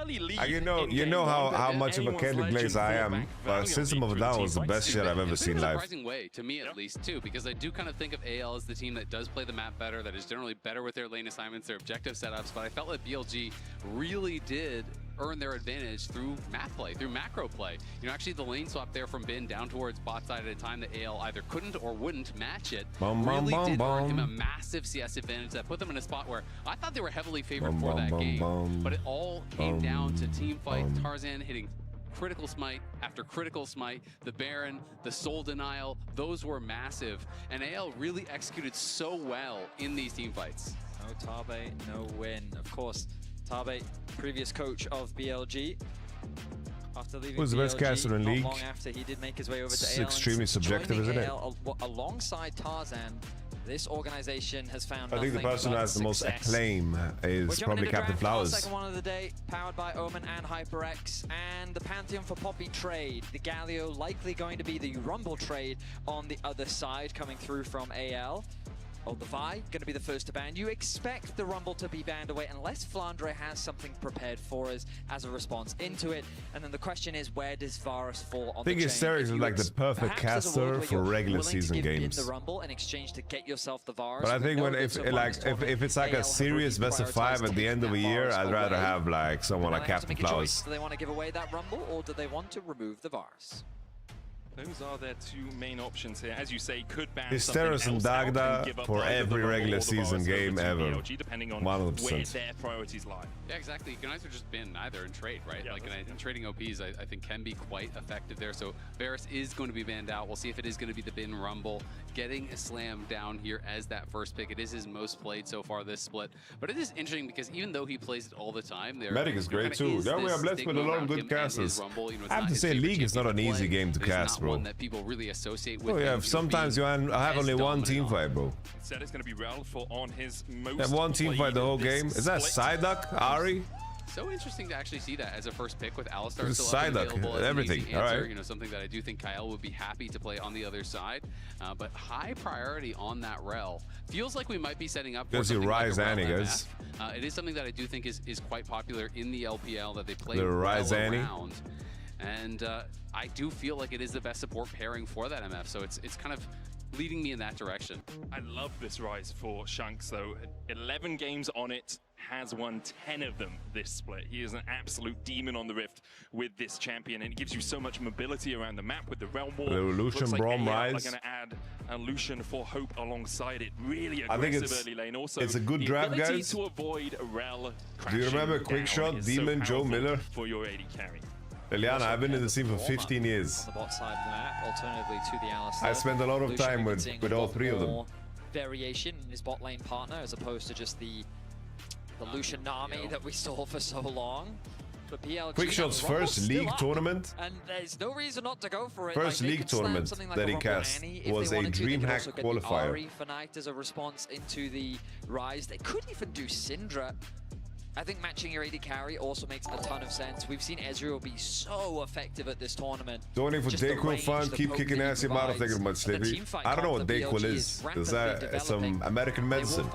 You know how much of a Kendrick Glaze I am, but System of a Down was the best shit I've ever seen live. Surprising way, to me at least, too, because I do kind of think of AL as the team that does play the map better, that is generally better with their lane assignments, their objective setups, but I felt like BLG really did earn their advantage through map play, through macro play. You know, actually the lane swap there from Bin down towards bot side at a time that AL either couldn't or wouldn't match it really did earn him a massive CS advantage that put them in a spot where I thought they were heavily favored for that game, but it all came down to team fight. Tarzan hitting critical smite after critical smite, the Baron, the soul denial, those were massive, and AL really executed so well in these team fights. No Tabe, no win. Of course, Tabe, previous coach of BLG. After leaving Who's the best caster in league? Long after he did make his way over It's to AL, extremely subjective, isn't it? Alongside Tarzan, this organization has found I think the person who has the most acclaim is probably Captain Flowers. Second one of the day, powered by Omen and HyperX, and the Pantheon for Poppy trade. The Galio likely going to be the Rumble trade on the other side, coming through from AL. Oh, the Vi going to be the first to ban. You expect the Rumble to be banned away unless Flandre has something prepared for us as a response into it. And then the question is, where does Varus fall on the chain? I think Hysteria is like the perfect caster for regular season games. The Rumble in exchange to get yourself the Varus. But I think if it's like a serious best of 5 at the end of a year, I'd rather have like someone like Captain Flowers. Do they want to give away that Rumble, or do they want to remove the Varus? Those are their two main options here. As you say, could ban Hysteris and Dagda for every regular season game ever. BLG, depending on 100%. where their priorities lie. Yeah, exactly. You can either just bin either and trade, right? Yeah, like and trading OPs, I think can be quite effective there. So Varus is going to be banned out. We'll see if it is going to be the bin Rumble. Getting a slam down here as that first pick. It is his most played so far this split. But it is interesting because even though he plays it all the time, there Medic is great too. Yeah, we are blessed with a lot of good casters. I have to say, League is not an easy game to cast, bro. One that people really associate with. Oh yeah, sometimes you have only one team fight, bro. Instead, it's going to be Ralph on his most. Have one team fight the whole game. Is that Psyduck, Ari? So interesting to actually see that as a first pick with Alistar still Psyduck, available as everything. An easy answer. All right. You know, something that I do think Kyle would be happy to play on the other side. But high priority on that rel. Feels like we might be setting up for something like a rel MF. It is something that I do think is quite popular in the LPL that they play well around. And I do feel like it is the best support pairing for that MF. So it's kind of leading me in that direction. I love this rise for Shanks though. 11 games on it, has won 10 of them this split. He is an absolute demon on the Rift with this champion, and it gives you so much mobility around the map with the Realm War. Lucian, Looks like Braum, AL Rise. are going to add a Lucian for Hope alongside it. Really I think aggressive early lane. Also, it's a good draft, ability guys. to avoid Rel Do you remember crashing Quick down Shot, is Demon, so Joe powerful Miller? for your AD carry. Eliana, I've been in the scene for 15 years. On the bot side of the map, alternatively to the Alistair. I spent a lot of Lucian time with all three of them. more variation in his bot lane partner as opposed to just the Lucian Nami that we saw for so long. But BLG Quick Shot's first league tournament. And there's no reason not to go for it. First league tournament that he cast was a DreamHack qualifier. Ari for Knight as a response into the Rise. They could even do Syndra. I think matching your AD carry also makes a ton of sense. We've seen Ezreal be so effective at this tournament. Donating for Dayquil fun, keep kicking ass your mouth. Thank you very much, Sleepy. I don't know what Dayquil is. Is that some American medicine?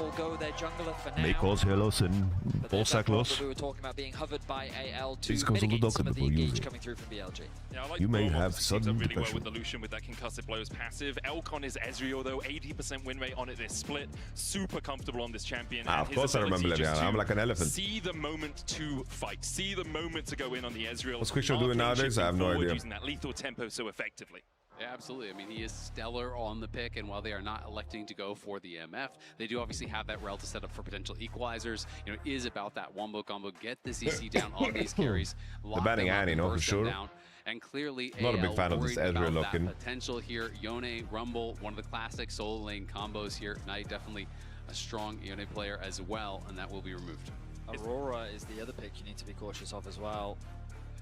Make-Calls, Hellosin, Bolsaklos. We were talking about being hovered by AL to Please consult the mitigate doctor some of the before engage using. coming through from BLG. Yeah, I like You may Braum, have obviously, sudden really well depression. with the Lucian with that concussive blows passive. Elcon is Ezreal though, 80% win rate on it this split. Super comfortable on this champion. Ah, and of course I remember ability just Liliana. I'm to like an elephant. See the moment to fight. See the moment to go in on the Ezreal. What's Quick Shot doing nowadays? I have no idea. Using that lethal tempo so effectively. Yeah, absolutely. I mean, he is stellar on the pick, and while they are not electing to go for the MF, they do obviously have that rel to set up for potential equalizers. You know, it is about that wombo combo, get the CC down on these carries. They're banning Annie, no, for sure. Down, and clearly, Not a big fan of this Ezreal looking. Potential here. Yone, Rumble, one of the classic solo lane combos here. Knight definitely a strong Yone player as well, and that will be removed. Aurora is the other pick you need to be cautious of as well.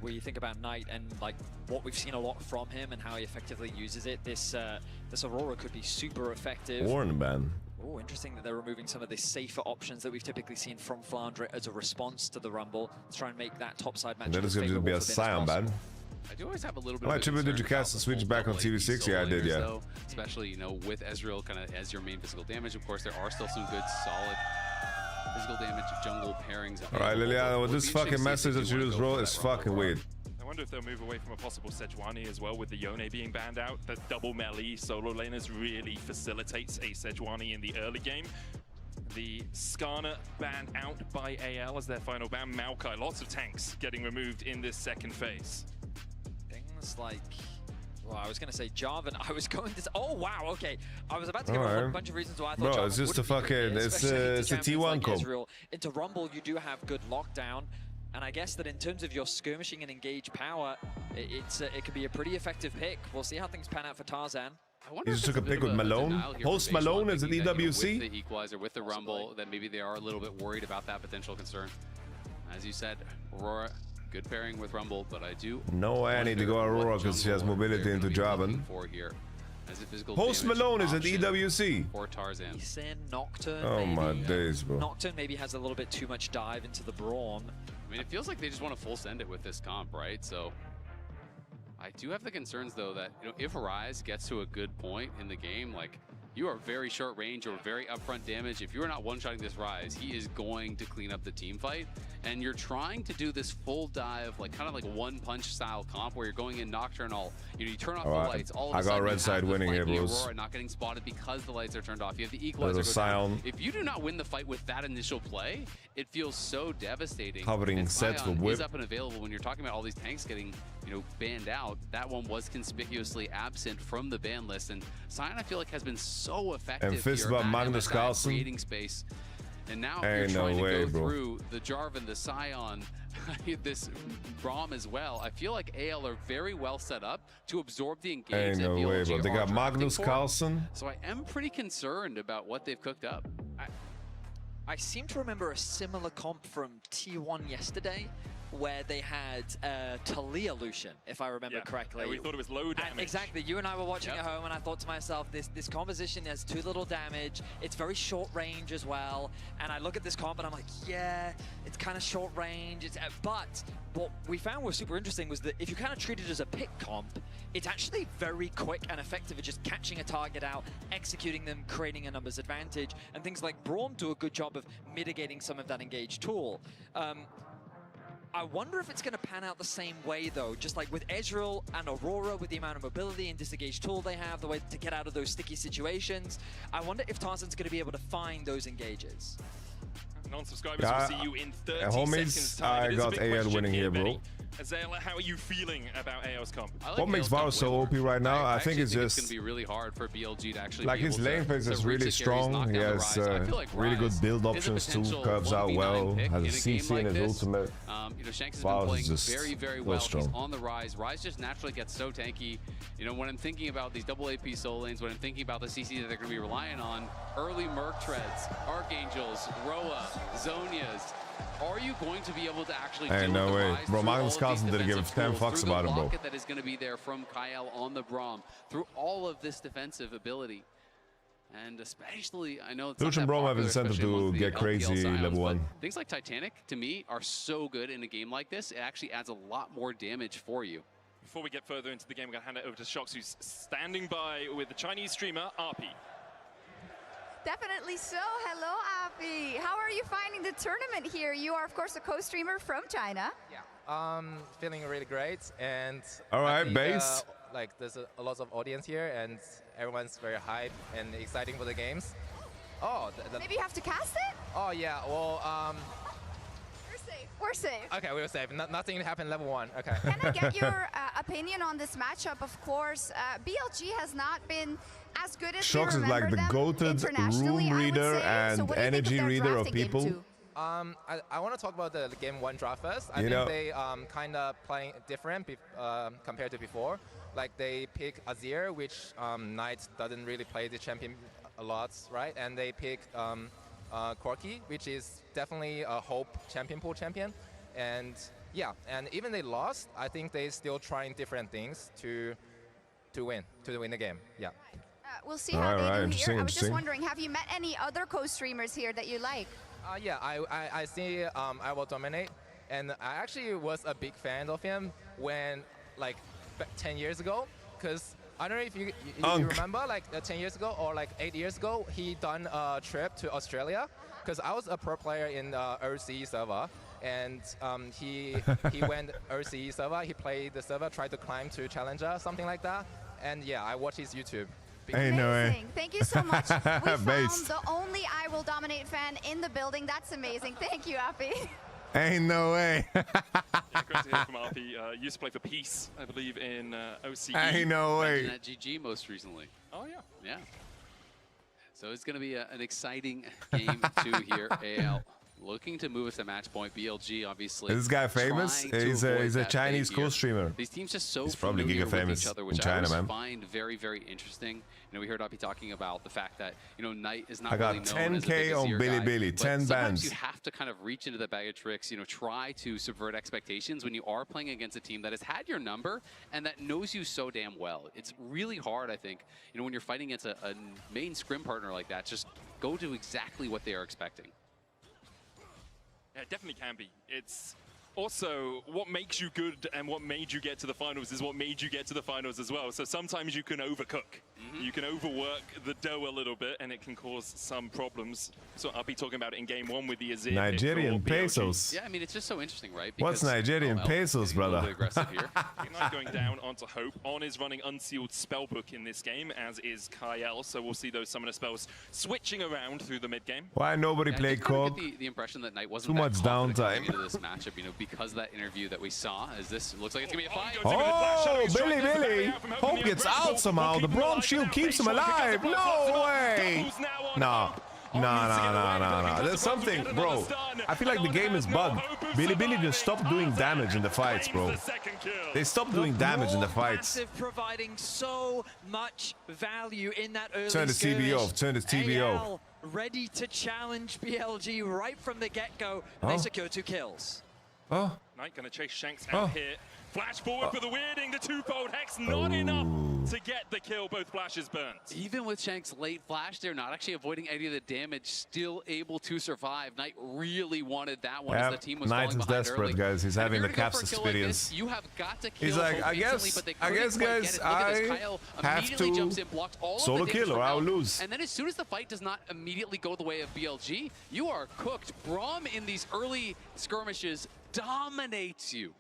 Where you think about Knight and like what we've seen a lot from him and how he effectively uses it, this Aurora could be super effective. Warren ban. Oh, interesting that they're removing some of the safer options that we've typically seen from Flandre as a response to the Rumble to try and make that topside match. And then it's going to be a Scion ban. I do always have a little bit Alright, Triple, did you cast the switch back on TV6? Yeah, I did, yeah. Though, especially, you know, with Ezreal kind of as your main physical damage. Of course, there are still some good, solid physical damage jungle pairings. Alright, Liliana, with this fucking message that you just wrote is fucking weird. I wonder if they'll move away from a possible Sejuani as well with the Yone being banned out. The double melee solo laners really facilitates a Sejuani in the early game. The Skarner banned out by AL as their final ban. Maokai, lots of tanks getting removed in this second phase. Things like, well, I was going to say Jarvan. I was going to. Oh wow, okay. I was about to give a bunch of reasons why I thought. Bro, Jarvan it's just a wouldn't be great fucking. here, It's especially a to T1 champions comp. like Ezreal. Into Rumble, you do have good lockdown, and I guess that in terms of your skirmishing and engage power, it could be a pretty effective pick. We'll see how things pan out for Tarzan. He just took a pick with Malone. Post Malone is an EWC. With the equalizer, with the Rumble, that maybe they are a little bit worried about that potential concern. As you said, Aurora, good pairing with Rumble, but I do. No Annie to go Aurora because she has mobility into Jarvan. Post Malone is an EWC. For Tarzan. He's saying Nocturne. Oh maybe. my days, bro. Nocturne maybe has a little bit too much dive into the Braum. I mean, it feels like they just want to full send it with this comp, right? So I do have the concerns though that, you know, if Arise gets to a good point in the game, like, you are very short range or very upfront damage. If you're not one-shotting this Rise, he is going to clean up the team fight. And you're trying to do this full dive, like kind of like one-punch style comp where you're going in Nocturnal. You know, you turn off the lights. All of a I sudden, got red side winning here, bros. Aurora not getting spotted because the lights are turned off. You have the equalizer go down. If you do not win the fight with that initial play, it feels so devastating. Hovering and sets Sion with whip. is up and available when you're talking about all these tanks getting, you know, banned out. That one was conspicuously absent from the ban list, and Sion, I feel like, has been so effective. And fist here about at Magnus MSI, Carlsen. creating space. And now Ain't you're trying no way, to go bro. through the Jarvan, the Sion, this Braum as well. I feel like AL are very well set up to absorb the engage. Ain't that no way, BLG bro. They are got drafting Magnus for. Carlsen. So I am pretty concerned about what they've cooked up. I seem to remember a similar comp from T1 yesterday, where they had Talia Lucian, if I remember correctly. Yeah, we thought it was low damage. And exactly, you and I were watching at home, and I thought to myself, this composition has too little damage. It's very short range as well. And I look at this comp, and I'm like, yeah, it's kind of short range. But what we found was super interesting was that if you kind of treat it as a pick comp, it's actually very quick and effective at just catching a target out, executing them, creating a numbers advantage, and things like Braum do a good job of mitigating some of that engage tool. I wonder if it's going to pan out the same way, though, just like with Ezreal and Aurora, with the amount of mobility and disengage tool they have, the way to get out of those sticky situations. I wonder if Tarzan's going to be able to find those engages. Non-subscribers will see you in 30 homies, seconds time. I It is a got big AL question winning here, bro. Benny. Azale, how are you feeling about AL's comp? What makes Varus so OP right now? I think it's just going to be really hard for BLG to actually like his lane phase is really strong. He has really good build options too. Curves out well. Has a CC in his ultimate. You know, Shanks has Varus been is playing just very well. strong. He's on the rise. Rise just naturally gets so tanky. You know, when I'm thinking about these double AP soul lanes, when I'm thinking about the CC that they're going to be relying on, early Merc treads, Archangels, Roa, Zonias. Are you going to be able to actually Hey, deal no with the way. rise Bro, through Magnus all of Carlsen these didn't give defensive 10 tools, fucks through about the him, bro. rocket that is going to be there from Kyle on the Braum, through all of this defensive ability? And especially, I know it's not Lucian that Braum have popular, incentive especially to amongst the get LPL crazy Scions, level but 1. Things like Titanic, to me, are so good in a game like this. It actually adds a lot more damage for you. Before we get further into the game, I'm going to hand it over to Shox, who's standing by with the Chinese streamer, RP. Definitely so. Hello, Avi. How are you finding the tournament here? You are, of course, a co-streamer from China. Yeah. Feeling really great, and all right, I think, base. like there's a lot of audience here, and everyone's very hyped and exciting for the games. Oh, maybe you have to cast it? Oh yeah. Well, we're safe. We're safe. Okay, we're safe. Nothing happened level 1. Okay. Can I get your opinion on this matchup? Of course, BLG has not been as good as Shox is like the goated room reader and energy reader of people. I want to talk about the game 1 draft first. I think they kind of playing different compared to before. Like they pick Azir, which Knight doesn't really play the champion a lot, right? And they pick Corki, which is definitely a hope champion pool champion. And yeah, and even they lost, I think they still trying different things to win the game. Yeah. We'll see how they do here. I was just wondering, have you met any other co-streamers here that you like? Yeah, I see I Will Dominate, and I actually was a big fan of him when, like, 10 years ago, because I don't know if you remember, like 10 years ago or like 8 years ago, he done a trip to Australia, because I was a pro player in the OCE server, and he went OCE server, he played the server, tried to climb to Challenger, something like that, and yeah, I watched his YouTube. Amazing. Thank you so much. We found the only I Will Dominate fan in the building. That's amazing. Thank you, Api. Ain't no way. Yeah, great to hear from RP. Used to play for Peace, I believe, in OCE. Ain't no way. At GG most recently. Oh, yeah. Yeah. So it's going to be an exciting game 2 here. AL looking to move us to match point. BLG, obviously. Is this guy famous? He's a Chinese co-streamer. These teams just so he's probably familiar giga with famous each other, which in China, I always man. find very, very interesting. You know, we heard Api talking about the fact that, you know, Knight is not I got really known as a 10K big on Azir Bilibili, guy, 10 but sometimes bands. you have to kind of reach into the bag of tricks, you know, try to subvert expectations when you are playing against a team that has had your number and that knows you so damn well. It's really hard, I think, you know, when you're fighting against a main scrim partner like that, just go to exactly what they are expecting. Yeah, it definitely can be. It's also what makes you good and what made you get to the finals is what made you get to the finals as well. So sometimes you can overcook. You can overwork the dough a little bit and it can cause some problems. So I'll be talking about it in game 1 with the Azir. Nigerian pesos. Yeah, I mean, it's just so interesting, right? What's Nigerian pesos, brother? Ignite going down onto Hope. On is running Unsealed Spellbook in this game, as is Kyle. So we'll see those summoner spells switching around through the mid game. Why nobody played COG? The impression that Knight wasn't too much downtime into this matchup, you know, because of that interview that we saw. As this looks like it's gonna be a fight. Oh, Billy. Hope gets out somehow. The Braum shield keeps him alive. No way. No. No. There's something, bro. I feel like the game is bugged. Billy just stopped doing damage in the fights, bro. They stopped doing damage in the fights. Providing so much value in that early Turn the TV off. Turn the TV off. Ready to challenge BLG right from the get-go. They secure 2 kills. Oh. Knight gonna chase Shanks out here. Flash forward for the weirding, the 2-fold Hex, not enough to get the kill, both flashes burnt. Even with Shanks' late flash, they're not actually avoiding any of the damage, still able to survive. Knight really wanted that one as the team was Knight falling is behind desperate, early. guys. He's having the caps experience. Like this, you have got to kill He's like, Hope I instantly, guess, but they guys, I have to solo kill or I'll lose. And then as soon as the fight does not immediately go the way of BLG, you are cooked. Braum in these early skirmishes dominates you.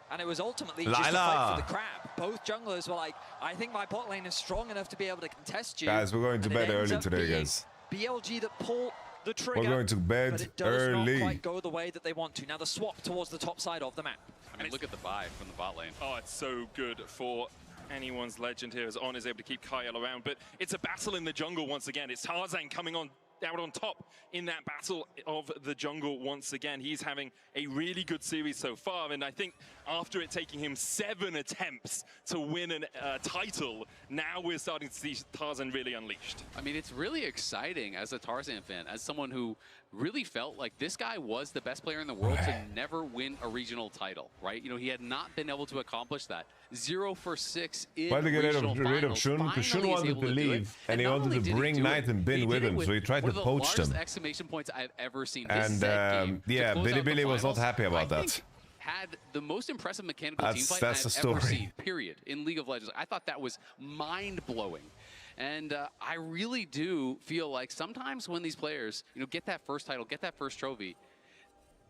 And it was ultimately just a fight for the crab. Both junglers were like, I think my bot lane is strong enough to be able to contest you. Guys, we're going to bed early today, guys. BLG that pull the trigger. We're going to bed but it does early. not quite go the way that they want to. Now the swap towards the top side of the map. I mean, look at the buy from the bot lane. Oh, it's so good for anyone's legend here as On is able to keep Kyle around. But it's a battle in the jungle once again. It's Tarzan coming on out on top in that battle of the jungle once again. He's having a really good series so far, and I think after it taking him 7 attempts to win a title, now we're starting to see Tarzan really unleashed. I mean, it's really exciting as a Tarzan fan, as someone who really felt like this guy was the best player in the world to never win a regional title, right? You know, he had not been able to accomplish that. 0 for 6 in Why did they get regional rid of finals. Shun? Because Shun wanted to leave, and he wanted to bring Knight and Bin with him, so he tried to poach them. Exclamation points I've ever seen. And yeah, Billy was not happy about that. Had the most impressive mechanical team fight I've ever seen, period, in League of Legends. I thought that was mind-blowing. And I really do feel like sometimes when these players, you know, get that first title, get that first trophy,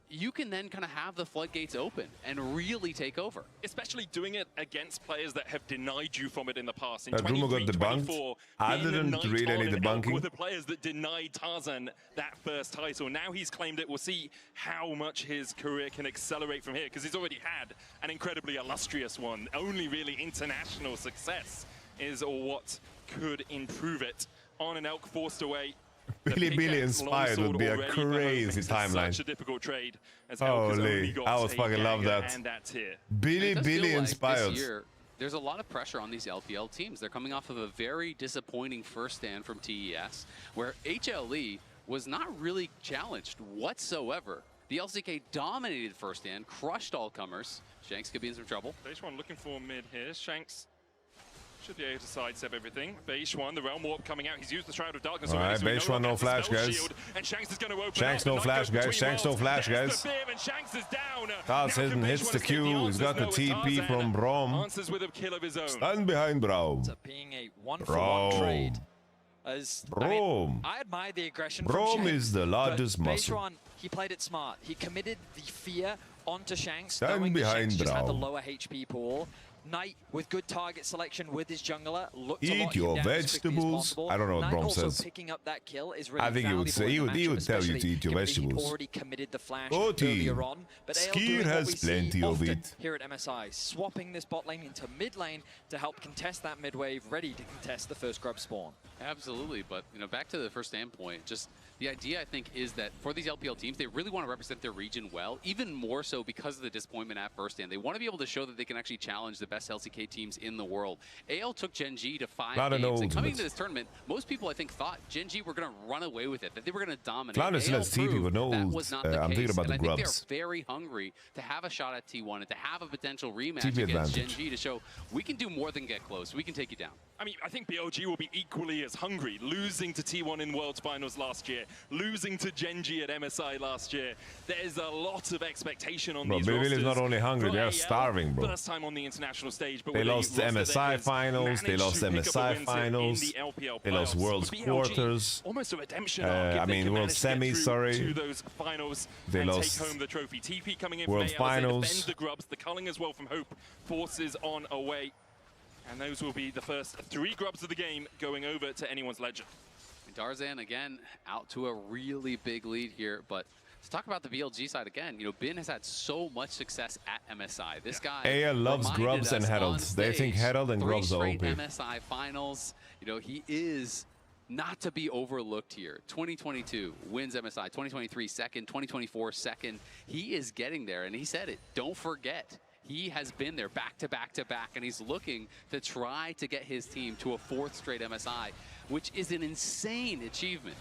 you can then kind of have the floodgates open and really take over. Especially doing it against players that have denied you from it in the past. In Rumo got debunked. I didn't read any debunking. Were the players that denied Tarzan that first title. Now he's claimed it. We'll see how much his career can accelerate from here, because he's already had an incredibly illustrious one. Only really international success is what could improve it. On and Elk forced away. Billy inspired would be a crazy timeline. Such a difficult trade. As Holy, I would fucking love that. Billy inspired. This year, there's a lot of pressure on these LPL teams. They're coming off of a very disappointing first stand from TES, where HLE was not really challenged whatsoever. The LCK dominated first stand, crushed all comers. Shanks could be in some trouble. Beishwan looking for mid here. Shanks should be able to sidestep everything. Beishwan, the Realm Warp coming out. He's used the Shroud of Darkness already. Alright, Beishwan no flash, guys. And Shanks is going to open Shanks no flash, guys. Shanks no flash, guys. Tarzan hits the Q. He's got the TP from Braum. Answers with a kill of his own. Stand behind Braum. It's being a 1-for-1 trade. I admire the aggression from Braum Shanks, is the largest muscle. Beishwan, he played it smart. He committed the fear onto Shanks, Stand knowing behind Shanks just had the Braum. lower HP pool. Knight with good target selection with his jungler looked to Eat lock him your down as quickly as vegetables. possible. I don't know what Knight Braum also says. picking up that kill is really I think he would say he would tell you to eat your vegetables. He'd already committed the flash Oti, earlier on, but AL Skir doing what has we see plenty of often it. here at MSI, swapping this bot lane into mid lane to help contest that mid wave, ready to contest the first grub spawn. Absolutely, but you know, back to the first standpoint, just the idea I think is that for these LPL teams, they really want to represent their region well, even more so because of the disappointment at first stand. They want to be able to show that they can actually challenge the best LCK teams in the world. AL took Gen G to 5 games, and coming into this tournament, most people I think thought Gen G were going to run away with it, that they were going to dominate. Cloud still has TP with no that ult. was not the I'm thinking case, about and the I think grubs. they're very hungry to have a shot at T1 and to have a potential rematch TP against Gen advantage. G to show we can do more than get close. We can take you down. I mean, I think BLG will be equally as hungry, losing to T1 in Worlds Finals last year, losing to Gen G at MSI last year. There's a lot of expectation on these Billy rosters. is not only hungry, they're AL, starving, bro. First time on the international stage, but They with a lost roster that MSI has finals, they managed lost to pick up the MSI wins in finals, the LPL they lost playoffs. World's BLG, quarters. Almost a redemption arc if I they mean, can World manage to get semis, through sorry. to those finals They and lost take home the trophy. TP coming in World from AL, finals. they defend the grubs, the culling as well from Hope forces on away. And those will be the first 3 grubs of the game going over to anyone's legend. Tarzan, again, out to a really big lead here, but let's talk about the BLG side again. You know, Bin has had so much success at MSI. This guy AL loves reminded grubs and us on Heralds. They think stage, Herald and 3 grubs are straight OP. MSI finals. You know, he is not to be overlooked here. 2022 wins MSI, 2023 second, 2024 second. He is getting there, and he said it. Don't forget. He has been there back to back to back, and he's looking to try to get his team to a 4th straight MSI, which is an insane achievement.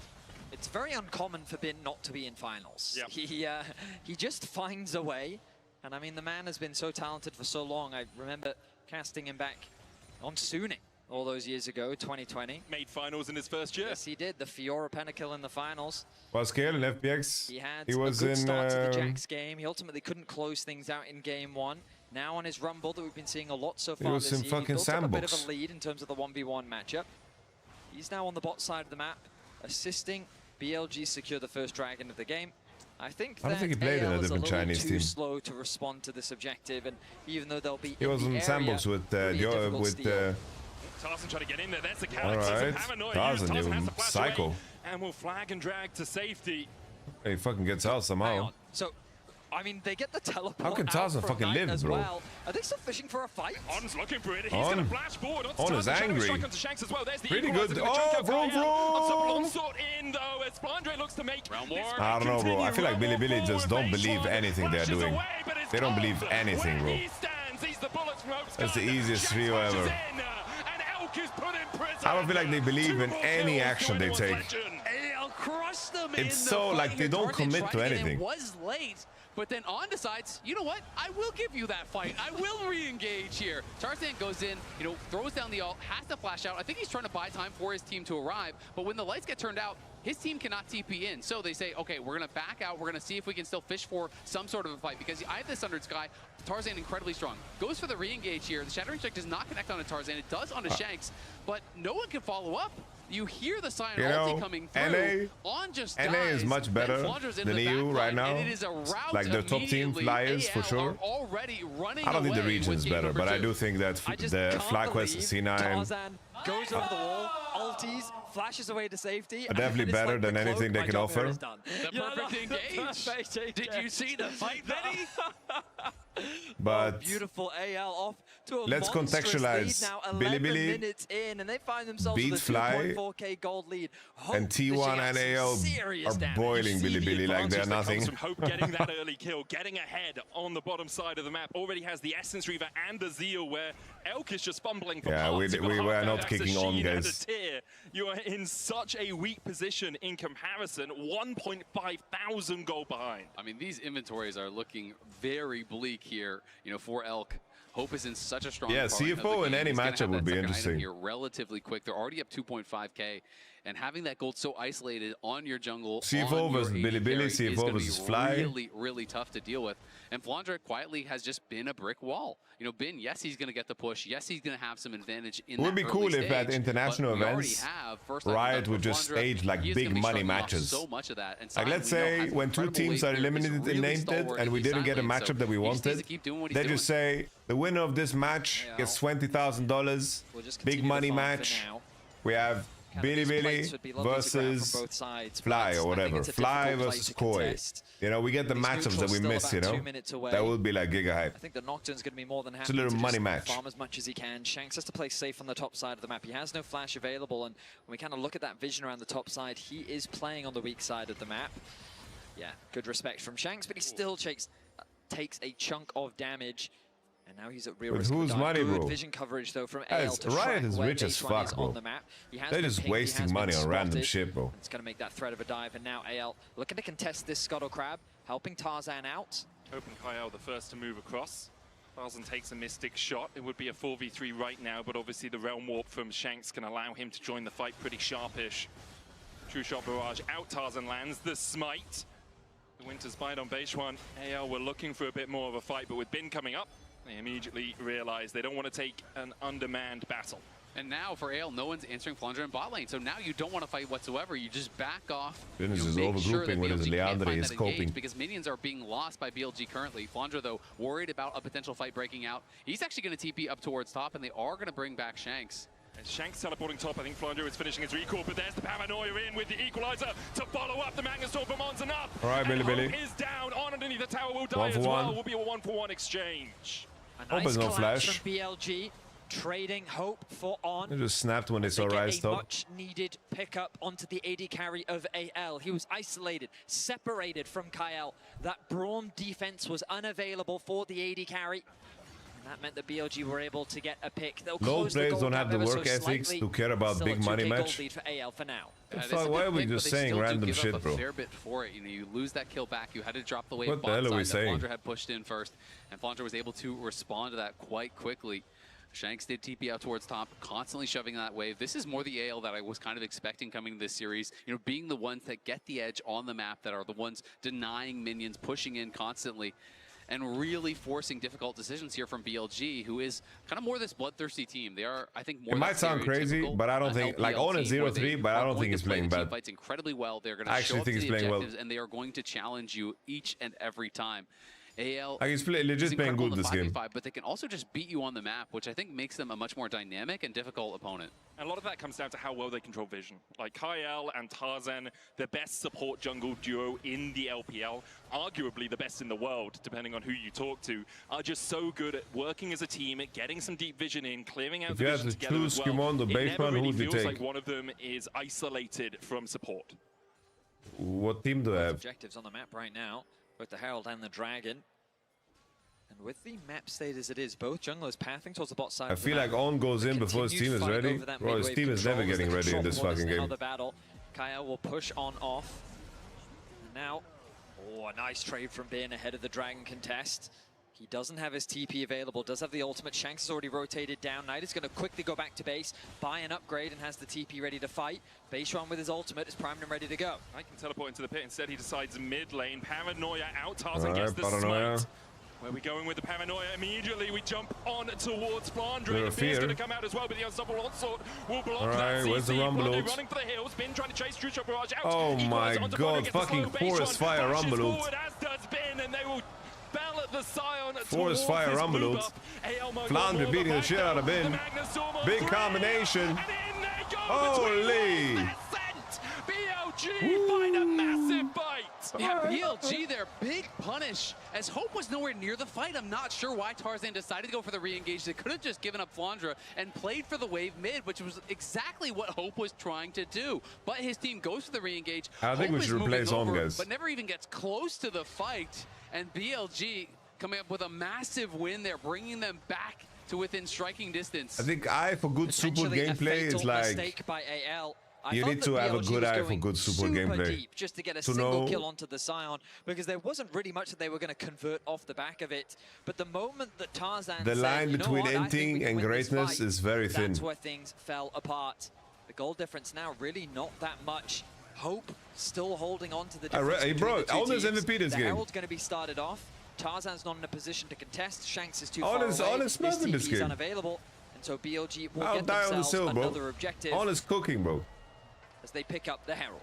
It's very uncommon for Bin not to be in finals. Yep. He just finds a way, and I mean the man has been so talented for so long. I remember casting him back on Suning all those years ago, 2020. Made finals in his first year. Yes, he did. The Fiora Pentakill in the finals. Pascal in FPX. He had He was a good in start to the Jax game. He ultimately couldn't close things out in game 1. Now on his Rumble that we've been seeing a lot so far was this in year, fucking he built up a bit of sandbox. a lead in terms of the 1v1 matchup. He's now on the bot side of the map, assisting BLG secure the first dragon of the game. I think I don't think he played in a AL is different little Chinese too team. slow to respond to this objective, and even though they'll be He was in sandbox with Tarzan trying to get in there. There's the all Galaxy. right, Tarzan, you psycho. and will flag and drag to safety. He fucking gets out somehow. So, I mean, they get the teleport. How can Tarzan fucking live, as bro? Well. Are they still fishing for a fight? On's looking for it. He's going to flash forward. On is angry. As well. There's the pretty good. Oh, bro. Unsought in though as Flandre looks to make round war. I don't know, bro. I feel like Billy just don't believe anything they're doing. They don't believe anything, bro. That's the easiest trio ever. I don't feel like they believe in any action they take. It's so like they don't commit to anything. Was late, but then On decides, you know what? I will give you that fight. I will re-engage here. Tarzan goes in, you know, throws down the ult, has to flash out. I think he's trying to buy time for his team to arrive, but when the lights get turned out, his team cannot TP in. So they say, okay, we're going to back out. We're going to see if we can still fish for some sort of a fight because I have this under Sky. Tarzan incredibly strong. Goes for the re-engage here. The Shattering Strike does not connect onto Tarzan. It does onto Shanks, but no one can follow up. You hear the sign ulti coming through. On just NA is much better than EU right now. Like their top team, Flyers for sure. I don't think the region is better, but I do think that the FlyQuest C9 Tarzan goes over the wall, ultis, flashes away to safety. are definitely better than anything they can offer. The perfect engage. Did you see the fight, Benny? But beautiful AL off to a let's contextualize. Now, Billy minutes in, and they find themselves beat with a Fly 2.4k gold lead. And T1 and AL are boiling Billy like they're nothing. From Hope getting that early kill, getting ahead on the bottom side of the map. Already has the Essence Reaver and the Zeal, where Elk is just fumbling for parts. we were not kicking on, guys. You are in such a weak position in comparison. 1.5 thousand gold behind. I mean, these inventories are looking very bleak here, you know, for Elk. Hope is in such a strong CFO in any matchup would be interesting. Here relatively quick. They're already up 2.5k, and having that gold so isolated on your jungle, CFO versus Billy, CFO versus Fly, really tough to deal with. And Flandre quietly has just been a brick wall. You know, Bin, yes, he's going to get the push. Yes, he's going to have some advantage in that. It would be cool if at international events, Riot would just stage like big money matches. So much of that. And like let's say when two teams are eliminated and named it, and we didn't get a matchup that we wanted, they just say the winner of this match gets $20,000, big money match. We have Billy versus Fly or whatever. Fly versus Koi. You know, we get the matchups that we miss, you know. That would be like giga hype. I think the Nocturne's going to be more than happy it's a little to money match. farm as much as he can. Shanks has to play safe on the top side of the map. He has no flash available, and when we kind of look at that vision around the top side, he is playing on the weak side of the map. Yeah, good respect from Shanks, but he still takes a chunk of damage. And now he's at real risk. Who's money, bro? Vision coverage though from AL to Riot is rich as fuck, bro. They're just wasting money on random shit, bro. It's gonna make that threat of a dive, and now AL looking to contest this Scuttle Crab, helping Tarzan out. Hope and Kyle the first to move across. Tarzan takes a Mystic shot. It would be a 4v3 right now, but obviously the Realm Warp from Shanks can allow him to join the fight pretty sharpish. True Shot Barrage out, Tarzan lands the Smite. The Winter's Bite on base one. AL were looking for a bit more of a fight, but with Bin coming up, they immediately realize they don't want to take an undermanned battle. And now for AL, no one's answering Flandre in bot lane. So now you don't want to fight whatsoever. You just back off. Goodness is overgrouping with his Leandre is coping. Because minions are being lost by BLG currently. Flandre, though, worried about a potential fight breaking out. He's actually going to TP up towards top, and they are going to bring back Shanks. And Shanks teleporting top. I think Flandre is finishing his recall, but there's the Paranoia in with the Equalizer to follow up. The Magna Storm for Mons enough. All right, Billy. Hope is down. On underneath the tower will die as well. Will be a 1-for-1 exchange. A nice no flash from BLG, trading Hope for On. They just snapped when they saw Rise top. Much needed pickup onto the AD carry of AL. He was isolated, separated from Kyle. That Braum defense was unavailable for the AD carry. And that meant that BLG were able to get a pick. Low players don't have the work ethics to care about big money match. Lead for AL for now. Why are we just saying random shit, bro? A fair bit for it. You know, you lose that kill back. You had to drop the wave. What the hell are we saying? Flandre had pushed in first, and Flandre was able to respond to that quite quickly. Shanks did TP out towards top, constantly shoving that wave. This is more the AL that I was kind of expecting coming this series. You know, being the ones that get the edge on the map, that are the ones denying minions, pushing in constantly, and really forcing difficult decisions here from BLG, who is kind of more this bloodthirsty team. They are, I think, more. It might sound crazy, but I don't think like On is 0-3, but I don't think he's playing bad. Fights incredibly well. They're going to show up to the objectives, and they are going to challenge you each and every time. AL Like, he's legit playing good this game. but they can also just beat you on the map, which I think makes them a much more dynamic and difficult opponent. And a lot of that comes down to how well they control vision. Like Kyle and Tarzan, the best support jungle duo in the LPL, arguably the best in the world, depending on who you talk to, are just so good at working as a team, at getting some deep vision in, clearing out If the you had vision to together choose as well. Skimon, the It base never one, who really would you feels take? like one of them is isolated from support. What team do I have? Objectives on the map right now, both the Herald and the Dragon. And with the map state as it is, both junglers pathing towards the bot side. I feel like On goes in before his team is ready. Bro, his team is never getting ready in this fucking game. Battle. Kyle will push on off. And now, oh, a nice trade from Bin ahead of the Dragon contest. He doesn't have his TP available, does have the ultimate. Shanks has already rotated down. Knight is going to quickly go back to base, buy an upgrade, and has the TP ready to fight. Baseron with his ultimate is primed and ready to go. Knight can teleport into the pit. Instead, he decides mid lane. Paranoia out. Tarzan gets the smite. Where are we going with the Paranoia? Immediately we jump on towards Flandre. Fear's going to come out as well, but the Unstoppable Onslaught will block that CC. Where's the Rumble ult? Running for the hills. Bin trying to chase True Barrage out. Oh my god, fucking Forest Fire Rumble ult. Forward, as does Bin, and they will bell at the Scion. Forest Fire Rumble ult. Flandre beating the shit out of Bin. Big combination. Holy! BLG find a massive bite. Yeah, BLG there, big punish. As Hope was nowhere near the fight, I'm not sure why Tarzan decided to go for the re-engage. They could have just given up Flandre and played for the wave mid, which was exactly what Hope was trying to do. But his team goes for the re-engage. I think we should replace Home, guys. But never even gets close to the fight. And BLG coming up with a massive win there, bringing them back to within striking distance. I think eye for good support gameplay is like... Mistake by AL. You need to have a good eye for good support gameplay. Deep just to get a single kill onto the Scion, because there wasn't really much that they were going to convert off the back of it. But the moment that Tarzan the said, line you know between what, ending and greatness is very thin. That's where things fell apart. The goal difference now really not that much. Hope still holding on to the difference between the two teams. MVP this the game. Herald's going to be started off. Tarzan's not in a position to contest. Shanks is too On far is, away. On is smoking this game. Unavailable. And so BLG will I'll get die on the themselves sill, bro. another objective. On is cooking, bro. As they pick up the Herald.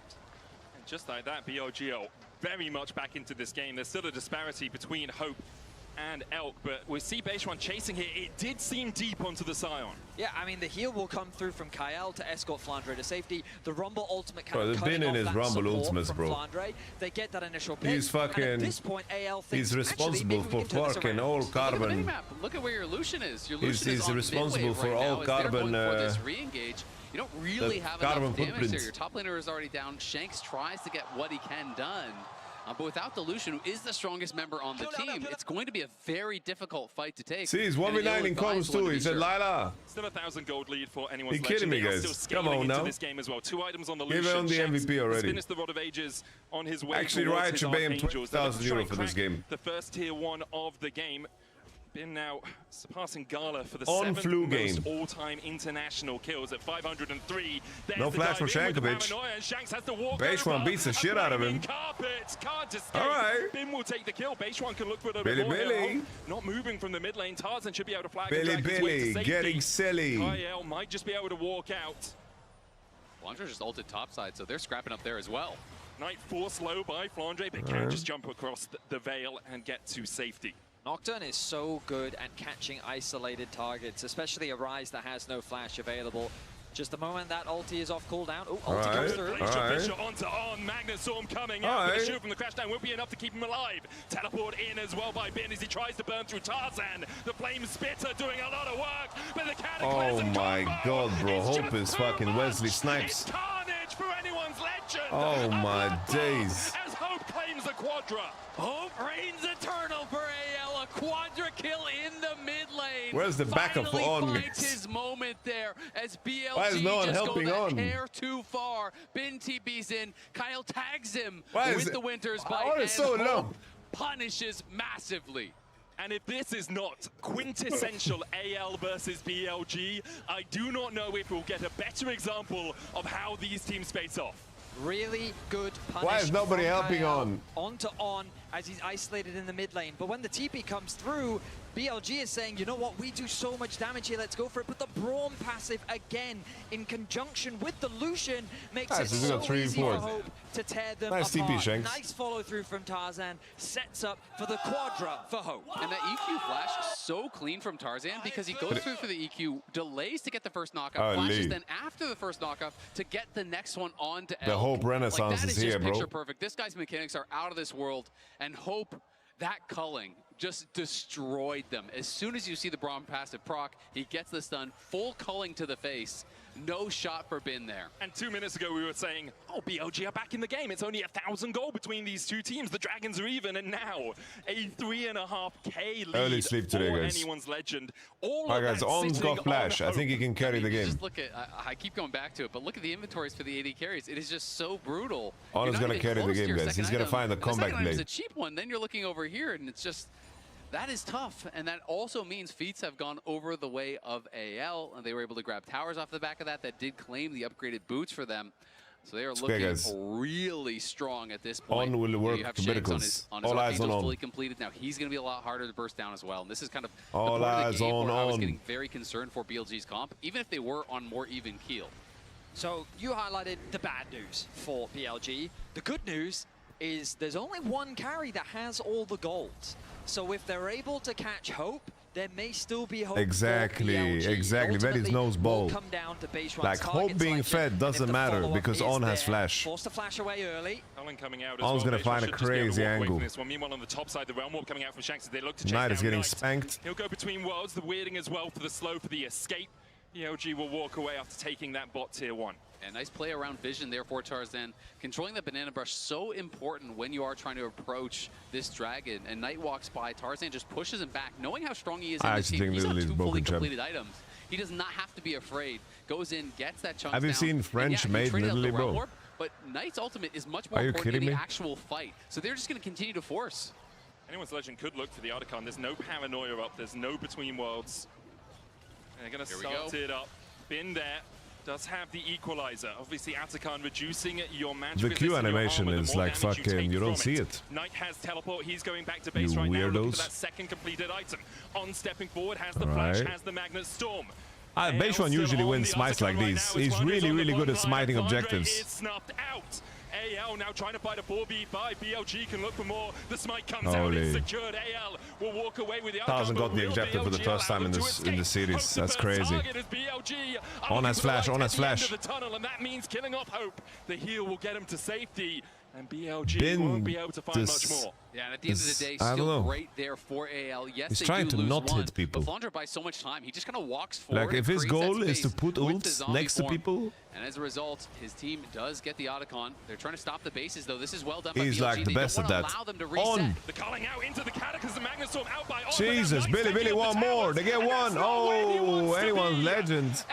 And just like that, BLG are very much back into this game. There's still a disparity between Hope and Elk, but we see Baseron chasing here. It did seem deep onto the Scion. Yeah, I mean, the heal will come through from Kyle to escort Flandre to safety. The Rumble ultimate kind of cutting off that support from Flandre. They get that initial pick. He's fucking... And at this point, AL thinks, he's responsible for fucking all carbon. Look at where your Lucian is. Your Lucian is he's responsible for all carbon... this re-engage. You don't really have enough damage there. Your top laner is already down. Shanks tries to get what he can done. But without the Lucian, who is the strongest member on the team, it's going to be a very difficult fight to take. See, he's 1v9 in comms too. He said, Lila. Still 1,000 gold lead for anyone's legend. Kidding me, guys? Come on now. This game as well. 2 items on the Give Lucian. him the MVP already. Finished the Rod of Ages on his way. Actually, Riot should pay him 20,000 euro for this game. The first tier 1 of the game. Bin now surpassing Gala for the On 7th game. most all-time international kills at 503. There's no flash for Shankovic. Baseron beats the shit out of him. All right. Bin will take the kill. Baseron can look for the Billy. Not moving from the mid lane. Tarzan should be able to flag Billy getting silly. Kyle might just be able to walk out. Flandre just ulted topside, so they're scrapping up there as well. Knight forced low by Flandre, but can just jump across the veil and get to safety. Nocturne is so good at catching isolated targets, especially a Ryze that has no flash available. Just the moment that ulti is off cooldown. Oh, ulti comes through. Fisher onto on. Magnustorm coming out. But the shield from the crash down won't be enough to keep him alive. Teleport in as well by Bin as he tries to burn through Tarzan. The Flame Spitter doing a lot of work. But the Cataclysm my god, bro. Hope is fucking Wesley Snipes. Carnage for anyone's legend. Oh my days. As Hope claims the Quadra. Hope reigns eternal for AL. A Quadra kill in the mid lane. Where's the backup for On? His moment there as BLG Why is no one just helping go that On? hair too far. Bin TP's in. Kyle tags him with the Winter's Bite. On is so low. Punishes massively. And if this is not quintessential AL versus BLG, I do not know if we'll get a better example of how these teams face off. Really good punish. Why is nobody helping Kyle On? Onto On as he's isolated in the mid lane. But when the TP comes through, BLG is saying, you know what, we do so much damage here, let's go for it. But the Braum passive, again, in conjunction with the Lucian, makes it so easy for Hope to tear them apart. TP, Shanks. Nice follow through from Tarzan, sets up for the Quadra for Hope. And that EQ flash so clean from Tarzan because he goes through for the EQ, delays to get the first knockout, flashes then after the first knockout to get the next one on to Elk. The Hope Renaissance that is here, bro. Picture perfect. This guy's mechanics are out of this world, and Hope, that culling just destroyed them. As soon as you see the Braum passive proc, he gets this done, full culling to the face. No shot for Bin there. And 2 minutes ago we were saying, oh, BLG are back in the game. It's only 1,000 goal between these two teams. The Dragons are even, and now a 3.5K lead Early sleep today, for guys. anyone's legend. All Alright, guys, On's got flash. I think he can carry the game. Just look at, I keep going back to it, but look at the inventories for the AD carries. It is just so brutal. On is gonna carry the game, guys. He's gonna find the comeback play. It's a cheap one. Then you're looking over here, and it's just. That is tough, and that also means Feats have gone over the way of AL, and they were able to grab towers off the back of that did claim the upgraded boots for them. So they are looking really strong at this point. On will work you have to Shanks miracles. on his All eyes on fully completed. Now he's going to be a lot harder to burst down as well, and this is kind of all the part of eyes the game on where I was getting very concerned for BLG's comp, even if they were on more even keel. So you highlighted the bad news for BLG. The good news is there's only one carry that has all the golds. So if they're able to catch Hope, there may still be hope. Exactly. That is nose ball. Like Hope being fed doesn't matter because On has flash. Forced to flash away early. On's gonna find a crazy angle. Meanwhile, on the top side, the realm warp coming out from Shanks. They look to chase Knight is down getting Knight. spanked. He'll go between worlds. The weirding as well for the slow for the escape. BLG will walk away after taking that bot tier 1. And nice play around vision there for Tarzan. Controlling the banana brush so important when you are trying to approach this dragon. And Knight walks by, Tarzan just pushes him back. Knowing how strong he is in this team, he's got 2 fully completed items. He does not have to be afraid. Goes in, gets that chunk down. Have you seen French made in Italy, bro? Warp, but Knight's ultimate is much more important than the actual fight. So they're just going to continue to force. Anyone's legend could look for the Otacon. There's no paranoia up. There's no between worlds. And they're going to start it up. Been there. Does have the equalizer. Obviously, Atacon reducing your match. The Q animation is like fucking, you don't see it. Knight has teleport. He's going back to base right now. Looking for that second completed item. On stepping forward, has the flash, has the Magnet Storm. Beishwan usually wins smites like these. He's really good at smiting objectives. Is snuffed out. AL now trying to fight a 4v5. BLG can look for more. The smite comes out. It's secured. AL will walk away with the Tarzan got the objective for the first time in the series. That's crazy. On has flash. On has flash. The tunnel, and that means killing off Hope. The heal will get him to safety. And BLG won't be able to find much more. Yeah, and at the end of the day, still great there for AL. Yes, he's trying to not hit people. But Flandre buys so much time. He just kind of walks forward. Like if his goal is to put ults next to people. And as a result, his team does get the Otacon. They're trying to stop the bases, though. This is well done by He's BLG. like the best at that. On. The calling out into the cataclysm. The Magnet Storm out by Jesus, Billy, one more. They get one. Oh, anyone's legend.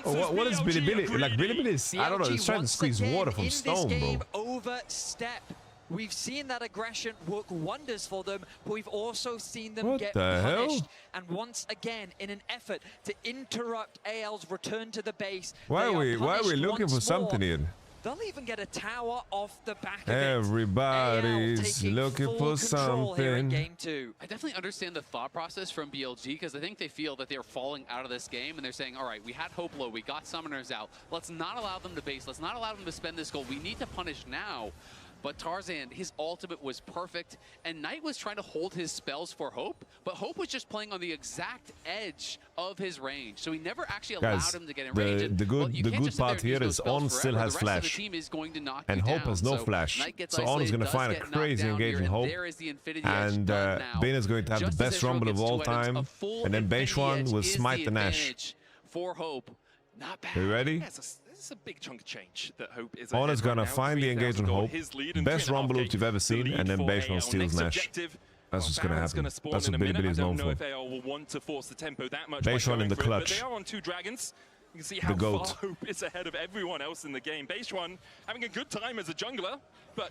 Oh, what is Billy? Like Billy is, I don't know, he's trying to squeeze water from stone, bro. Overstep. We've seen that aggression work wonders for them, but we've also seen them get punished. And once again, in an effort to interrupt AL's return to the base, why are we looking for something here? They'll even get a tower off the back of Everybody's looking for something. Game 2. I definitely understand the thought process from BLG because I think they feel that they're falling out of this game and they're saying, all right, we had Hope low, we got summoners out. Let's not allow them to base. Let's not allow them to spend this gold. We need to punish now. But Tarzan, his ultimate was perfect, and Knight was trying to hold his spells for Hope, but Hope was just playing on the exact edge of his range, so he never actually allowed him to get in range. The good part here is On still has flash, and Hope has no flash, so On is going to find a crazy engage in Hope, and Bane is going to have the best rumble of all time, and then Beishwan will smite the Nash. For Hope, not bad. Are you ready? It's a big chunk of change that Hope is. On is gonna find the engage on Hope. Best rumble ult you've ever seen, and then Beishwan steals Nash. That's what's gonna happen. That's what Billy is known for. Beishwan in the clutch. They are on 2 dragons. You can see how far Hope is ahead of everyone else in the game. Beishwan having a good time as a jungler, but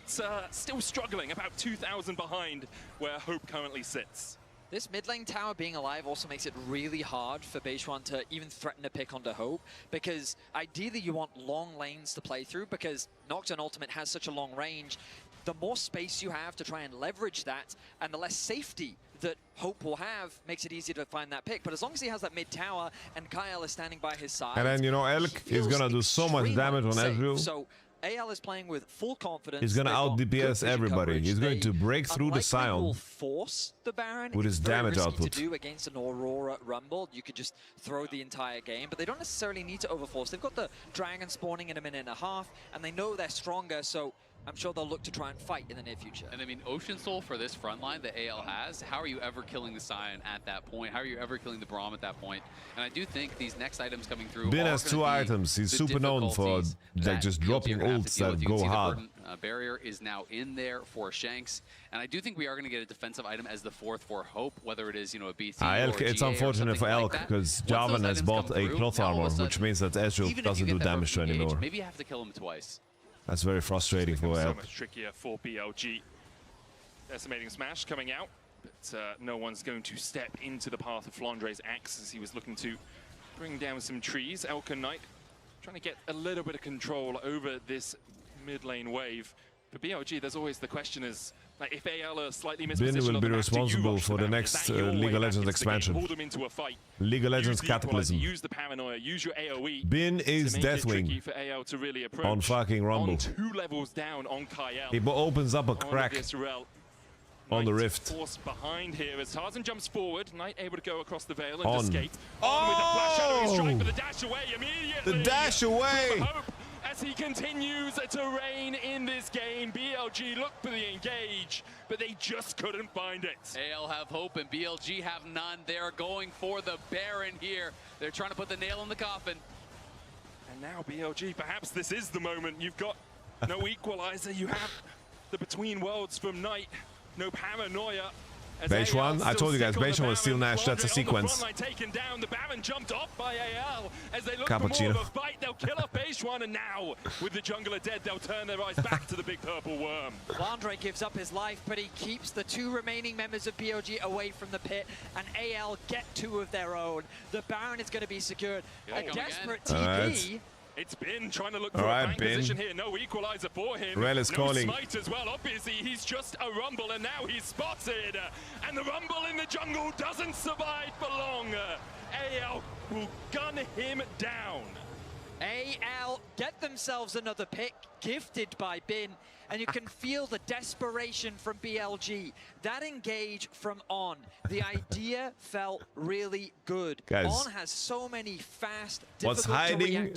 still struggling, about 2,000 behind where Hope currently sits. This mid lane tower being alive also makes it really hard for Beishwan to even threaten to pick onto Hope, because ideally you want long lanes to play through, because Nocturne Ultimate has such a long range. the more space you have to try and leverage that, and the less safety that Hope will have, makes it easier to find that pick. But as long as he has that mid tower and Kyle is standing by his side, and then, you know, Elk is gonna do so much damage on Ezreal. So AL is playing with full confidence. He's gonna out DPS everybody. He's going to break through the Sion force the Baron with his damage output. To do against an Aurora Rumble, you could just throw the entire game, but they don't necessarily need to overforce. They've got the Dragon spawning in a minute and a half, and they know they're stronger, so I'm sure they'll look to try and fight in the near future. And I mean, Ocean Soul for this front line that AL has, how are you ever killing the Sion at that point? How are you ever killing the Braum at that point? And I do think these next items coming through Ben has 2 items. He's super known for like just dropping ults that go hard. Barrier is now in there for Shanks, and I do think we are going to get a defensive item as the 4th for Hope, whether it is, you know, a BT Elk, or it's GA unfortunate for Elk because Jarvan has bought a cloth armor, which means that Ezreal doesn't do damage to anymore. Maybe you have to kill him twice. That's very frustrating for So Elk. much trickier for BLG. Decimating Smash coming out, but no one's going to step into the path of Flandre's axe as he was looking to bring down some trees. Elk and Knight trying to get a little bit of control over this mid lane wave. For BLG, there's always the question is, like, if AL are slightly mispositioned, Ben will be responsible for the next League of Legends expansion. League of Legends Cataclysm. Use the paranoia, use your AoE. Ben is Deathwing really on fucking Rumble. On 2 levels down on Kyle. He opens up a crack on the rift. Force behind here as Tarzan jumps forward. Knight able to go across the veil and on. escape. On with the flash shadow strike, but the dash away immediately. The dash away. As he continues to reign in this game, BLG look for the engage, but they just couldn't find it. AL have hope and BLG have none. They're going for the Baron here. They're trying to put the nail in the coffin. And now BLG, perhaps this is the moment. You've got no equalizer. You have the Between Worlds from Knight. No paranoia. Beishwan, I told you guys, Beishwan will steal Nash. That's a sequence. Taken down. The Baron jumped off by AL as they look Cappuccino. for more of a fight. They'll kill off Beishwan, and now with the jungler dead, they'll turn their eyes back to the big purple worm. Flandre gives up his life, but he keeps the 2 remaining members of BLG away from the pit, and AL get 2 of their own. The Baron is going to be secured. A desperate TP. It's Ben trying to look for a flank position here. No equalizer for him. Rel is calling. Smite as well. Obviously, he's just a Rumble, and now he's spotted. And the Rumble in the jungle doesn't survive for long. AL will gun him down. AL get themselves another pick, gifted by Bin, and you can feel the desperation from BLG. That engage from On, the idea felt really good. Guys, On has so many fast, what's hiding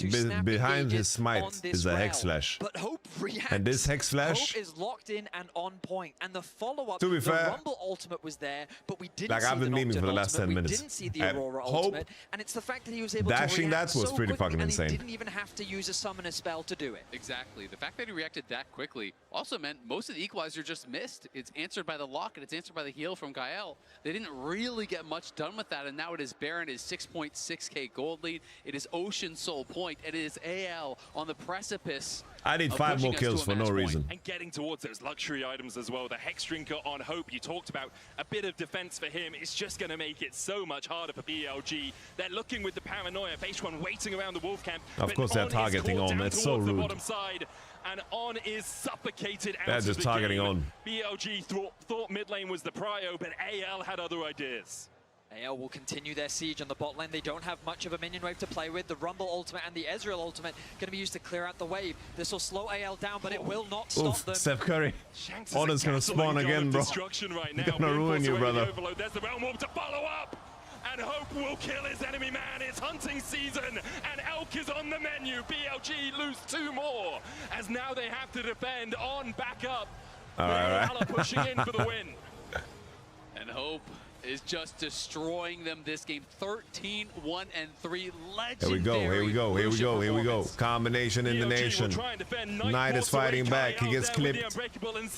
behind his smite is a Hex Slash. But Hope reacts. And this Hex Slash, Hope is locked in and on point. And the follow-up, to be the fair, Rumble ultimate was there, but we didn't like see I've been the memeing for the last 10 minutes. We didn't see the Aurora ultimate. And it's the fact that he was able dashing to react that was so pretty quickly, fucking and insane. he didn't even have to use a summoner spell to do it. Exactly. The fact that he reacted that quickly also meant most of the equalizer just missed. It's answered by the lock and it's answered by the heal from Gael. They didn't really get much done with that, and now it is Baron, his 6.6k gold lead. It is Ocean Soul point. It is AL on the precipice. I need 5 more kills for no reason. And getting towards those luxury items as well. The Hex Drinker on Hope, you talked about a bit of defense for him. It's just going to make it so much harder for BLG. They're looking with the paranoia. Beishwan waiting around the wolf camp. Of course they're targeting On. That's so rude. The bottom side, and On is suffocated out They're of just the targeting game. On. BLG thought mid lane was the prio, but AL had other ideas. AL will continue their siege on the bot lane. They don't have much of a minion wave to play with. The Rumble ultimate and the Ezreal ultimate going to be used to clear out the wave. This will slow AL down, but it will not stop them. Steph Curry. Honor's going to spawn again, bro. Right now. They're going to ruin you, brother. There's the Realm Warp to follow up. And Hope will kill his enemy man. It's hunting season, and Elk is on the menu. BLG lose 2 more, as now they have to defend On back up. All right. Pushing in for the win. And Hope is just destroying them this game. 13-1-3. Legendary. Here we go, here we go, here we go, here we go. Combination in the nation. Knight is fighting back. He gets clipped.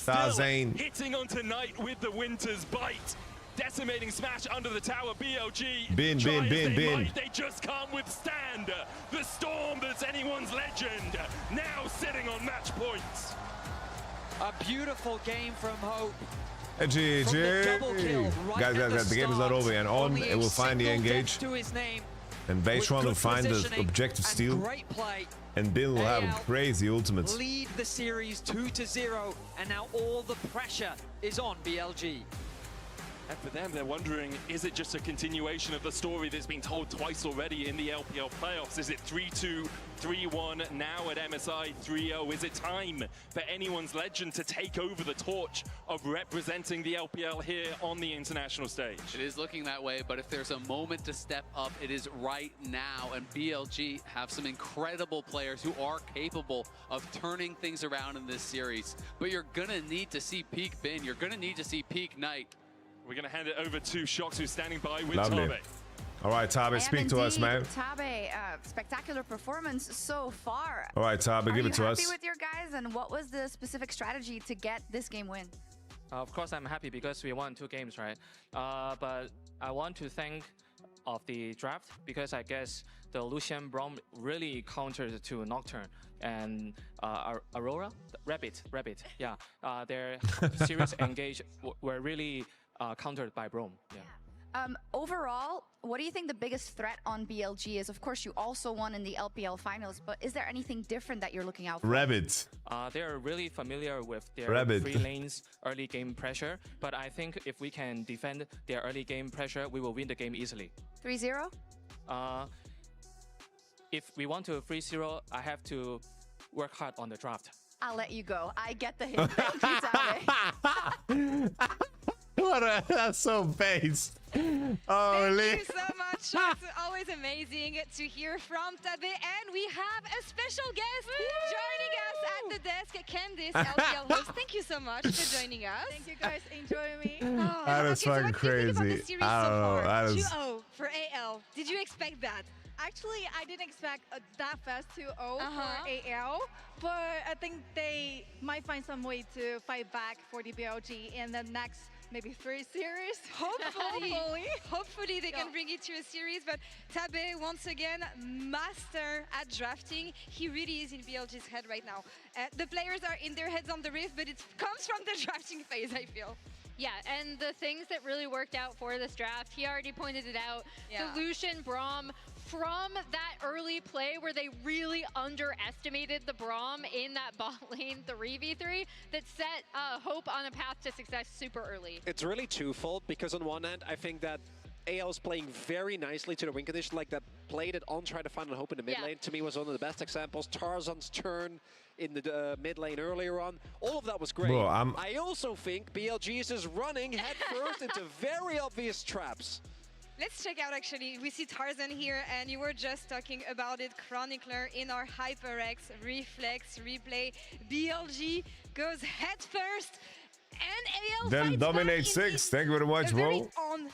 Tarzan hitting onto Knight with the Winter's Bite. Decimating smash under the tower. BLG. Bin. They just can't withstand the storm that's anyone's legend. Now sitting on match points. A beautiful game from Hope. GG. Guys, the game is not over, and On it will find the engage. To his name. And they trying to find the objective steal. Great play. And Bill will have crazy ultimates. Lead the series 2-0, and now all the pressure is on BLG. And for them, they're wondering, is it just a continuation of the story that's been told twice already in the LPL playoffs? Is it 3-2, 3-1, now at MSI 3-0? Is it time for anyone's legend to take over the torch of representing the LPL here on the international stage? It is looking that way, but if there's a moment to step up, it is right now. And BLG have some incredible players who are capable of turning things around in this series. But you're gonna need to see peak Bin. You're gonna need to see peak Knight. We're going to hand it over to Shox, who's standing by with Lovely. Tabe. All right, Tabe, speak to us, man. Tabe, spectacular performance so far. All right, Tabe, give it to us. Are you happy with your guys, and what was the specific strategy to get this game win? Of course, I'm happy because we won 2 games, right? But I want to thank of the draft because I guess the Lucian Braum really countered to Nocturne and Aurora, Rabbit, yeah. Their series engage were really countered by Braum. Yeah. Overall, what do you think the biggest threat on BLG is? Of course, you also won in the LPL finals, but is there anything different that you're looking out for? Rabbit. They're really familiar with their free lanes early game pressure, but I think if we can defend their early game pressure, we will win the game easily. 3-0? If we want to 3-0, I have to work hard on the draft. I'll let you go. I get the hint. Thank you, Tabe. That's so based. Holy. Thank you so much. It's always amazing to hear from Tabe. And we have a special guest joining us at the desk, Candice, LPL host. Thank you so much for joining us. Thank you guys. Enjoy me. That is fucking crazy. I don't know. That is 2-0 for AL. Did you expect that? Actually, I didn't expect that fast 2-0 for AL, but I think they might find some way to fight back for the BLG in the next maybe 3 series. Hopefully they can bring it to a series, but Tabe, once again, master at drafting. He really is in BLG's head right now. The players are in their heads on the riff, but it comes from the drafting phase, I feel. Yeah, and the things that really worked out for this draft, he already pointed it out. Yeah. The Lucian Braum, from that early play where they really underestimated the Braum in that bot lane 3v3, that set Hope on a path to success super early. It's really twofold, because on one hand, I think that AL's playing very nicely to the win condition, like that play that On tried to find a Hope in the mid lane, to me was one of the best examples. Tarzan's turn in the mid lane earlier on, all of that was great. Bro, I also think BLG is just running headfirst into very obvious traps. Let's check out, actually, we see Tarzan here, and you were just talking about it, Chronicler in our HyperX Reflex replay. BLG goes head first, and AL Then dominate 6. Thank you very much, bro.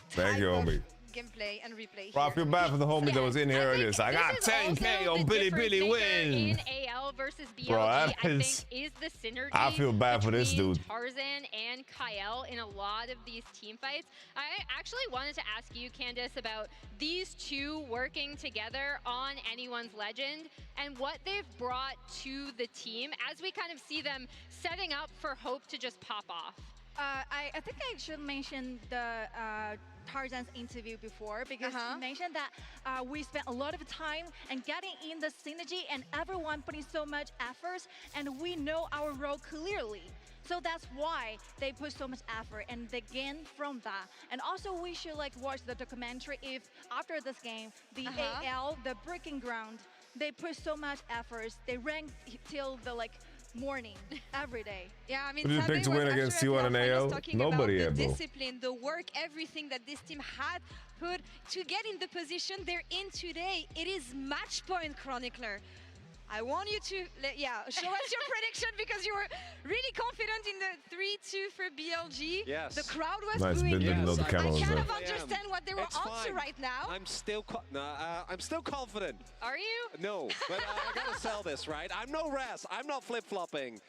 Thank you, homie. Gameplay and replay. Bro, I feel bad for the homie that was in here earlier. It's like, I got 10K on Billy win. In AL versus BLG, Bro, I think is the synergy. I feel bad for this dude. Tarzan and Kyle in a lot of these team fights. I actually wanted to ask you, Candice, about these two working together on anyone's legend and what they've brought to the team as we kind of see them setting up for Hope to just pop off. I think I should mention the Tarzan's interview before, because he mentioned that we spent a lot of time and getting in the synergy and everyone putting so much effort, and we know our role clearly. So that's why they put so much effort and they gain from that. And also we should watch the documentary if after this game, the AL, the Breaking Ground, they put so much effort. They ranked till the morning every day. Yeah, I mean, Who did you pick to win against T1 and AL? Nobody about had, the bro. discipline, the work, everything that this team had put to get in the position they're in today. It is match point, Chronicler. I want you to, show us your prediction, because you were really confident in the 3-2 for BLG. Yes. The crowd was Nice, booing Ben didn't know the camera was I kind there. of understand what they were It's up to fine. right now. I'm still confident. Are you? No, but I gotta sell this, right? I'm no Raz. I'm not flip-flopping.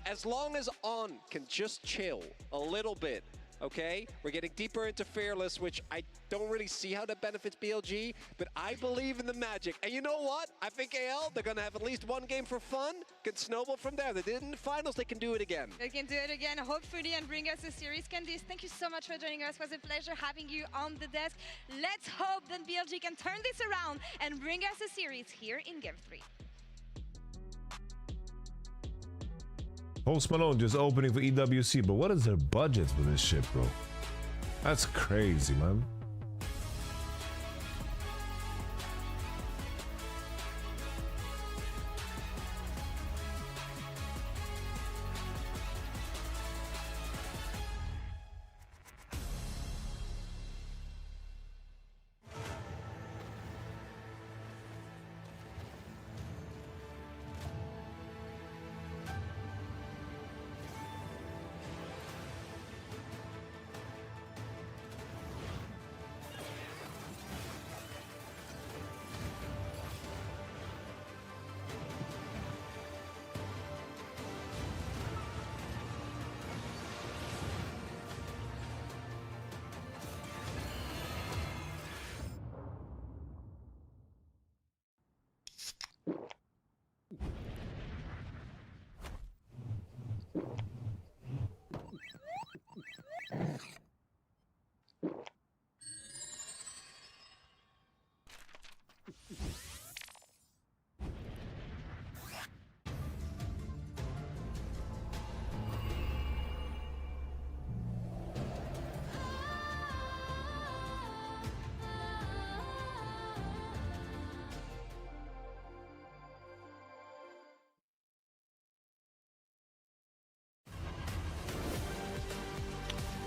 As long as On can just chill a little bit, okay? We're getting deeper into Fearless, which I don't really see how that benefits BLG, but I believe in the magic. And you know what? I think AL, they're going to have at least one game for fun, can snowball from there. They did it in the finals, they can do it again. They can do it again, hopefully, and bring us a series. Candice, thank you so much for joining us. It was a pleasure having you on the desk. Let's hope that BLG can turn this around and bring us a series here in Game 3. Post Malone just opening for EWC, but what is their budget for this shit, bro? That's crazy, man.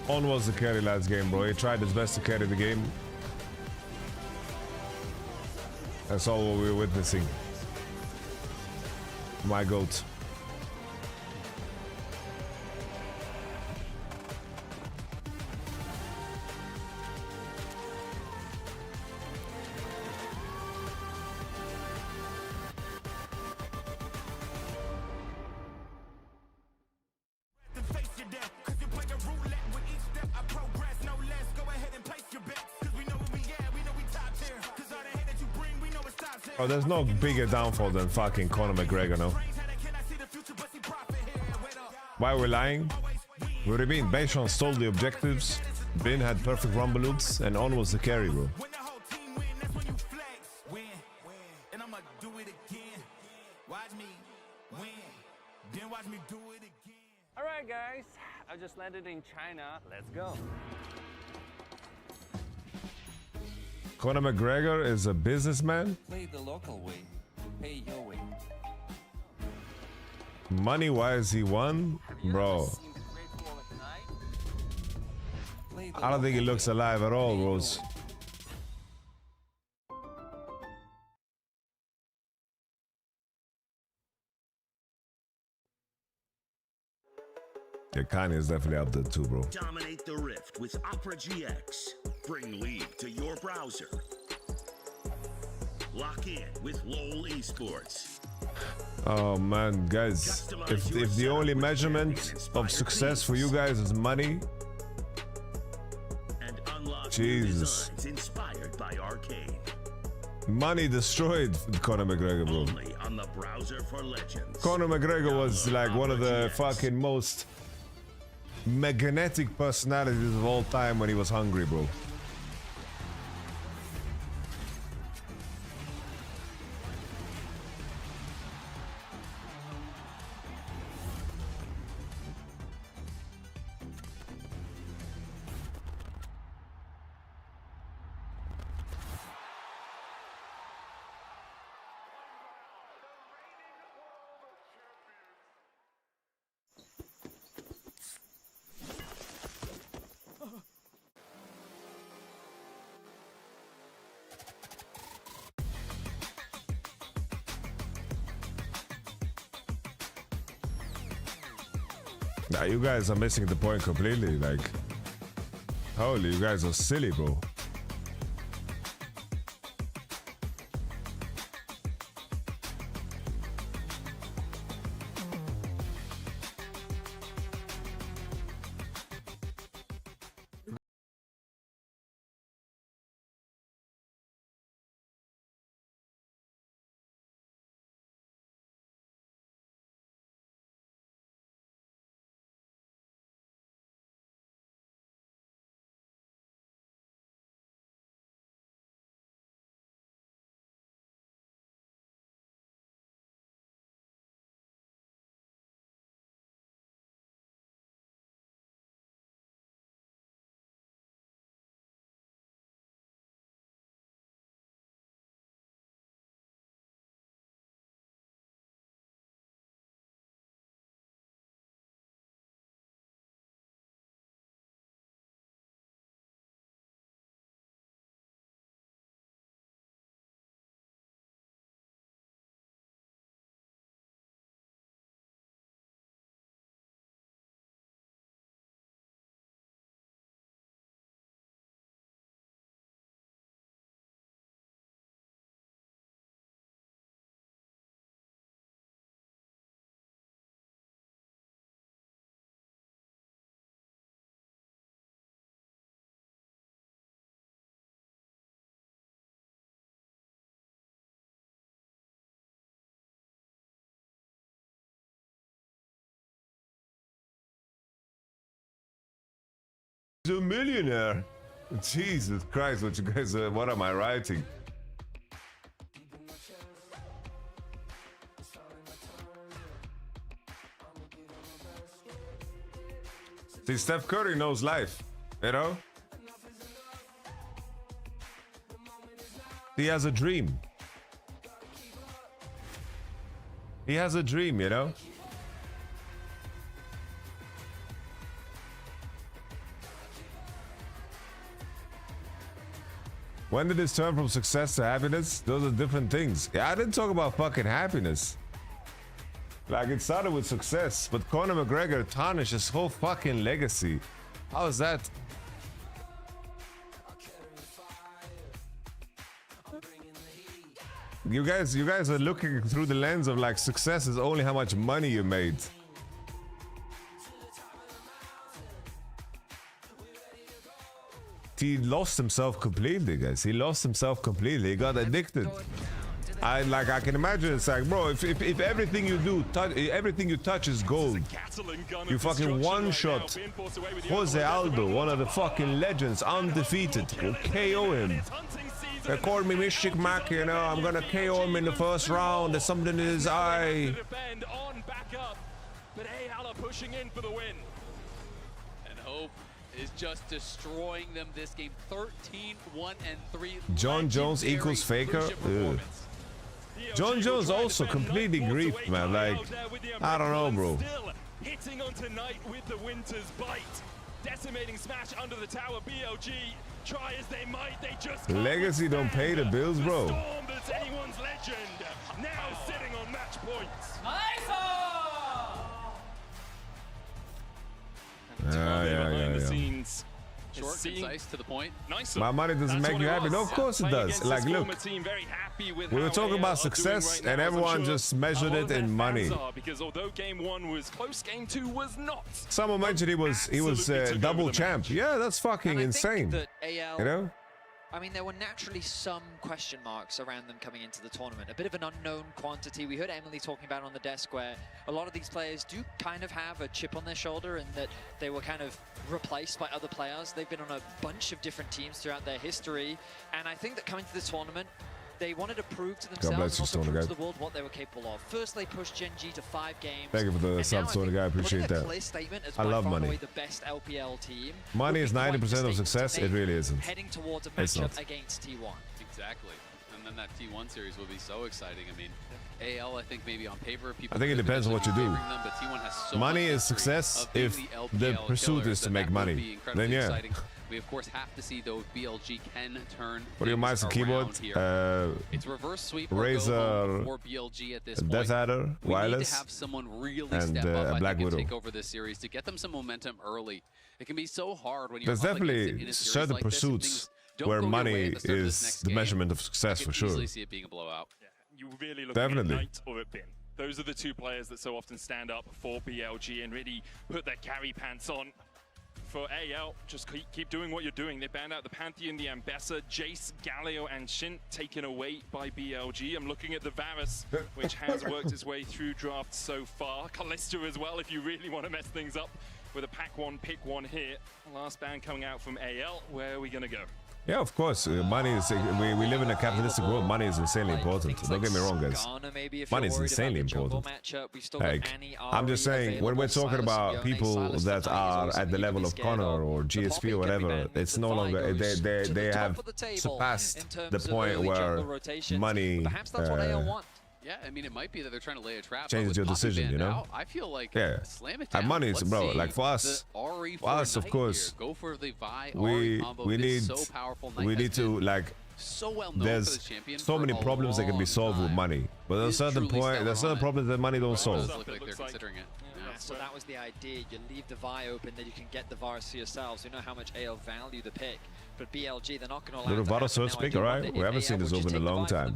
On was the carry last game, bro. He tried his best to carry the game. That's all what we were witnessing. My GOAT. Oh, there's no bigger downfall than fucking Conor McGregor, no? Why we're lying? What do you mean? Beishan stole the objectives, Bin had perfect rumble loots, and On was the carry, bro. Alright guys, I just landed in China. Let's go. Conor McGregor is a businessman? Play the local way. Pay your way. Money-wise, he won? Bro. I don't think he looks alive at all, Rose. Yeah, Kanye is definitely up there too, bro. Dominate the Rift with operagx. Bring League to your browser. Lock in with LOL Esports. Oh man, guys, if the only measurement of success for you guys is money, and unlock Jesus, inspired by Arcade. Money destroyed Conor McGregor, bro. Only on the browser for legends. Conor McGregor was like one of the fucking most magnetic personalities of all time when he was hungry, bro. Nah, you guys are missing the point completely. Like, holy, you guys are silly, bro. a millionaire. Jesus Christ, what you guys what am I writing? See, Steph Curry knows life, you know? He has a dream. He has a dream, you know? When did this turn from success to happiness? Those are different things. Yeah, I didn't talk about fucking happiness. Like, it started with success, but Conor McGregor tarnished his whole fucking legacy. How is that? You guys are looking through the lens of like success is only how much money you made. He lost himself completely, guys. He lost himself completely. He got addicted. I can imagine it's like, bro, if everything you do, everything you touch is gold. You fucking one-shot Jose Aldo, one of the fucking legends, undefeated. You'll KO him. They called me Mystic Mac, you know. I'm gonna KO him in the first round. There's something in his eye. But AL are pushing in for the win. And Hope is just destroying them this game. 13-1-3. John Jones equals Faker. Ugh. John Jones also completely griefed, man. Like, I don't know, bro. Hitting on tonight with the Winter's Bite. Decimating smash under the tower. BLG try as they might, they just Legacy don't pay the bills, bro. Storm that's anyone's legend. Now sitting on match points. Yeah. Short, concise, to the point. Nice. My money doesn't make you happy. No, of course it does. Like, look, we were talking about success, and everyone just measured it in money. Because although game 1 was close, game 2 was not. Someone mentioned he was double champ. Yeah, that's fucking insane. That AL, you know? I mean, there were naturally some question marks around them coming into the tournament. A bit of an unknown quantity. We heard Emily talking about on the desk where a lot of these players do kind of have a chip on their shoulder and that they were kind of replaced by other players. They've been on a bunch of different teams throughout their history. And I think that coming to this tournament, they wanted to prove to themselves and also prove to the world what they were capable of. First, they pushed Gen G to 5 games. Thank you for the sub, Sony guy. I appreciate that. I love money. The best LPL team. Money is 90% of success. It really isn't. Heading towards a matchup against T1. Exactly. And then that T1 series will be so exciting. I mean, AL, I think maybe on paper, people. I think it depends on what you do. Them, but T1 has so money is success if the pursuit is to make money. Then yeah. Exciting. We of course have to see though if BLG can turn. What are your mouse and keyboard? It's reverse sweep Razer for BLG at this Death point. Adder, wireless, we need to have someone really step up. Black Widow. Take over this series to get them some momentum early. It can be so hard when you're. There's definitely certain like pursuits where money is the measurement of success for sure. Easily see it being a blowout. Yeah, you really look at Knight or at Bin. Those are the two players that so often stand up for BLG and really put their carry pants on. For AL, just keep doing what you're doing. They banned out the Pantheon, the Ambessa, Jace, Galio, and Shin taken away by BLG. I'm looking at the Varus, which has worked its way through draft so far. Callista as well, if you really want to mess things up with a pack one, pick one here. Last ban coming out from AL. Where are we going to go? Yeah, of course. Money is. We live in a capitalistic world. Money is insanely important. Don't get me wrong, guys. Money is insanely important. Like, I'm just saying, when we're talking about people that are at the level of Conor or GSP or whatever, it's no longer. They have surpassed the point where money. Yeah, I mean, it might be that they're trying to lay a trap. Changes your decision, you know? Now, I feel like slam it down. Money is, bro, like for us, of course, go for the Vi we need, so powerful. We need to, like, so well known there's so many problems that can be solved with money. But at a certain point, there's certain problems that money don't solve. Look like they're considering it. Yeah, so that was the idea. You leave the Vi open, then you can get the Varus for yourselves. You know how much AL value the pick. But BLG, they're not going to allow Little Varus first pick, alright? We haven't seen this open in a long time.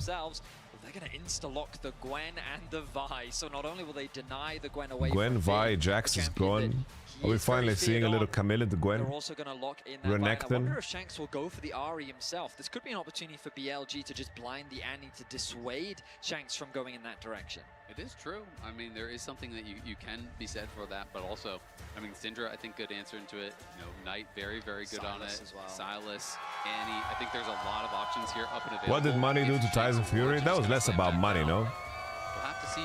They're going to insta-lock the Gwen and the Vi, so not only will they deny the Gwen away Gwen, from Vi, Jax is gone. Are we finally seeing a little Camille into Gwen? They're also going to lock in that Vi. I wonder if Shanks will go for the Ahri himself. This could be an opportunity for BLG to just blind the Annie to dissuade Shanks from going in that direction. It is true. I mean, there is something that you can be said for that, but also, I mean, Syndra, I think, good answer into it. You know, Knight, very, very good on it. As well. Silas, Annie. I think there's a lot of options here up and available. What did money do to Tyson Fury? That was less about money, no?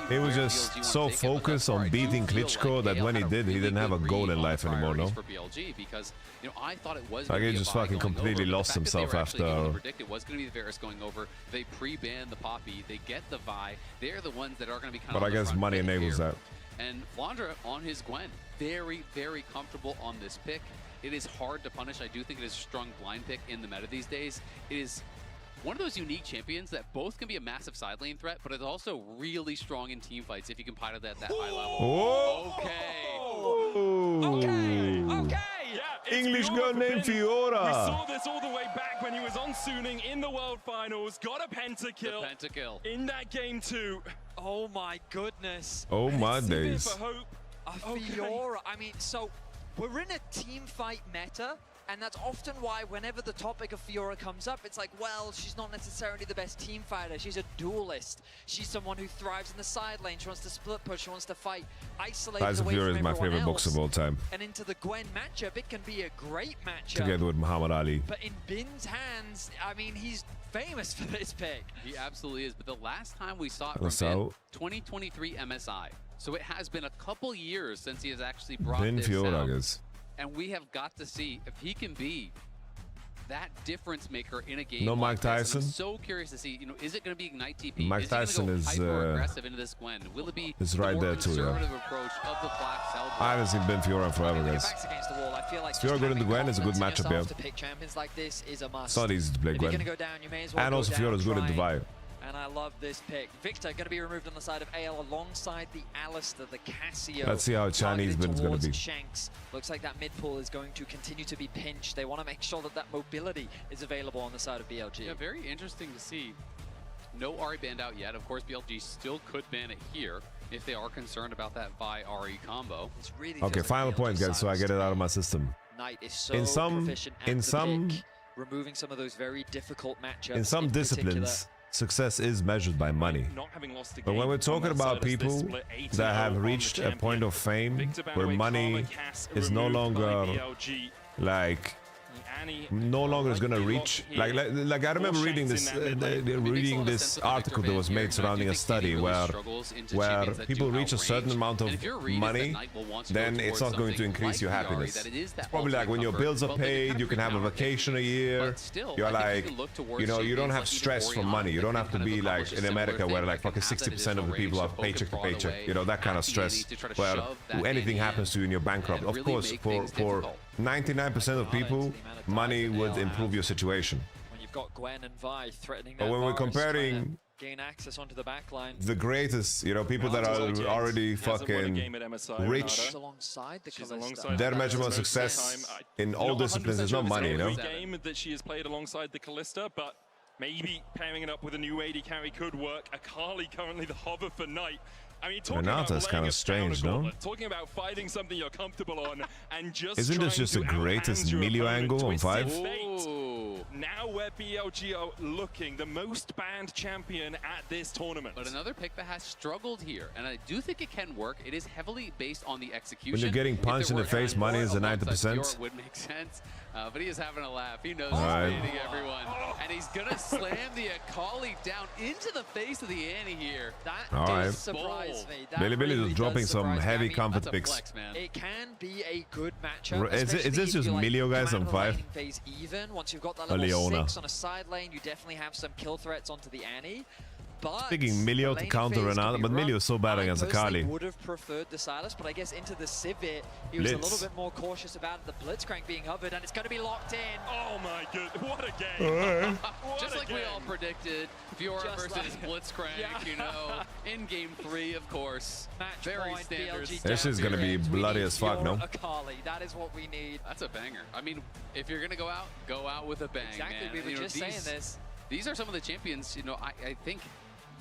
He was just so focused on beating Klitschko that when he did, he didn't have a goal in life anymore, no? For BLG, because, you know, I thought it was like he just fucking completely lost himself after. It was going to be the Varus going over. They pre-ban the Poppy. They get the Vi. They're the ones that are going to be kind of. But I guess money enables that. And Flandra on his Gwen, very, very comfortable on this pick. It is hard to punish. I do think it is a strong blind pick in the meta these days. It is one of those unique champions that both can be a massive side lane threat, but it's also really strong in team fights if you can pilot that at that high level. Oh. Okay. Yeah, English girl named Fiora. We saw this all the way back when he was on Suning in the World Finals. Got a pentakill. The pentakill. In that game too. Oh my goodness. Oh my days. For hope. A Fiora. I mean, so we're in a team fight meta. And that's often why whenever the topic of Fiora comes up, it's like, well, she's not necessarily the best team fighter. She's a duelist. She's someone who thrives in the side lane. She wants to split push. She wants to fight isolated Tyson away Fury from is my everyone favorite else. boxer of all time. And into the Gwen matchup, it can be a great matchup. Together with Muhammad Ali. But in Bin's hands, I mean, he's famous for this pick. He absolutely is. But the last time we saw it from Bin, 2023 MSI. So it has been a couple years since he has actually brought this Fiora, out. I guess. And we have got to see if he can be that difference maker in a game. No like Mike Tyson. I'm so curious to see, you know, is it going to be Ignite TP? Mike Tyson is hyper aggressive into this Gwen? Will it be it's right there too, yeah. approach of the Black Cell? I haven't seen Ben Fiora in forever, guys. Against the wall, I feel like Fiora good in the Gwen is a good matchup, yeah. To pick champions like this is a must. It's not easy to play Gwen. Go down, you may as well and also Fiora's good in Divide. And I love this pick. Victor going to be removed on the side of AL alongside the Alistair, the Casio. Let's see how Chinese Bin is going to be. Shanks. Looks like that mid pool is going to continue to be pinched. They want to make sure that that mobility is available on the side of BLG. Yeah, very interesting to see. No Ahri banned out yet. Of course, BLG still could ban it here if they are concerned about that Vi Ahri combo. It's really okay, final point, guys, so I get it out of my system. Knight is so proficient at the pick, removing some of those very difficult matchups. In some disciplines, success is measured by money. But when we're talking about people that have reached a point of fame where money is no longer like is gonna reach like I remember reading this article that was made surrounding a study where people reach a certain amount of money, then it's not going to increase your happiness. It's probably like when your bills are paid, you can have a vacation a year. You're like, you know, you don't have stress from money. You don't have to be like in America where like fucking 60% of the people are paycheck to paycheck. You know, that kind of stress where anything happens to you and you're bankrupt. Of course, for 99% of people, money would improve your situation. When you've got Gwen and Vi threatening but when we're comparing gain access onto the back line, the greatest, you know, people that are already fucking rich, their measurement of success in all disciplines is not money, you know? Game that she has played alongside the Callista, but maybe pairing it up with a new AD carry could work. Akali currently the hover for Knight. I mean, Renata's kind of strange, no? Talking about fighting something you're comfortable on and just isn't this just the greatest melee angle on 5? Now where BLG are looking, the most banned champion at this tournament. But another pick that has struggled here, and I do think it can work. It is heavily based on the execution. When you're getting punched in the face, money is the 90%. Would make sense, but he is having a laugh. He knows he's baiting everyone, and he's gonna slam the Akali down into the face of the Annie here. That does surprise me. Billy is dropping some heavy comfort picks. It can be a good matchup. Is this just Milio guys on 5? Phase even. Once you've got that level 6 on a side lane, you definitely have some kill threats onto the Annie. But speaking Milio to counter Renata, but Milio is so bad against Akali. I would have preferred the Silas, but I guess into the Civit, he was a little bit more cautious about the Blitzcrank being hovered, and it's going to be locked in. Oh my goodness, what a game. Just like we all predicted, Fiora versus Blitzcrank, you know, in game 3, of course. Match very standard. This is going to be bloody as fuck, no? Akali, that is what we need. That's a banger. I mean, if you're going to go out with a bang, exactly, man. we were just saying this. These are some of the champions, you know, I think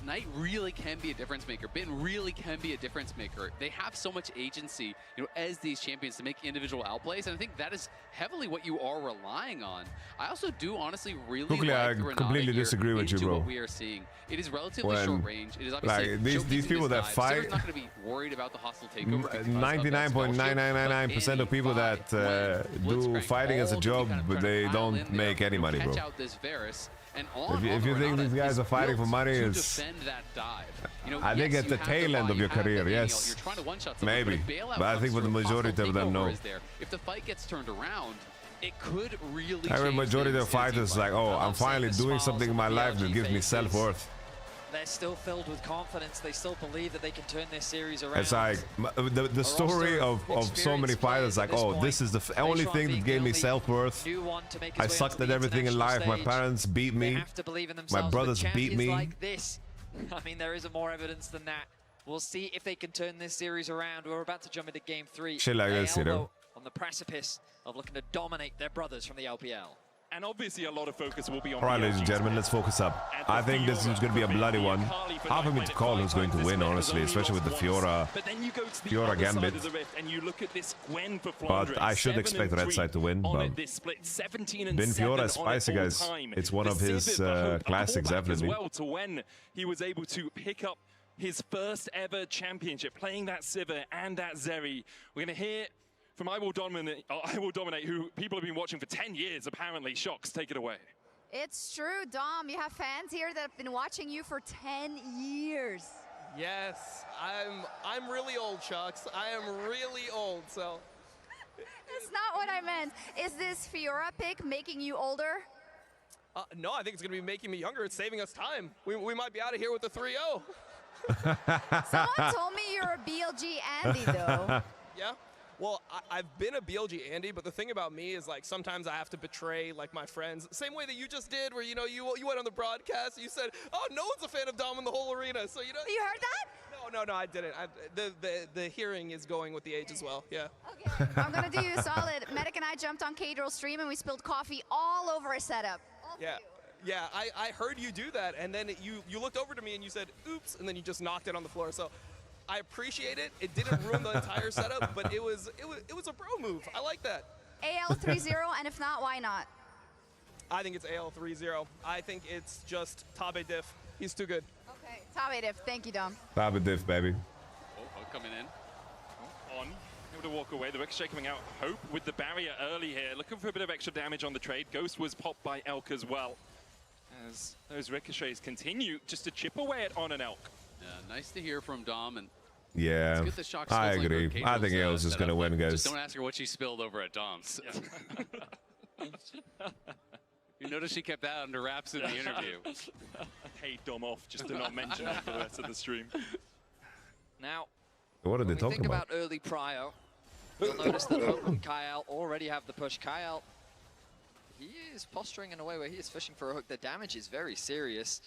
Knight really can be a difference maker. Bin really can be a difference maker. They have so much agency, as these champions to make individual outplays, and I think that is heavily what you are relying on. I also do honestly really like I Renata completely here disagree with you, bro. What we are seeing. It is relatively short range. It is obviously like these people that fight. Not going to be worried about the hostile takeover. 99.9999% of people that do fighting as a job, but they don't make any money, bro. If you think these guys are fighting for money, it's I think at the tail end of your career, yes, maybe, but I think for the majority of them, no. If the fight gets turned around, it could really. I mean, majority of the fighters like, oh, I'm finally doing something in my life that gives me self-worth. They're still filled with confidence. They still believe that they can turn this series around. It's like the story of so many fighters like, oh, this is the only thing that gave me self-worth. I sucked at everything in life. My parents beat me. My brothers beat me. Like this. I mean, there isn't more evidence than that. We'll see if they can turn this series around. We're about to jump into game 3. Shit like this, on the precipice of looking to dominate their brothers from the LPL. And obviously a lot of focus will be on All right, ladies and gentlemen, let's focus up. I think this is going to be a bloody one. Hard for me to call who's going to win, honestly, especially with the Fiora Gambit. But I should expect Red Side to win. But Bin Fiora is spicy, guys. It's one of his classics, definitely. To when he was able to pick up his first ever championship, playing that Sivir and that Zeri. We're going to hear from I Will Dominate, who people have been watching for 10 years, apparently. Shox, take it away. It's true, Dom. You have fans here that have been watching you for 10 years. Yes, I'm really old, Shox. I am really old, so. That's not what I meant. Is this Fiora pick making you older? No, I think it's going to be making me younger. It's saving us time. We might be out of here with the 3-0. Someone told me you're a BLG Andy, though. Yeah? Well, I've been a BLG Andy, but the thing about me is, like, sometimes I have to betray, like, my friends. Same way that you just did, where, you went on the broadcast, you said, oh, no one's a fan of Dom in the whole arena, so, You heard that? No, I didn't. The hearing is going with the age as well, yeah. Okay, I'm going to do you a solid. Medic and I jumped on K-Drill's stream, and we spilled coffee all over his setup. Yeah, I heard you do that, and then you looked over to me and you said, oops, and then you just knocked it on the floor, so. I appreciate it. It didn't ruin the entire setup, but it was a bro move. I like that. AL 3-0, and if not, why not? I think it's AL 3-0. I think it's just Tabe Diff. He's too good. Okay, Tabe Diff. Thank you, Dom. Tabe Diff, baby. Oh, coming in. On. Able to walk away. The Ricochet coming out. Hope with the barrier early here. Looking for a bit of extra damage on the trade. Ghost was popped by Elk as well. As those Ricochets continue just to chip away at On and Elk. Yeah, nice to hear from Dom. And yeah, I agree. I think AL's just going to win, guys. Just don't ask her what she spilled over at Dom's. Yeah. You notice she kept that under wraps in the interview. Paid Dom off just to not mention it for the rest of the stream. Now, what are they talking think about early prio, you'll notice that Hope and Kyle already have the push. Kyle, he is posturing in a way where he is fishing for a hook. The damage is very serious.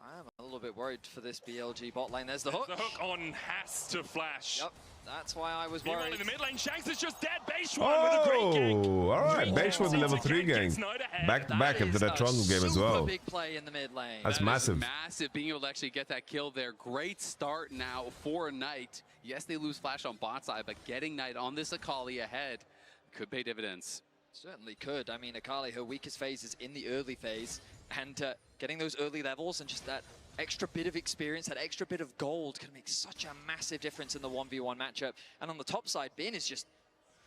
I'm a little bit worried for this BLG bot lane. There's the hook. The hook on has to flash. Yep, that's why I was worried. In the mid lane, Shanks is just dead. Beishwan with a great gank. All right, Beishwan level 3 gank. Back to back after that Trundle game as well. Big play in the mid lane. That's massive. Massive, being able to actually get that kill there. Great start now for Knight. Yes, they lose flash on bot side, but getting Knight on this Akali ahead could pay dividends. Certainly could. I mean, Akali, her weakest phase is in the early phase, and getting those early levels and just that extra bit of experience, that extra bit of gold can make such a massive difference in the 1v1 matchup. And on the top side, Bin is just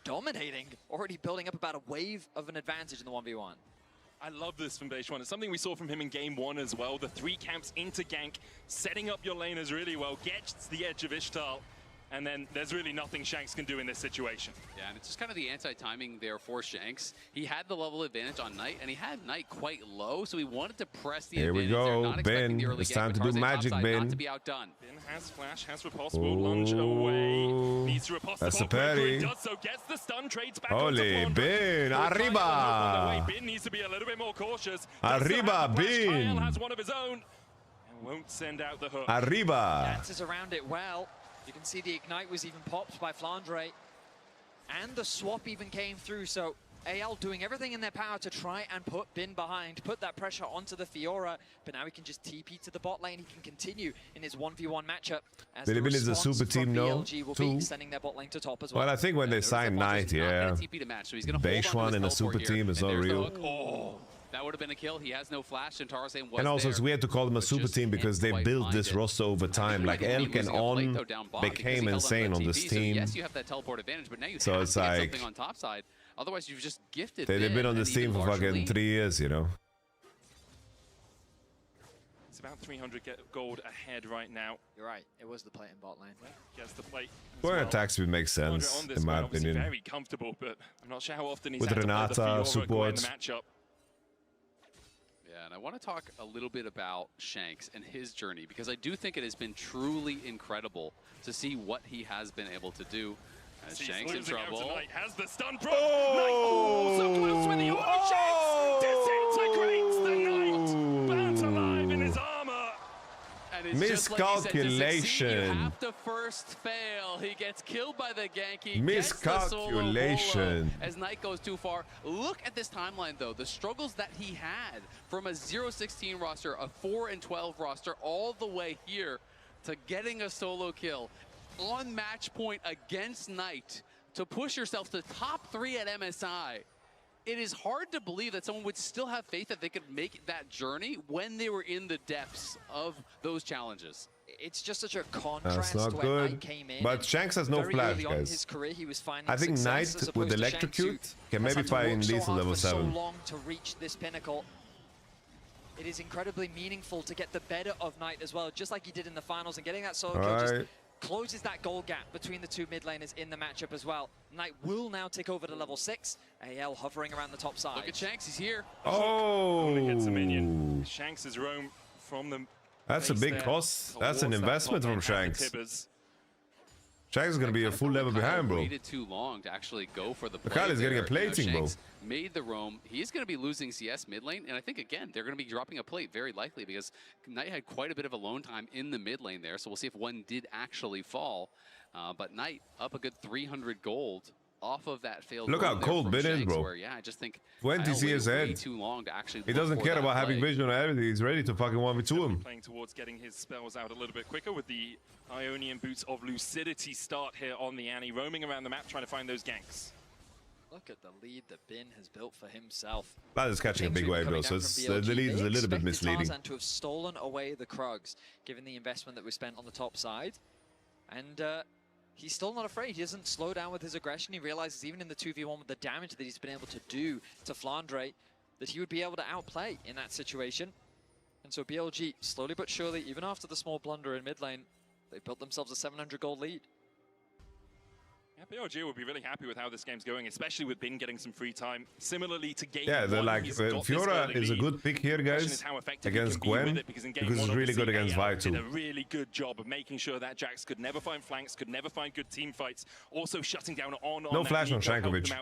dominating, already building up about a wave of an advantage in the 1v1. I love this from Beishwan. It's something we saw from him in game 1 as well. The 3 camps into gank, setting up your laners really well, gets the edge of Ishtar. And then there's really nothing Shanks can do in this situation. Yeah, and it's just kind of the anti-timing there for Shanks. He had the level advantage on Knight, and he had Knight quite low, so he wanted to press the advantage. Here we go, Ben. It's time to do magic, Ben. Not to be outdone. Ben has flash, has riposte, will lunge away. Needs to riposte. That's a parry. Does so, gets the stun, trades back Holy, Ben, arriba. Ben needs to be a little bit more cautious. Arriba, Ben. Kyle has one of his own and won't send out the hook. Arriba. Dances around it well. You can see the Ignite was even popped by Flandre. And the swap even came through, so AL doing everything in their power to try and put Bin behind, put that pressure onto the Fiora, but now he can just TP to the bot lane. He can continue in his 1v1 matchup. As Bilibili is a super team, no? BLG will be sending their bot lane to top as well. Well, I think when they sign Knight, yeah. Beishuan in a super team is not real. Oh, that would have been a kill. He has no flash, and Tarzan was And also, there. it's weird to call them a super team because they built this roster over time. Like Elk and On became insane on this team. So yes, you have that teleport advantage, but now you So have it's to get like something on top side. Otherwise, you've just gifted. they've been on this team for fucking 3 years, you know. It's about 300 gold ahead right now. You're right. It was the plate in bot lane. Gets the plate. Going attack speed makes sense, in my opinion. Very comfortable, but I'm not sure how often he's With had to play the Renata Fiora support. in the matchup. Yeah, and I want to talk a little bit about Shanks and his journey, because I do think it has been truly incredible to see what he has been able to do. As Shanks in trouble. Has the stun pro. Oh, so close with the auto Shanks disintegrates the Knight. Burnt alive in his armor. And it's Miscalculation. Just like you have to first fail. He gets killed by the gank. He Miscalculation. As Knight goes too far. Look at this timeline, though. The struggles that he had from a 0-16 roster, a 4-12 roster, all the way here to getting a solo kill on match point against Knight to push yourself to top 3 at MSI. It is hard to believe that someone would still have faith that they could make that journey when they were in the depths of those challenges. It's just such a contrast. That's not good. But Shanks has no flash, guys. His career, he was I think Knight with Electrocute can maybe find lethal level 7. So long to reach this pinnacle. It is incredibly meaningful to get the better of Knight as well, just like he did in the finals, and getting that solo kill just closes that goal gap between the two mid laners in the matchup as well. Knight will now take over to level 6. AL hovering around the top side. Look at Shanks, he's here. Oh! Hits a minion. Shanks is roam from the That's a big cost. That's an investment from Shanks. Shanks is gonna be a full level behind, bro. Waited too long to actually go for the play. Kylie's getting a plating, bro. Made the roam. He's going to be losing CS mid lane, and I think again they're going to be dropping a plate very likely because Knight had quite a bit of alone time in the mid lane there. So we'll see if one did actually fall. But Knight up a good 300 gold off of that failed. Look how cold Bin is, bro. Where, yeah, I just think 20 CS ahead. Too long to actually. He doesn't care about having vision or everything. He's ready to fucking 1v2 him. Playing towards getting his spells out a little bit quicker with the Ionian Boots of Lucidity start here on the Annie, roaming around the map trying to find those ganks. Look at the lead that Bin has built for himself. That is catching a big wave, though, so the lead is a little bit misleading. Tarzan to have stolen away the Krugs, given the investment that was spent on the top side. And he's still not afraid. He doesn't slow down with his aggression. He realizes even in the 2v1 with the damage that he's been able to do to Flandre, that he would be able to outplay in that situation. And so BLG, slowly but surely, even after the small blunder in mid lane, they built themselves a 700 gold lead. Yeah, BLG will be really happy with how this game's going, especially with Bin getting some free time. Similarly to game yeah, they're like, Fiora is a good pick here, guys, against Gwen, because it's really good against Vi too. Did a really good job of making sure that Jax could never find flanks, could never find good team fights, also shutting down on no flash on Shankovic.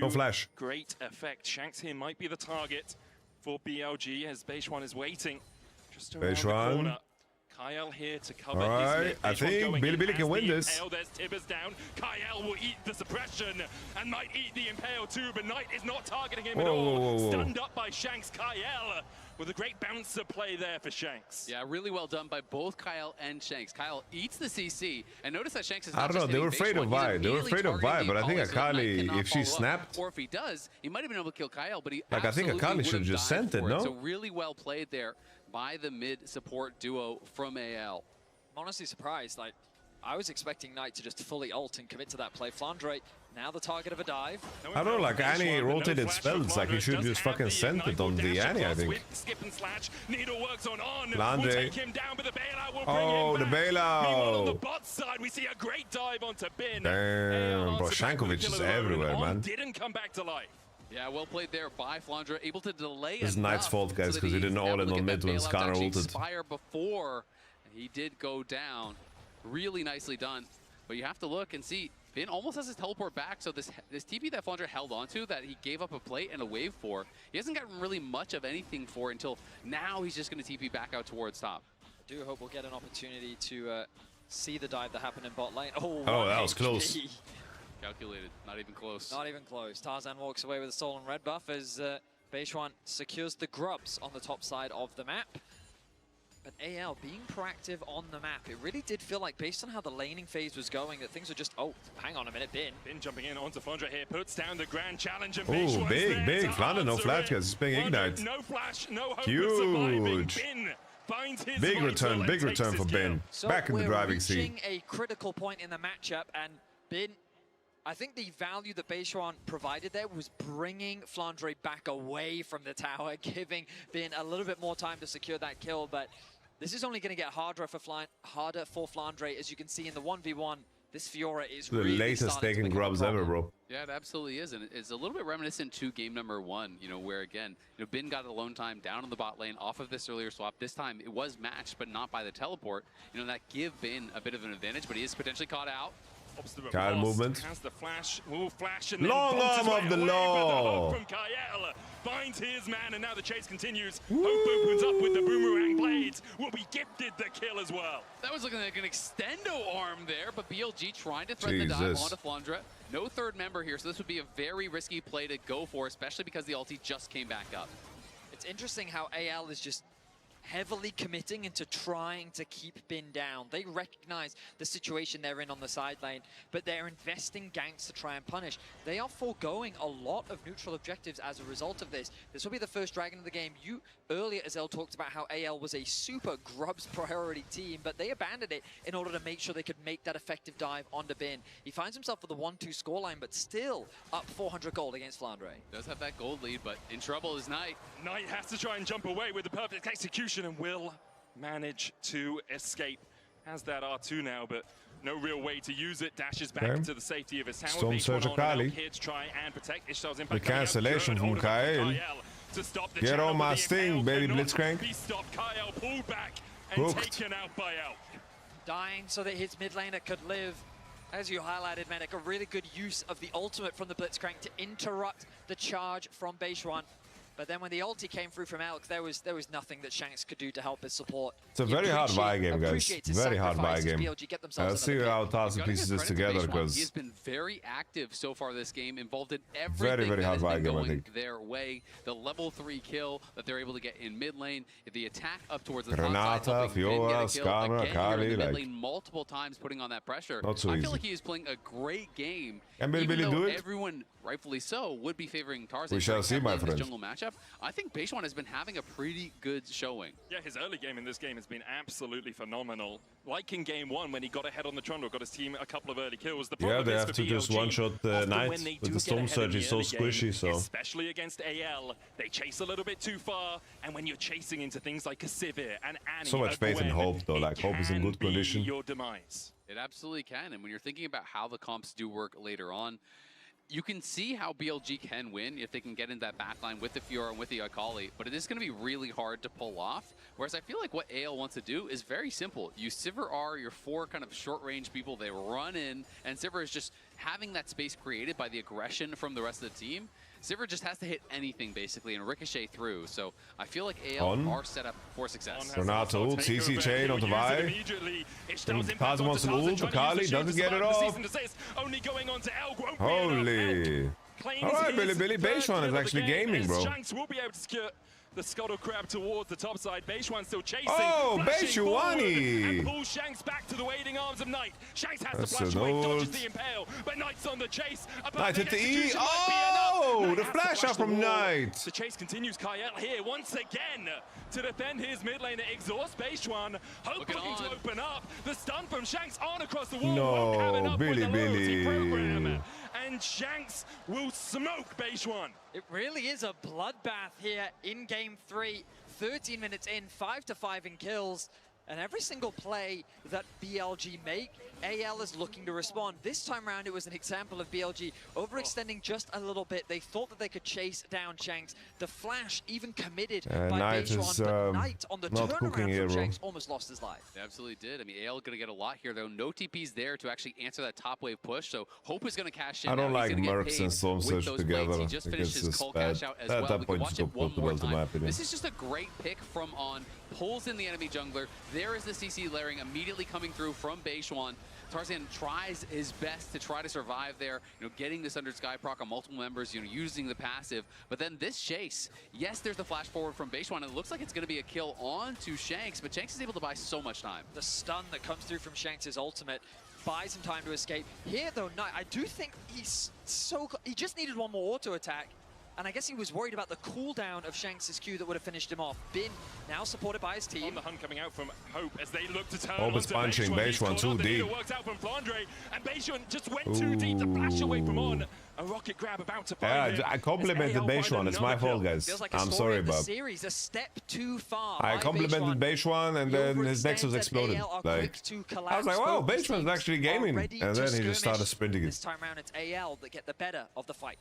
No flash. Great effect. Shanks here might be the target for BLG as Beishuan is waiting just around the corner. Kyle here to cover his mid. I think Bilibili can win this. There's Tibbers down. Kyle will eat the suppression and might eat the impale too, but Knight is not targeting him at all. Stunned up by Shanks. Kyle with a great bouncer play there for Shanks. Yeah, really well done by both Kyle and Shanks. Kyle eats the CC, and notice that Shanks is I don't know, they were afraid of Vi. They were afraid of Vi, but I think Akali, if she snapped, or if he does, he might have been able to kill Kyle, but he like I think Akali should have just sent it, no? So really well played there by the mid support duo from AL. I'm honestly surprised. Like, I was expecting Knight to just fully ult and commit to that play. Flandre, now the target of a dive. I don't know, like Annie rotated spells, like he should just fucking send it on the Annie, I think. Skip and slash, needle works on. Flandre. Oh, the bailout. On the bot side, we see a great dive onto Bin. Damn, bro, Shankovic is everywhere, man. Didn't come back to life. Yeah, well played there by Flandre, able to delay it. It's Knight's fault, guys, because he didn't all in on mid when Skarner ulted. Expire before he did go down. Really nicely done. But you have to look and see, Bin almost has his teleport back, so this TP that Flandre held onto, that he gave up a plate and a wave for, he hasn't gotten really much of anything for until now he's just going to TP back out towards top. I do hope we'll get an opportunity to see the dive that happened in bot lane. Oh, that was close. Calculated, not even close. Not even close. Tarzan walks away with a stolen red buff as Beishwan secures the grubs on the top side of the map. But AL being proactive on the map, it really did feel like, based on how the laning phase was going, that things were just, oh, hang on a minute, Bin. Bin jumping in onto Flandre here, puts down the grand challenge. And Oh, big. Flandre, no flash, guys. He's playing Ignite. No flash, no hope Huge. Big return for Bin. So Back in the driving seat. We're reaching a critical point in the matchup, and Bin, I think the value that Beishwan provided there was bringing Flandre back away from the tower, giving Bin a little bit more time to secure that kill, but this is only going to get harder for Flandre, as you can see in the 1v1. This Fiora is the really latest taking grubs ever, bro. Yeah, it absolutely is, and it's a little bit reminiscent to game number 1, you know, where again, you know, Bin got alone time down in the bot lane off of this earlier swap. This time it was matched, but not by the teleport. You know, that give Bin a bit of an advantage, but he is potentially caught out. Kyle movement. Has the flash, will flash and long arm of the law. From Kyle finds his man, and now the chase continues. Hope opens up with the boomerang blades. Will be gifted the kill as well. That was looking like an extendo arm there, but BLG trying to threaten the dive onto Flandre. No third member here, so this would be a very risky play to go for, especially because the ulti just came back up. It's interesting how AL is just heavily committing into trying to keep Bin down. They recognize the situation they're in on the side lane, but they're investing ganks to try and punish. They are foregoing a lot of neutral objectives as a result of this. This will be the first Dragon of the game. You earlier, Azel, talked about how AL was a super grubs priority team, but they abandoned it in order to make sure they could make that effective dive onto Bin. He finds himself with a 1-2 scoreline, but still up 400 gold against Flandre. Does have that gold lead, but in trouble is Knight. Knight has to try and jump away with the perfect execution and will manage to escape. Has that R2 now, but no real way to use it. Dashes back to the safety of his tower. Storm Surge Akali. Here to try and protect Ishtar's The impact. cancellation from Kyle. Get on my sting, baby Blitzcrank. Be stopped. Kyle pulled back and taken out by Elk. Dying so that his mid laner could live. As you highlighted, Medic, a really good use of the ultimate from the Blitzcrank to interrupt the charge from Beishwan. But then when the ulti came through from Elk, there was nothing that Shanks could do to help his support. It's a very hard buy game, guys. Very hard buy game. Let's see how Tarzan pieces this together, because he's been very active so far this game, involved in everything very hard buy game, I going think. their way. The level 3 kill that they're able to get in mid lane, the attack up towards the top Renata, side, Fiora, Skarner, Akali, mid like lane multiple times, putting on that pressure. Not so I easy. feel like he is playing a great game. Can even Billy though do it? everyone, rightfully so, would be favoring Tarzan. We shall see, my in this friend. jungle matchup. I think Beishwan has been having a pretty good showing. Yeah, his early game in this game has been absolutely phenomenal. Like in game 1 when he got ahead on the Trundle, got his team a couple of early kills. The problem yeah, they is have for to just BLG, one-shot often Knight when they with do the Storm get ahead in Surge. the He's so early squishy, game, so especially against AL, they chase a little bit too far, and when you're chasing into things like a Sivir and Annie, so much faith in Hope, though. Like Hope is in good condition. Your demise. It absolutely can, and when you're thinking about how the comps do work later on, you can see how BLG can win if they can get into that backline with the Fiora and with the Akali, but it is going to be really hard to pull off. Whereas I feel like what AL wants to do is very simple. You Sivir R, your 4 kind of short-range people, they run in, and Sivir is just having that space created by the aggression from the rest of the team. Sivir just has to hit anything, basically, and ricochet through. So I feel like AL are set up for success. Renato ult, CC chain onto Vi. Tarzan wants an ult, Akali doesn't get it off. Holy. Alright, Billy. Beishwan is actually gaming, bro. Shanks will be able to secure the Scuttle Crab towards the top side. Beishwan still chasing. Oh, Beishuani! And pulls Shanks back to the waiting arms of Knight. Shanks has to flash away, dodges the impale, but Knight's on the chase. Knight hit the E. Oh, the flash out from Knight. The chase continues. Kyle here once again to defend his mid lane. Exhaust Beishwan. Hope looking to open up. The stun from Shanks on across the wall. No, Billy. And Shanks will smoke Beishwan. It really is a bloodbath here in game 3. 13 minutes in, 5-5 in kills. And every single play that BLG make, AL is looking to respond. This time around, it was an example of BLG overextending just a little bit. They thought that they could chase down Shanks. The flash even committed by Knight Beishwan, is but Knight on the turnaround here, from Shanks almost lost his life. They absolutely did. I mean, AL going to get a lot here, though. No TP's there to actually answer that top wave push, so Hope is going to cash in. I don't like Mercs and Storm Surge together. He just finished his Cole cash out as well. We can watch it one more time. This is just a great pick from On. Pulls in the enemy jungler. There is the CC layering immediately coming through from Beishwan Tarzan tries his best to try to survive there, you know, getting this under sky proc on multiple members, you know, using the passive. But then this chase, yes, there's the flash forward from Beishwan, and it looks like it's going to be a kill onto Shanks, but Shanks is able to buy so much time. The stun that comes through from Shanks' ultimate buys him time to escape. Here, though, Knight, I do think he just needed one more auto attack. And I guess he was worried about the cooldown of Shanks' Q that would have finished him off. Bin now supported by his team. On the hunt coming out from Hope as they look to turn. Hope is punching Beishwan too deep. Works out from Flandre, and Beishwan just went too deep to flash away from On. A rocket grab about to find him. I complimented Beishwan. It's my fault, guys. Like I'm sorry, Bob. Series, a step too far. I complimented Beishwan, and then his Nexus exploded. Like, I was like, wow, Beishwan's actually gaming. And then he just started sprinting it. This time around, it's AL that get the better of the fight.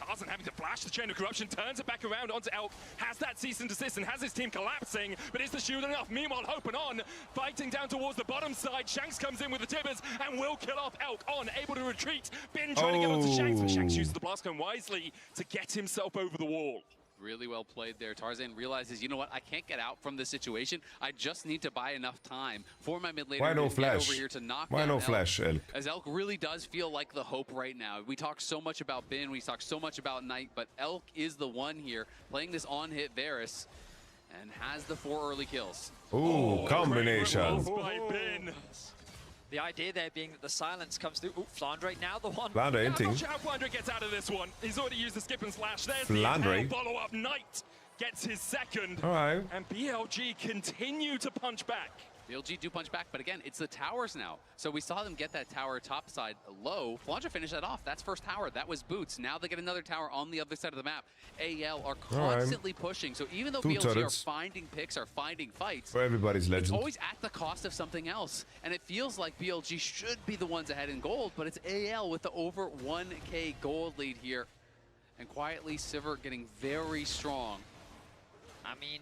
Tarzan having to flash the chain of corruption, turns it back around onto Elk, has that cease and desist and has his team collapsing, but is the shield enough? Meanwhile, Hope and On fighting down towards the bottom side. Shanks comes in with the tibbers and will kill off Elk. On able to retreat. Bin trying to get onto Shanks, but Shanks uses the blast cone wisely to get himself over the wall. Really well played there. Tarzan realizes, you know what, I can't get out from this situation. I just need to buy enough time for my mid laner Why no to flash? get over here to knock Why down no Elk. flash, Elk? As Elk really does feel like the hope right now. We talk so much about Bin, we talk so much about Knight, but Elk is the one here playing this on-hit Varus and has the 4 early kills. Ooh, combination. The idea there being that the silence comes through. Ooh, Flandre now the one. Flandre I'm not sure how Flandre gets out of this one. He's already used the skip and slash. There's Flandre. the follow-up. Knight gets his second. All right. And BLG continue to punch back. BLG do punch back, but again, it's the towers now. So we saw them get that tower top side low. Flandre finished that off. That's first tower. That was Boots. Now they get another tower on the other side of the map. AL are constantly pushing. So even though BLG are finding picks, are finding fights, For everybody's legend. it's always at the cost of something else. And it feels like BLG should be the ones ahead in gold, but it's AL with the over 1K gold lead here. And quietly, Sivert getting very strong. I mean,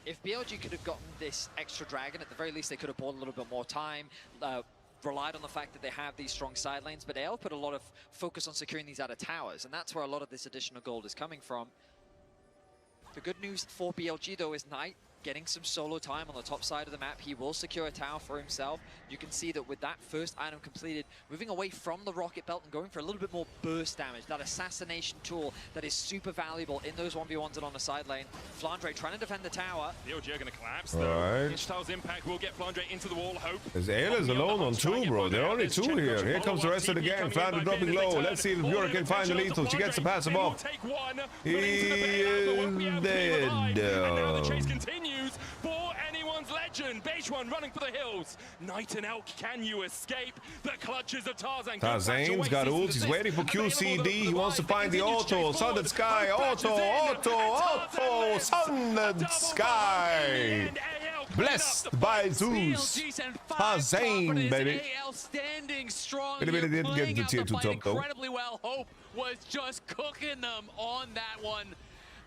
if BLG could have gotten this extra dragon, at the very least they could have bought a little bit more time, relied on the fact that they have these strong side lanes, but AL put a lot of focus on securing these outer towers, and that's where a lot of this additional gold is coming from. The good news for BLG though is Knight getting some solo time on the top side of the map. He will secure a tower for himself. You can see that with that first item completed, moving away from the rocket belt and going for a little bit more burst damage, that assassination tool that is super valuable in those 1v1s and on the side lane. Flandre trying to defend the tower. BLG are going to collapse All though. right. Ishtal's impact will get Flandre into the wall. Hope. His AL is alone on 2, bro. There are only 2 here. Here comes the rest of the game. Flandre dropping low. Let's see if Bjork can find the lethal. She gets the passive off. He is dead. And now the chase continues for anyone's legend. Beishwan running for the hills. Knight and Elk, can you escape the clutches of Tarzan? Tarzan's got ult. He's waiting for QCD. He wants to find the auto. Sundered Sky. Auto. Sundered Sky. Blessed by Zeus. Tarzan, baby. AL standing strong. Wait a minute, didn't get the tier 2 top though. Incredibly well. Hope was just cooking them on that one.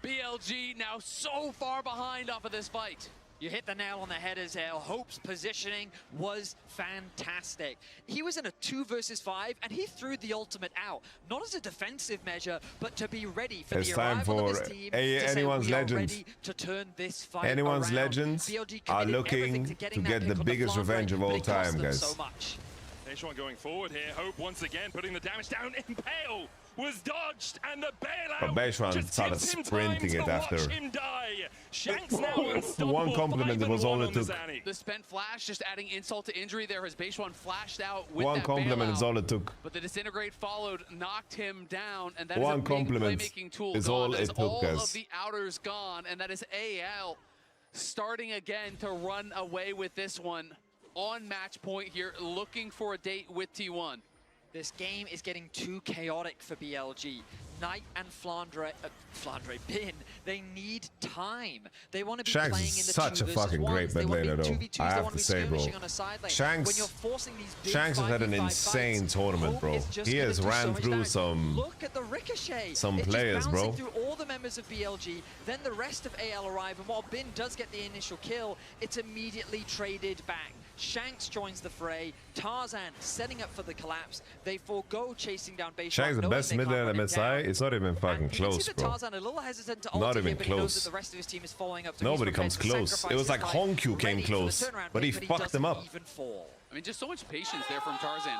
BLG now so far behind off of this fight. You hit the nail on the head as hell. Hope's positioning was fantastic. He was in a 2 versus 5 and he threw the ultimate out. Not as a defensive measure, but to be ready for the arrival of his team. Anyone's legends. To turn this fight Anyone's around. legends are looking to get the biggest revenge of all time, guys. So much. Beishwan going forward here. Hope once again putting the damage down. Impale was dodged and the bailout. But Beishwan started sprinting it after. One compliment it was all it took. The spent flash just adding insult to injury there as Beishwan flashed out with One that compliment bailout. is all it took. But the disintegrate followed, knocked him down, and that One is a big compliment playmaking tool is gone. all That is it took, all guys. of the outers gone, and that is AL starting again to run away with this one on match point here, looking for a date with T1. This game is getting too chaotic for BLG. Knight and Bin, they need time. They want to be Shanks playing is in the such a fucking great mid laner, though. I have to say, bro. Shanks has had an insane tournament, bro. He has ran through some players, bro. Through all the members of BLG, then the rest of AL arrive, and while Bin does get the initial kill, it's immediately traded back. Shanks joins the fray. Tarzan setting up for the collapse. They forego chasing down Beishwan. Shanks the best mid laner MSI. It's not even fucking close, bro. Tarzan a little hesitant to Not ult even here, but he knows close. that the rest of his team is following up. So Nobody comes close. It was like Honkyu came close, but he fucked them up. I mean, just so much patience there from Tarzan.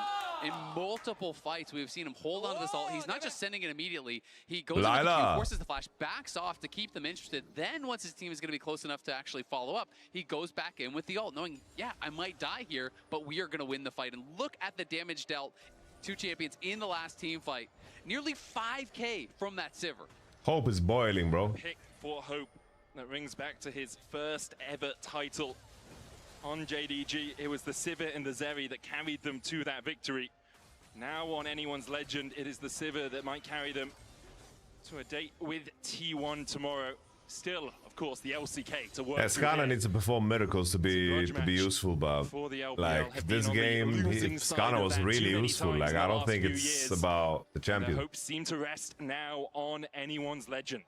In multiple fights, we've seen him hold on to this ult. He's not just sending it immediately. He goes into the queue, forces the flash, backs off to keep them interested. Then once his team is going to be close enough to actually follow up, he goes back in with the ult, knowing, yeah, I might die here, but we are going to win the fight. And look at the damage dealt to champions in the last team fight. Nearly 5K from that Sivir. Hope is boiling, bro. Pick for Hope that rings back to his first ever title on JDG. It was the Sivir and the Zeri that carried them to that victory. Now on Anyone's Legend, it is the Sivir that might carry them to a date with T1 tomorrow. Still, of course, the LCK to work. Skarner needs to perform miracles to be useful, but like this game, Skarner was really useful. Like I don't think it's about the champion. The hopes seem to rest now on Anyone's Legend.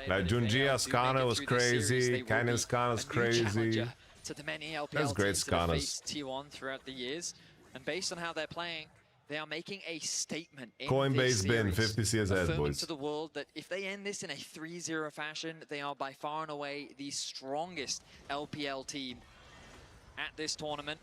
Like Junjia Skarner was crazy, Kainen Skarner's crazy. To the many LPL That's great teams that have Skarners. faced T1 throughout the years, and based on how they're playing, they are making a statement in Coinbase this bin, series, 50 CSS, affirming boys. to the world that if they end this in a 3-0 fashion, they are by far and away the strongest LPL team at this tournament.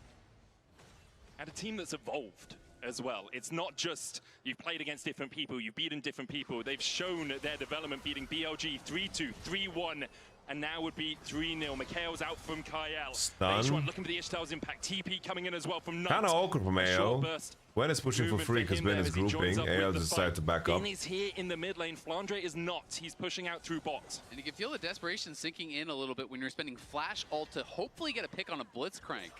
And a team that's evolved as well. It's not just you've played against different people, you've beaten different people. They've shown their development, beating BLG 3-2, 3-1, and now would be 3-0. Mikhail's out from Kyle. Stun. H1 looking for the Ishtal's impact. TP coming in as well from Knight. Kind of awkward from AO. burst When it's pushing for free because Ben is grouping, AO the decided to back up. Ben is here in the mid lane. Flandre is not. He's pushing out through bot. And you can feel the desperation sinking in a little bit when you're spending flash ult to hopefully get a pick on a Blitzcrank.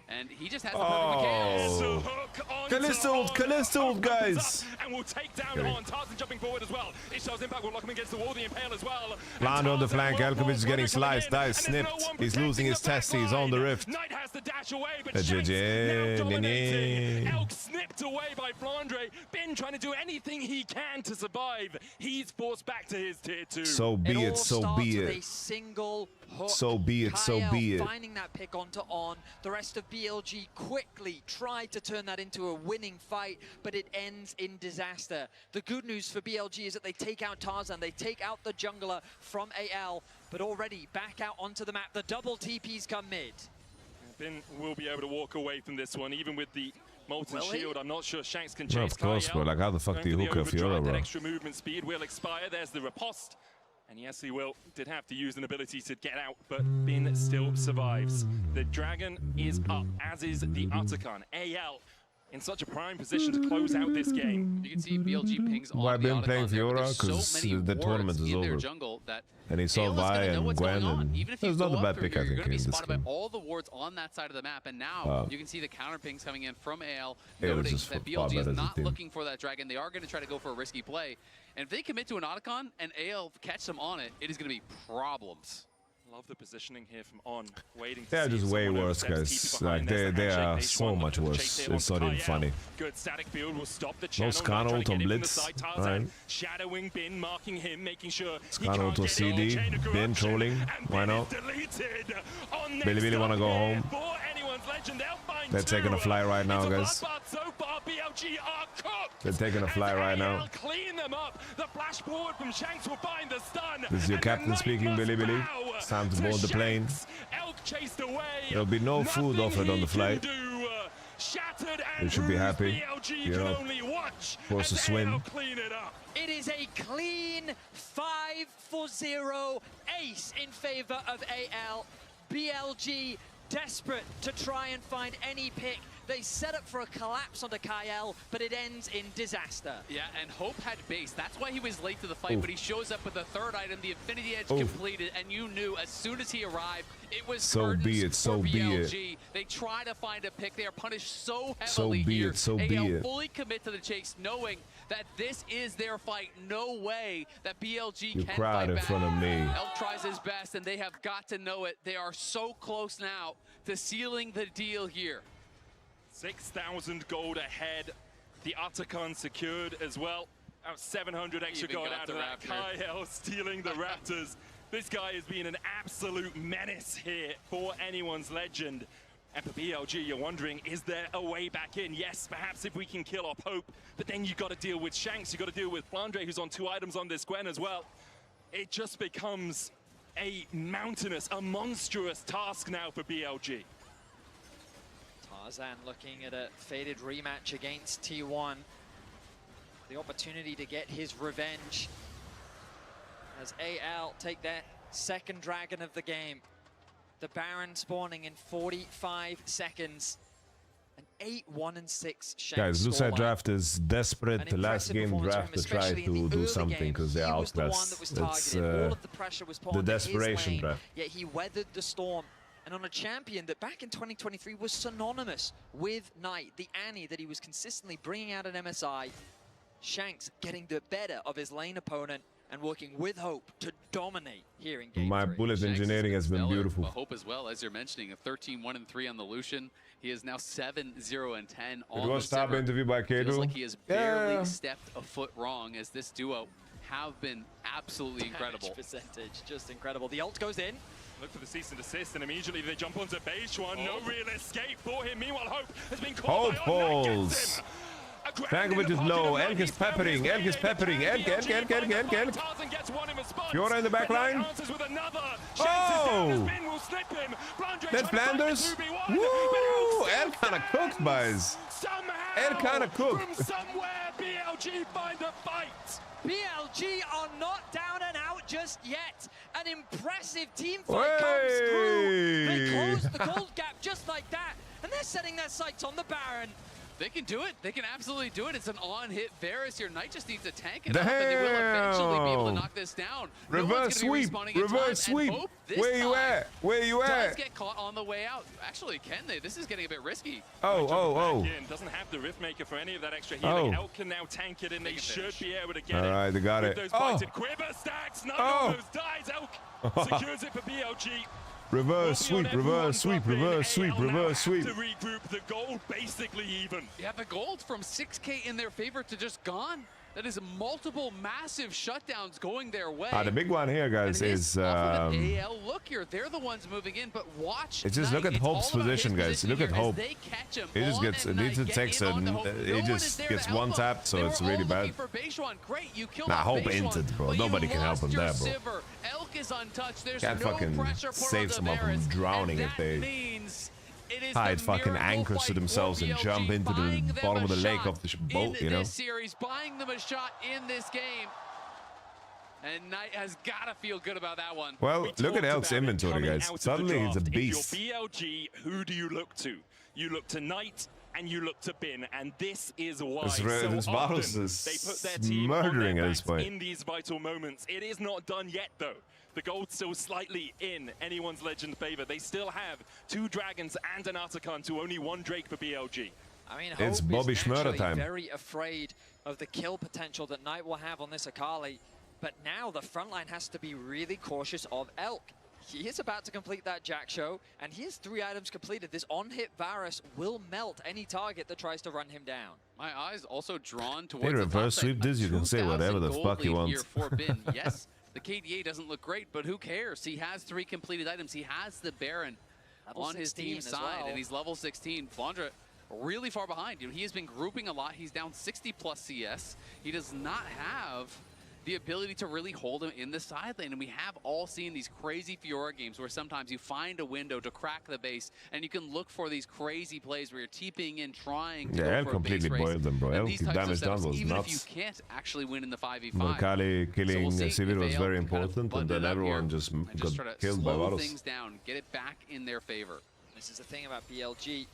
And he just has the perfect Callisto, Callisto, guys. And we'll take down on Tarzan jumping forward as well. Ishtal's impact will lock him against the wall, the Impale as well. Land on the flank, Elkovic is getting sliced, dice snipped. He's losing his testes on the rift. Knight has the dash away, but GG, dominating. Elk snipped away by Flandre. Ben trying to do anything he can to survive. He's forced back to his tier 2. So be it, so be it. So be it, so be it. Finding that pick onto On. The rest of BLG quickly tried to turn that into a winning fight, but it ends in disaster. The good news for BLG is that they take out Tarzan, they take out the jungler from AL, but already back out onto the map. The double TPs come mid. Ben will be able to walk away from this one, even with the Molten Shield. I'm not sure Shanks can chase. No, of course, bro. Like, how the fuck do you hook a Fiora, bro? That extra movement speed will expire. There's the riposte. And yes, he will. Did have to use an ability to get out, but Bin still survives. The Dragon is up, as is the Uttercon. AL in such a prime position to close out this game. You can see BLG pings on I've been playing Fiora because the tournament is over. And he saw Vi and Gwen, and it was not a bad pick, I think, in this game. All the wards on that side of the map, and now you can see the counter pings coming in from AL, noting that BLG is not looking for that Dragon. They are going to try to go for a risky play. And if they commit to an Otacon and AL catch them on it, it is going to be problems. Love the positioning here from On, waiting to They're just way worse, guys. Like, they are so much worse. It's not even funny. Good static field will stop the No Skarner ult on Blitz. Right. Shadowing Bin, marking him, making sure Skarner ult on CD. Bin trolling. Why not? Billy wanna go home. They're taking a fly right now, guys. They're taking a fly right now. Clean them up. The flash forward from Shanks will find the stun. This is your captain speaking, Billy. It's time to board the plane. There'll be no food offered on the flight. You should be happy. You know, forced to swim. It is a clean 5-0 ace in favor of AL. BLG desperate to try and find any pick. They set up for a collapse onto Kyle, but it ends in disaster. Yeah, and Hope had base. That's why he was late to the fight, but he shows up with the third item, the Infinity Edge completed, and you knew as soon as he arrived, it was so be it, so be BLG. They try to find a pick. They are punished so heavily here. So be it. Fully commit to the chase, knowing that this is their fight. No way that BLG You can cried fight in back. front of me. Elk tries his best, and they have got to know it. They are so close now to sealing the deal here. 6,000 gold ahead. The Uttercon secured as well. Out 700 extra gold out of that. Kyle stealing the Raptors. This guy has been an absolute menace here for Anyone's Legend. And for BLG, you're wondering, is there a way back in? Yes, perhaps if we can kill off Hope, but then you've got to deal with Shanks, you've got to deal with Flandre, who's on 2 items on this Gwen as well. It just becomes a mountainous, a monstrous task now for BLG. Tarzan looking at a faded rematch against T1. The opportunity to get his revenge as AL take their second dragon of the game. The Baron spawning in 45 seconds. An 8-1-6 Shanks Guys, Blue Side scoreline. Draft is desperate. The last game draft to try to do something because they outclassed. It's the desperation draft. Yet he weathered the storm. And on a champion that back in 2023 was synonymous with Knight, the Annie that he was consistently bringing out at MSI, Shanks getting the better of his lane opponent and working with Hope to dominate here in game My 3. bullet engineering has been beautiful. But Hope as well, as you're mentioning, a 13-1-3 on the Lucian. He is now 7-0-10 on It was the top Sivir. interview by Feels Kado. like he has barely stepped a foot wrong, as this duo have been absolutely incredible. Percentage, just incredible. The ult goes in. Look for the cease and desist, and immediately they jump onto base one. No real escape for him. Meanwhile, Hope has been caught Hope by falls. Tankovic is low. Elk is peppering. Elk is peppering. Elk. Fiora in the back line. Oh! That's Flanders. Woo! Elk kind of cooked, boys. Elk kind of cooked. From somewhere, BLG find a fight. BLG are not down and out just yet. An impressive team fight comes through. They close the gold gap just like that. And they're setting their sights on the Baron. They can do it. They can absolutely do it. It's an on-hit Varus here. Knight just needs to tank it up, and they will eventually be able to knock this down. Reverse sweep. Reverse sweep. Where you at? Where you Does at? get caught on the way out. Actually, can they? This is getting a bit risky. Oh. Doesn't have the Riftmaker for any of that extra healing. Oh. Elk can now tank it, and they should be able to get All right, they got with it. those bited quiver stacks. None of those dies. Elk secures it for BLG. Reverse sweep. Reverse sweep. Reverse sweep. Reverse sweep. To regroup, the gold basically even. Yeah, the gold from 6K in their favor to just gone. That is multiple massive shutdowns going their way. The big one here, guys, is AL, look here, they're the ones moving in, but watch. it's just look at Hope's position, guys. Look at Hope. He just gets he just takes he just gets one tap, so it's really bad. Nah, Hope inted, bro. Nobody can help him there, bro. Elk is untouched. There's Can't no fucking pressure put save on some the of them Varus, drowning and if they that means it is hide the fucking miracle anchors to fight themselves for and jump BLG, into the buying them bottom of a the lake shot of the boat, in you know? this series, buying them a shot in this game. And Knight has got to feel good about that one. Well, look at Elk's inventory, guys. Suddenly he's a beast. If you're BLG, who do you look to? You look to Knight and you look to Bin, and this is why This so Varus often is they put their team murdering on their at this backs point. in these vital moments. It is not done yet, though. The gold's still slightly in anyone's legend favor. They still have 2 dragons and an Artican to only 1 Drake for BLG. I mean, It's Hope Bobby is Schmurder naturally time. very afraid of the kill potential that Knight will have on this Akali. But now the front line has to be really cautious of Elk. He is about to complete that Jack show, and he has 3 items completed. This on-hit Varus will melt any target that tries to run him down. My eyes also drawn towards They the reverse top sweep side. this, you can say whatever the 2,000 fuck you gold lead want. here for Bin. Yes, the KDA doesn't look great, but who cares? He has 3 completed items. He has the Baron Level on his 16 team as side, well. and he's level 16. Flandra really far behind. He has been grouping a lot. He's down 60 plus CS. He does not have the ability to really hold him in the side lane. And we have all seen these crazy Fiora games where sometimes you find a window to crack the base and you can look for these crazy plays where you're TPing in, trying to Yeah, go El for a completely base race. boiled them, bro. And El these types of damage down setups, was even nuts. if you can't actually win in the 5v5. Mercalli killing we'll see Sivir if was AL very can kind of important, and button then it up everyone here just and got try to killed by slow Varus. things down, get it back in their favor. This is the thing about BLG.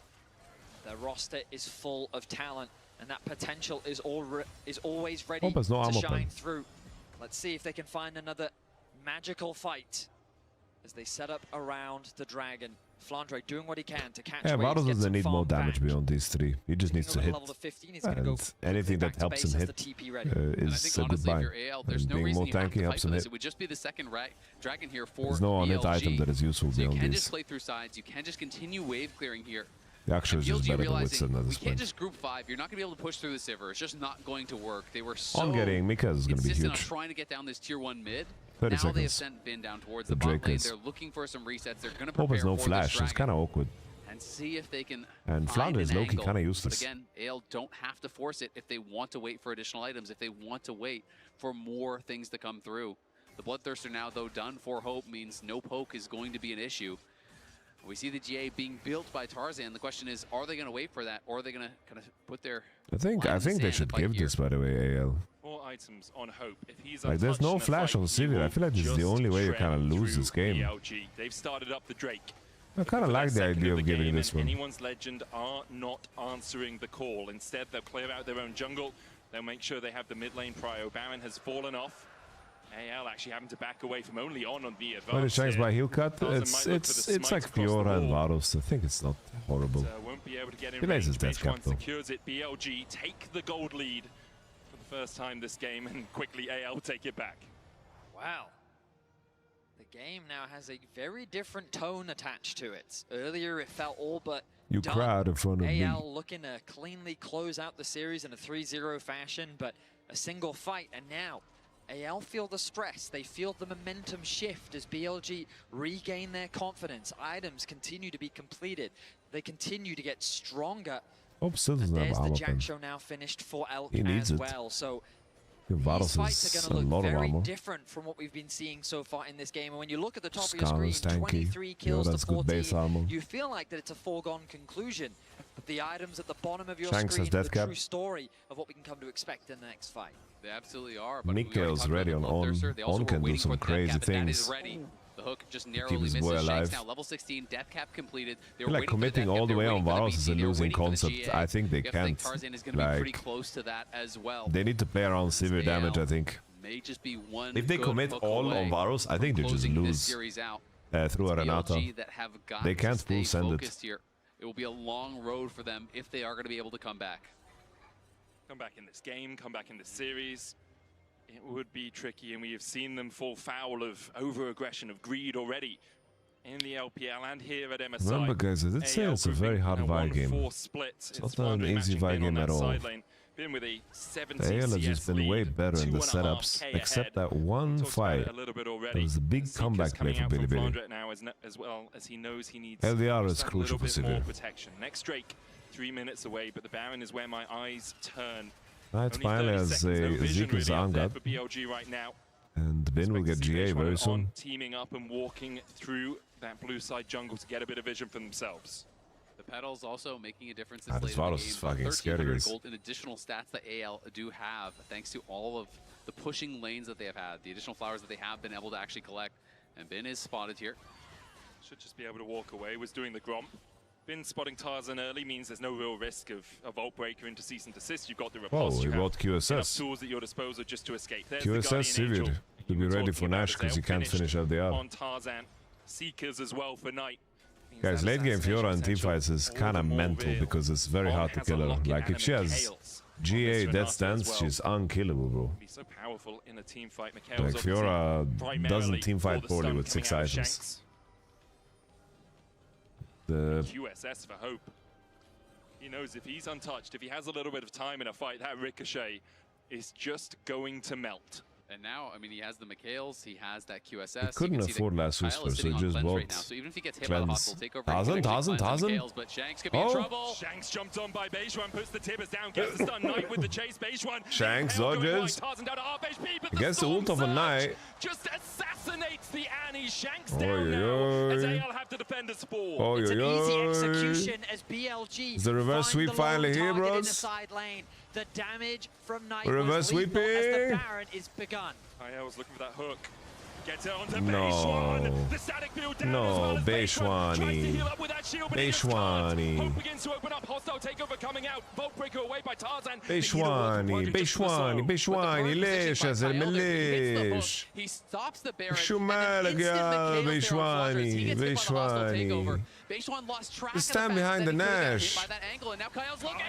The roster is full of talent, and that potential is always ready Hope has no to ammo shine pen. through. Let's see if they can find another magical fight as they set up around the dragon. Flandre doing what he can to catch Yeah, waves, Varus get doesn't some need more farm damage back. beyond these 3. He just needs to Looking hit. at level 15, he's gonna go And anything back that to helps base him as hit the TP ready. And I is think a honestly, if goodbye. you're AL, there's And no being reason more you have tanky to fight helps for him this. hit. It would just be the second dragon here for There's no on-hit BLG. item that is useful So you beyond can this. just play through sides. You can just continue wave clearing here. The Action is just BLG better than realizing Whitson at we this can't point. just group 5. You're not going to be able to push through the Sivir. It's just not going to work. They were so On getting Mika is going to be insistent on huge. trying to get down this tier 1 mid. 30 now they have seconds. sent Bin down towards The the bot Drake lane. is- They're looking for some resets. They're going to Hope prepare has no for flash. this It's kind of awkward. and see if they can And find Flandre is an low-key angle. kind of But useless. again, AL don't have to force it if they want to wait for additional items, if they want to wait for more things to come through. The Bloodthirster now, though, done for Hope means no poke is going to be an issue. We see the GA being built by Tarzan. The question is, are they going to wait for that, or are they going to kind of put their... I think they should give this, by the way, AL. 4 items on Hope. If he's Like, there's no flash on Sivir. I feel like this is the only way you kind of lose this game. BLG. They've started up the Drake. I kind of like the idea of giving this one. Anyone's Legend are not answering the call. Instead, they'll clear out their own jungle. They'll make sure they have the mid lane prio. Baron has fallen off. AL actually having to back away from only on the advance. When it checks by heal cut, it's like Fiora and Varus. I think it's not horrible. Won't be able to get in He lays his death cap though. Secures it. BLG take the gold lead for the first time this game, and quickly AL take it back. Wow. The game now has a very different tone attached to it. Earlier it felt all but You done. cried in front of me. AL looking to cleanly close out the series in a 3-0 fashion, but a single fight, and now AL feel the stress, they feel the momentum shift as BLG regain their confidence. Items continue to be completed, they continue to get stronger. Hope still doesn't have There's the armor Jack pen. Show now finished for Elk He needs as it. well. So Varus these fights is are a going to lot look of very armor. different from what we've been seeing so far in this game. And when you look at the top Skarner's of your screen, tanky. 23 kills That's to good base 14, armor. you feel like that it's a foregone conclusion. But the items at the bottom of your Shanks screen has are death the cap. true story of what we can come to expect in the next fight. They absolutely are. But Mikhail's ready on They also were can do waiting some for the crazy death cap, and that is things. ready. The hook just Keep narrowly his misses. boy Shanks alive. now level 16, death cap completed. They I were feel like waiting for the committing death cap, all the they were way on waiting for the Varus is a BT, they were losing waiting for the concept. GA. I think they You have to can't. think Tarzan is going to be pretty Like, close to that as well. they need to play around severe damage, I think. May just be one If they good commit hook all away on Varus, I think they just closing this lose series out. through It's Renata. BLG that have got They to can't stay full send it. focused here. It will be a long road for them if they are going to be able to come back. Come back in this game, come back in this series. It would be tricky, and we have seen them fall foul of over-aggression, of greed already in the LPL and here at MSI. Remember, guys, I did say it's a very hard Vi game. It's not an easy Vi game at all. Been with a 70 The AL has just been way better in the 2.5K setups, except ahead. that one Talked about fight. it a little bit already. That was a big Seeker's comeback play coming for out Billy from Billy. Flandre now as well as he knows he needs LDR is just that crucial for little bit more Sivir. protection. Next Drake, 3 minutes away, but the Baron is where my eyes turn. Knight Only finally 30 has seconds, no a vision Zeke's really out there Angat, for BLG right now. and Ben will get GA very soon. Teaming up and walking through that blue side jungle to get a bit of vision for themselves. The pedals also making a difference this Ah, late this in the Varus game. is fucking About scary, 1,300 guys. gold in additional stats that AL do have, thanks to all of the pushing lanes that they have had, the additional flowers that they have been able to actually collect. And Ben is spotted here. Should just be able to walk away. Was doing the Gromp. Been spotting Tarzan early means there's no real risk of a Vault Breaker into cease and desist. You've got the riposte. he you have brought QSS. enough tools at your disposal just to escape. There's the QSS Guardian Angel Sivir to be ready for talking about Nash as because he they'll can't finish LDR. on Tarzan. Seekers as well for Knight. Guys, late game Fiora and teamfights is kind of mental because it's very hard to kill her. Like, if she has GA Death Stance, she's unkillable, bro. Be so powerful in a team fight. Like, Fiora doesn't teamfight poorly with 6 items. The QSS for Hope. He knows if he's untouched, if he has a little bit of time in a fight, that Ricochet is just going to melt. And now, I mean, he has the Mikhails, he has that QSS. He couldn't afford last Whisper, so he just bought So even if he gets hit by the Cleanse. hostile takeover, Tarzan? but Shanks could be in trouble. Shanks jumped on by Bejuan, puts the tibbers down, gets the stun. Knight with the chase. Bejuan. Shanks dodges. Tarzan down to half HP, but Against the ult of a Knight. just assassinates the Annie. Shanks Oi, down now as oi. AL have to defend a spawn. Oh, It's an yo, easy yo. execution as BLG Is the reverse find sweep the lone finally here, target in the bros? side lane. The damage from Knight Reverse was lethal as the sweeping. Baron is begun. IL's looking for that hook. Gets it onto No. Bejuan. The static build down No, as well as Bejuan. Tries to Bejuani. heal up with that shield, but he just can't. Bejuani. Hope begins to open up. Hostile takeover coming out. Vault Breaker away by Tarzan. Bejuani, Bejuani, ليش يا زلمة ليش؟ He stops the Baron. شو مالك يا Bejuani, Bejuani? Bejuan lost track Just of the stand fact behind that the he could've got hit Nash. by that angle, and now Kyle's looking.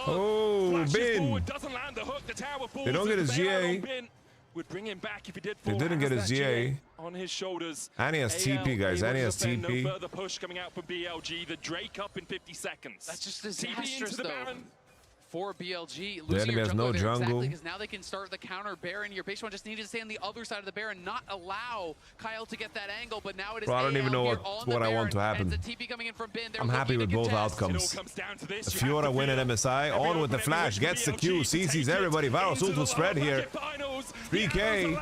Oh, Flashes Bin. forward, doesn't land the hook. The tower falls. They don't get his The bailout on GA. Bin would bring him back if he did They fall. didn't get Has his that GA. on his shoulders. Annie has AL TP, guys. able Annie to has defend. TP. No further push coming out from BLG. The Drake up in 50 seconds. That's just TP disastrous, into the though. Baron. for BLG. The Losing enemy your has no jungler there, jungle. exactly, because now they can start the counter Baron here. Baseline just needed to stay on the other side of the Baron, not allow Kyle to get that angle, but now it is Bro, I don't even know AL what I here want to on the happen. Baron, and it's a TP coming in from Bin. They're I'm happy with looking to both contest. outcomes. Fiora win an MSI, on with the flash, gets the Q, CC's everybody. Varus ult will spread here. 3K.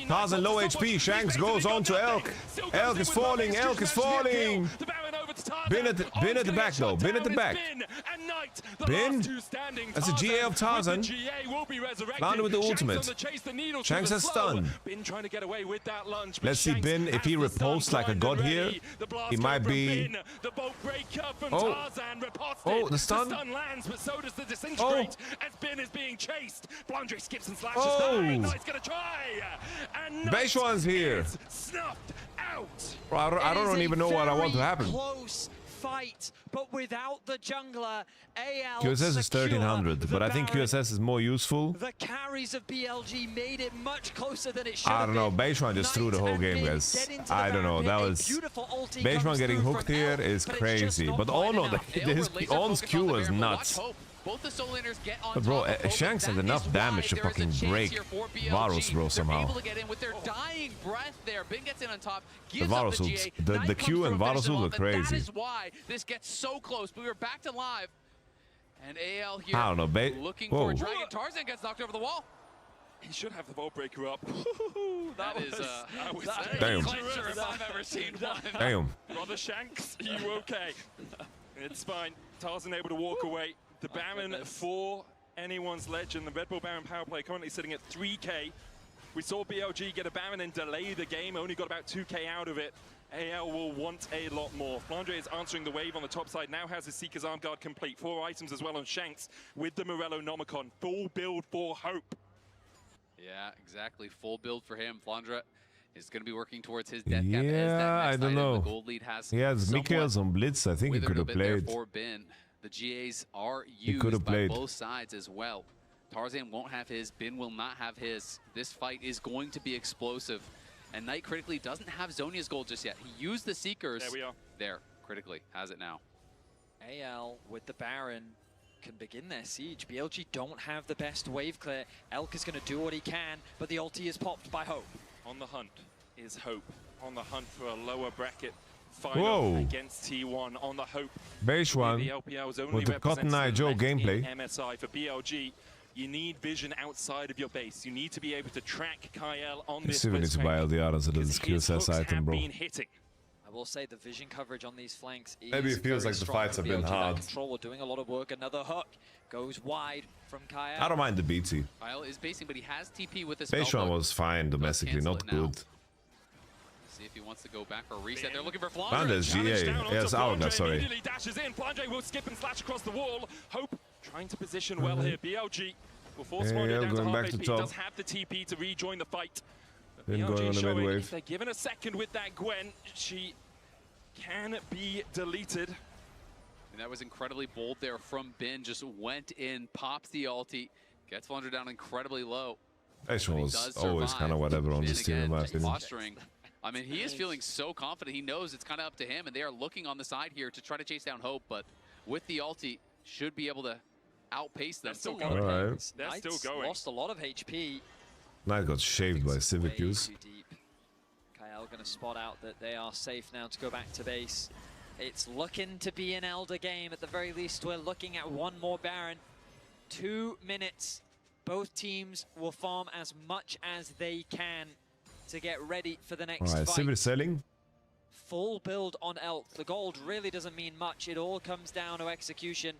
Tarzan low HP, Shanks goes on to Elk. Elk is falling, Elk is falling. Bin at the back though, Bin at the back. Bin? That's a GA of Tarzan. Landed with the ultimate. Shanks has stun. Let's see Bin, if he repulsed like a god here, he might be... Oh, oh, the stun. Lands, but so does the disintegrate as Bin is being chased. Blandre skips and slashes. Oh. Knight's gonna try. And Beishwan's here. Snuffed out. Bro, I don't even know what I want to happen. Close fight, but without the jungler, AL QSS is 1300, but I think Baron. QSS is more useful. The carries of BLG made it much closer than it should I have don't know, been. Beishwan just threw the whole game, guys. I don't know, that was... Beishwan getting hooked here is crazy, but oh no, his On's Q was nuts. Both the solo laners get on But bro, top of Hope, Shanks has that enough is damage why to there is a fucking chance break here for BLG. Varus, bro, They're somehow. able to get in with their dying breath there. Bin gets in on top, The gives up Varus the ults, GA. the Q and Varus ult look That crazy. is why this gets so close, but we were back to live. And AL here I don't know, looking whoa. for a dragon. Tarzan gets knocked over the wall. He should have the vault breaker up. That is Damn. clincher if I've ever seen one. Damn. Brother Shanks, are you okay? It's fine. Tarzan able to walk away. The Baron for anyone's legend. The Red Bull Baron power play currently sitting at 3K. We saw BLG get a Baron and delay the game. Only got about 2K out of it. AL will want a lot more. Flandre is answering the wave on the top side. Now has his Seeker's Arm Guard complete. 4 items as well on Shanks with the Morello Nomicon. Full build for Hope. Yeah, exactly. Full build for him. Flandre is going to be working towards his death cap. Yeah, I don't know. The gold lead has He has Mikhails on Blitz, I think he could have played. For Bin. The GAs are He could used have by played. both sides as well. Tarzan won't have his, Bin will not have his. This fight is going to be explosive. And Knight critically doesn't have Zhonya's gold just yet. He used the Seekers. There we are. There, critically, has it now. AL with the Baron can begin their siege. BLG don't have the best wave clear. Elk is going to do what he can, but the ulti is popped by Hope. On the hunt is Hope. On the hunt for a lower bracket final Whoa. against T1. On the Hope. Beishwan The LPL's only with the Cotton Eye Joe gameplay. MSI for BLG. You need vision outside of your base. You need to be able to track Kyle on this Still need to buy LDR so this QSS item, bro. hitting. I will say the vision coverage on these flanks is Maybe it feels very like the strong fights for have been BLG. hard. That control, we're doing a lot of work. Another hook goes wide from Kyle. I don't mind the BT. Kyle is basing, but he has TP with his Beishwan was fine domestically, not good. See if he wants to go back or reset. They're looking for Flandre. Flandre's GA. Yes, Hourglass, sorry. Immediately dashes in. Flandre will skip and slash across the wall. Hope trying to position well here. BLG will force Flandre down to half HP. He does have the TP to rejoin the fight. Then going on the mid wave. If they're given a second with that Gwen, she can be deleted. And that was incredibly bold there from Bin. Just went in, pops the ulti, gets Flandre down incredibly low. Beishwan was always kind of whatever on this team, in my opinion. Posturing. I mean, he is feeling so confident. He knows it's kind of up to him, and they are looking on the side here to try to chase down Hope, but with the ulti, should be able to outpace them. They're still going. Alright. They're still going. Lost a lot of HP. Knight got shaved by Civic Way use. too deep. Kyle going to spot out that they are safe now to go back to base. It's looking to be an Elder game. At the very least, we're looking at one more Baron. 2 minutes. Both teams will farm as much as they can to get ready for the next Alright, fight. Civic selling. Full build on Elk. The gold really doesn't mean much. It all comes down to execution.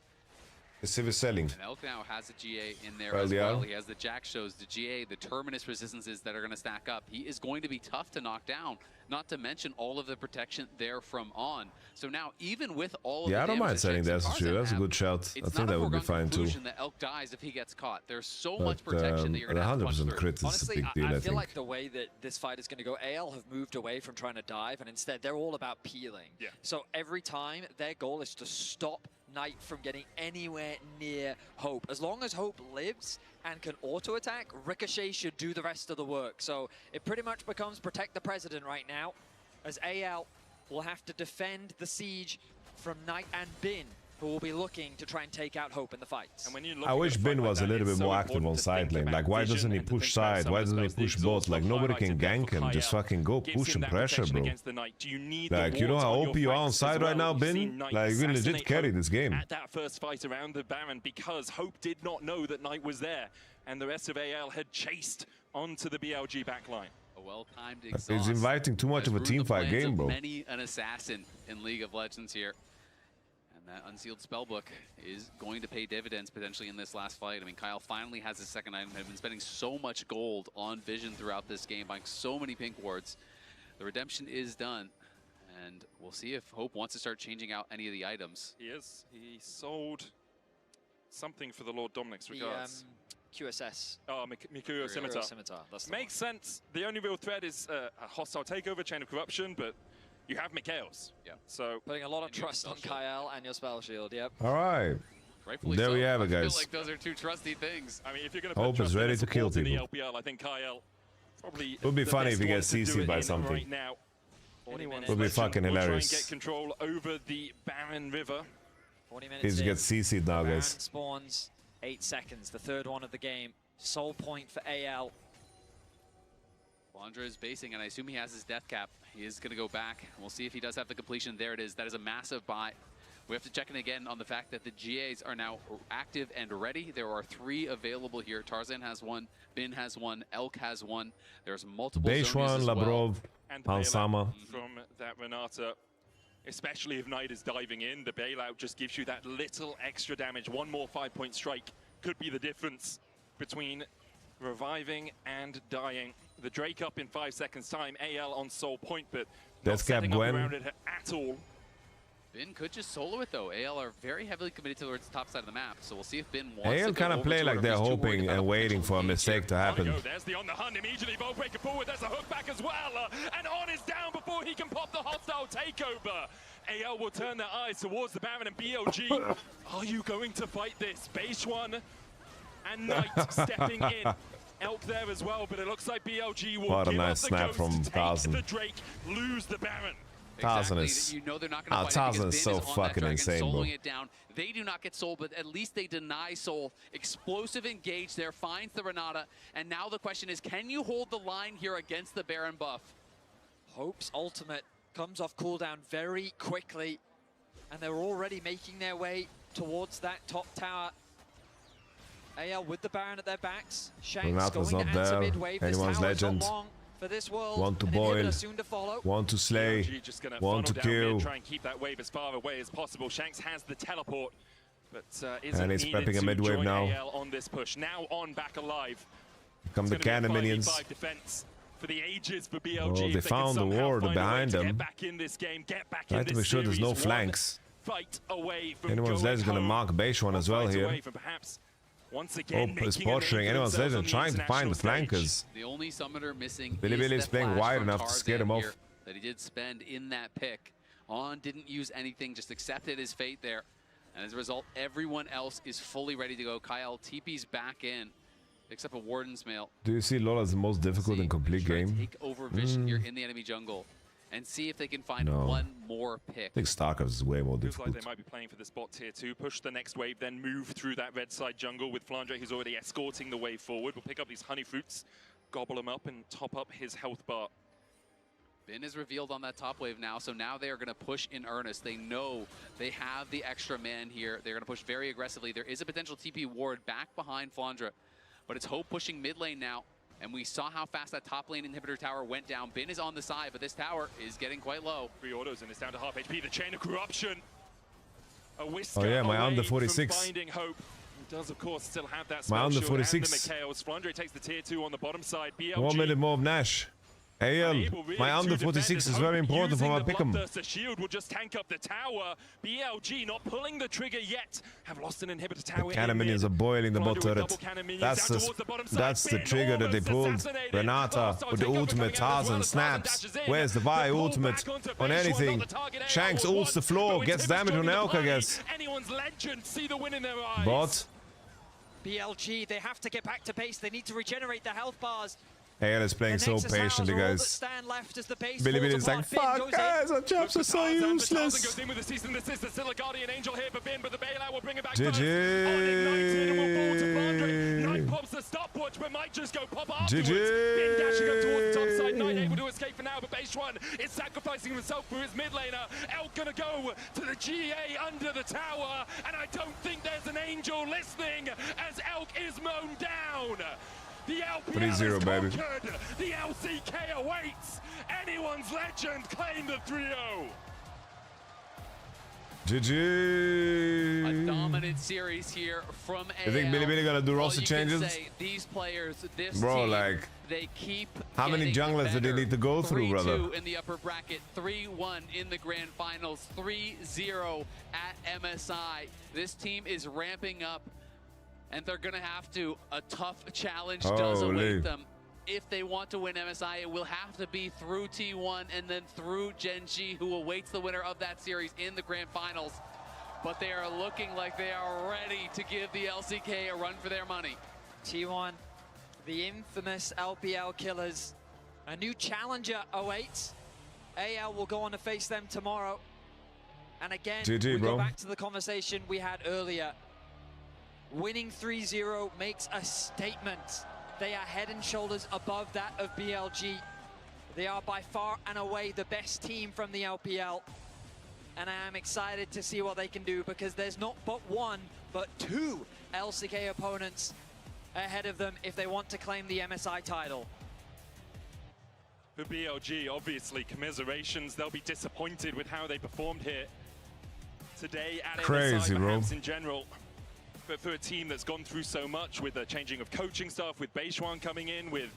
Civic selling. And Elk now has a GA in there Well, as yeah. well. He has the Jack shows, the GA, the Terminus resistances that are going to stack up. He is going to be tough to knock down, not to mention all of the protection there from on. So now, even with all of Yeah, the I don't damage mind that selling Shanks the and SSG. Tarzan That's a have, good shout. I it's think not that a would be foregone fine too. conclusion that Elk dies if he gets caught. There's so much But protection that you're going to have to punch 100% through. crit is a Honestly, big deal, I I feel think. like the way that this fight is going to go, AL have moved away from trying to dive, and instead they're all about peeling. Yeah. So every time, their goal is to stop Knight from getting anywhere near Hope. As long as Hope lives and can auto-attack, Ricochet should do the rest of the work. So it pretty much becomes protect the president right now, as AL will have to defend the siege from Knight and Bin. who will be looking to try and take out Hope in the fights. And when you I wish Bin was a little bit more active on side lane. Like, why doesn't he push side? Why doesn't he push bot? Like, nobody can gank him. Just fucking go push and pressure, bro. Like, you know how OP you are on side right now, Bin? Like, you can legit carry this game. At that first fight around the Baron, because Hope did not know that Knight was there, and the rest of AL had chased onto the BLG backline. A well-timed exhaust. He's inviting too much of a teamfight game, bro. Many an assassin in League of Legends here. And that unsealed spellbook is going to pay dividends potentially in this last fight. I mean, Kyle finally has his second item. He's been spending so much gold on Vision throughout this game, buying so many pink wards. The redemption is done. And we'll see if Hope wants to start changing out any of the items. He is. He sold something for the Lord Dominic's regards. QSS. Oh, Mikuro Scimitar. That's the Makes sense. The only real threat is a hostile takeover, chain of corruption, but you have Mikhail's. Yeah. So putting a lot of trust on Kyle and your spell shield. Yep. All right. Rightfully there so. we have it, I guys. feel like those are two trusty things. I mean, if you're going to Hope is ready to kill in the people. LPL, I think Kyle probably. It would be funny if he gets CC'd by something. Right now. It would be fucking hilarious. Try and get control over the Baron River. 40 minutes. He's gets CC'd now, Baron guys. spawns 8 seconds. The third one of the game. Sole point for AL. Flandra is basing, and I assume he has his death cap. He is going to go back. We'll see if he does have the completion. There it is. That is a massive buy. We have to check in again on the fact that the GAs are now active and ready. There are 3 available here. Tarzan has 1, Bin has 1, Elk has 1. There's multiple Beishwan, Labrov, And Pansama. From that Renata, especially if Knight is diving in, the bailout just gives you that little extra damage. One more 5-point strike could be the difference between reviving and dying. The Drake up in 5 seconds time, AL on sole point, but not setting up around it at all. Bin could just solo it though. AL are very heavily committed towards the top side of the map, so we'll see if Bin wants AL to kind of play like they're hoping and waiting for a mistake to happen. There's the on the hunt immediately, ball breaker forward, there's a hook back as well, and On is down before he can pop the hostile takeover. AL will turn their eyes towards the Baron and BLG. Are you going to fight this? Beishwan and Knight stepping in. Elk there as well, but it looks like BLG will what a give nice up the snap ghost, from take Tarzan. the Drake, lose the Baron. Tarzan Exactly. is, You know they're not going to fight Tarzan it is because so Bin is on fucking that dragon, insane, bro. soloing it down. They do not get soul, but at least they deny soul. Explosive engage there, finds the Renata, and now the question is, can you hold the line here against the Baron buff? Hope's ultimate comes off cooldown very quickly, and they're already making their way towards that top tower. AL with the Baron at their backs. Shanks Renata's going not to answer there. mid-wave. This Anyone's tower's not legend. long for this world. Want to An boil, inhibitor soon to follow. want to slay, BLG just gonna want to funnel down kill. mid, try and keep that wave as far away as possible. Shanks has the teleport, but isn't And he's needed prepping a to mid-wave join now. AL on this push. Now On back alive. Come the It's gonna cannon be a minions. 5v5 defense for the ages for BLG. Oh, if they can found the somehow ward find a way behind to them. Get back in this game, get back Try in to this be sure there's no series. flanks. One fight away from Anyone's going legend gonna home. mark Beishwan as well Fight here. away from perhaps once again Hope is making a name posturing for anyone's themselves legend, on the trying to find the international stage. flankers. The only summoner missing Billy is Billy's the playing flash wide from enough to scare Tarzan him off. here that he did spend in that pick. On didn't use anything, just accepted his fate there. And as a result, everyone else is fully ready to go. Kyle TP's back in, picks up a Warden's Mail. Do you see LoL as the most difficult and complete game? Take over Vision here in the enemy jungle and see if they can find No. one more pick. I think StarCraft is way more Feels like difficult. they might be playing for the spot tier 2, push the next wave, then move through that red side jungle with Flandre, who's already escorting the wave forward. We'll pick up these honey fruits, gobble them up, and top up his health bar. Bin is revealed on that top wave now, so now they are going to push in earnest. They know they have the extra man here. They're going to push very aggressively. There is a potential TP ward back behind Flandre, but it's Hope pushing mid lane now. And we saw how fast that top lane inhibitor tower went down. Bin is on the side, but this tower is getting quite low. 3 autos and it's down to half HP. The chain of corruption. A whisker Oh yeah, my away under from 46. finding Hope. He does, of course, still have that My spell under shield 46. and the Mikhails. Flandre takes the tier 2 on the bottom side. BLG 1 minute more of Nash. AL, my under 46 is very important for my pick'em. The shield will just tank up the tower. BLG not pulling the trigger yet. Have lost an inhibitor tower. Cannon minions are boiling the bot turret. That's the trigger that they pulled. Renata with the ultimate, Tarzan snaps. Where's the Vi ultimate on anything? Shanks ults the floor, gets damage on Elk, I guess. Anyone's legend, see the win in their eyes. Bot. BLG, they have to get back to base. They need to regenerate their health bars. AL is playing so patiently, guys. Bilibili is like, fuck, guys, our jumps are so useless. Goes in with the season assist. There's still a Guardian Angel here for Bin, but the bailout will bring it back. GG. Knight pops the stopwatch, but might just go pop afterwards. Bin dashing up towards the top side. Knight able to escape for now, but Base One is sacrificing himself for his mid laner. Elk gonna go to the GA under the tower, and I don't think there's an Angel listening as Elk is mown down. The LPL 3-0, baby. The LCK awaits. Anyone's legend claim the 3-0. GG. A dominant series here from AL. You think Bilibili gonna do roster changes? These players, this bro, team, like, they keep how many junglers do they need to go through, brother? 3-2 in the upper bracket, 3-1 in the grand finals, 3-0 at MSI. This team is ramping up, and they're gonna have to. A tough challenge does await them. If they want to win MSI, it will have to be through T1 and then through Gen G, who awaits the winner of that series in the grand finals. But they are looking like they are ready to give the LCK a run for their money. T1, the infamous LPL killers. A new challenger awaits. AL will go on to face them tomorrow. And again, GG, we bro. go back to the conversation we had earlier. Winning 3-0 makes a statement. They are head and shoulders above that of BLG. They are by far and away the best team from the LPL. And I am excited to see what they can do, because there's not but one, but two LCK opponents ahead of them if they want to claim the MSI title. For BLG, obviously, commiserations. They'll be disappointed with how they performed here today at Crazy, MSI, bro. perhaps in general. But for a team that's gone through so much with the changing of coaching staff, with Beishuan coming in, with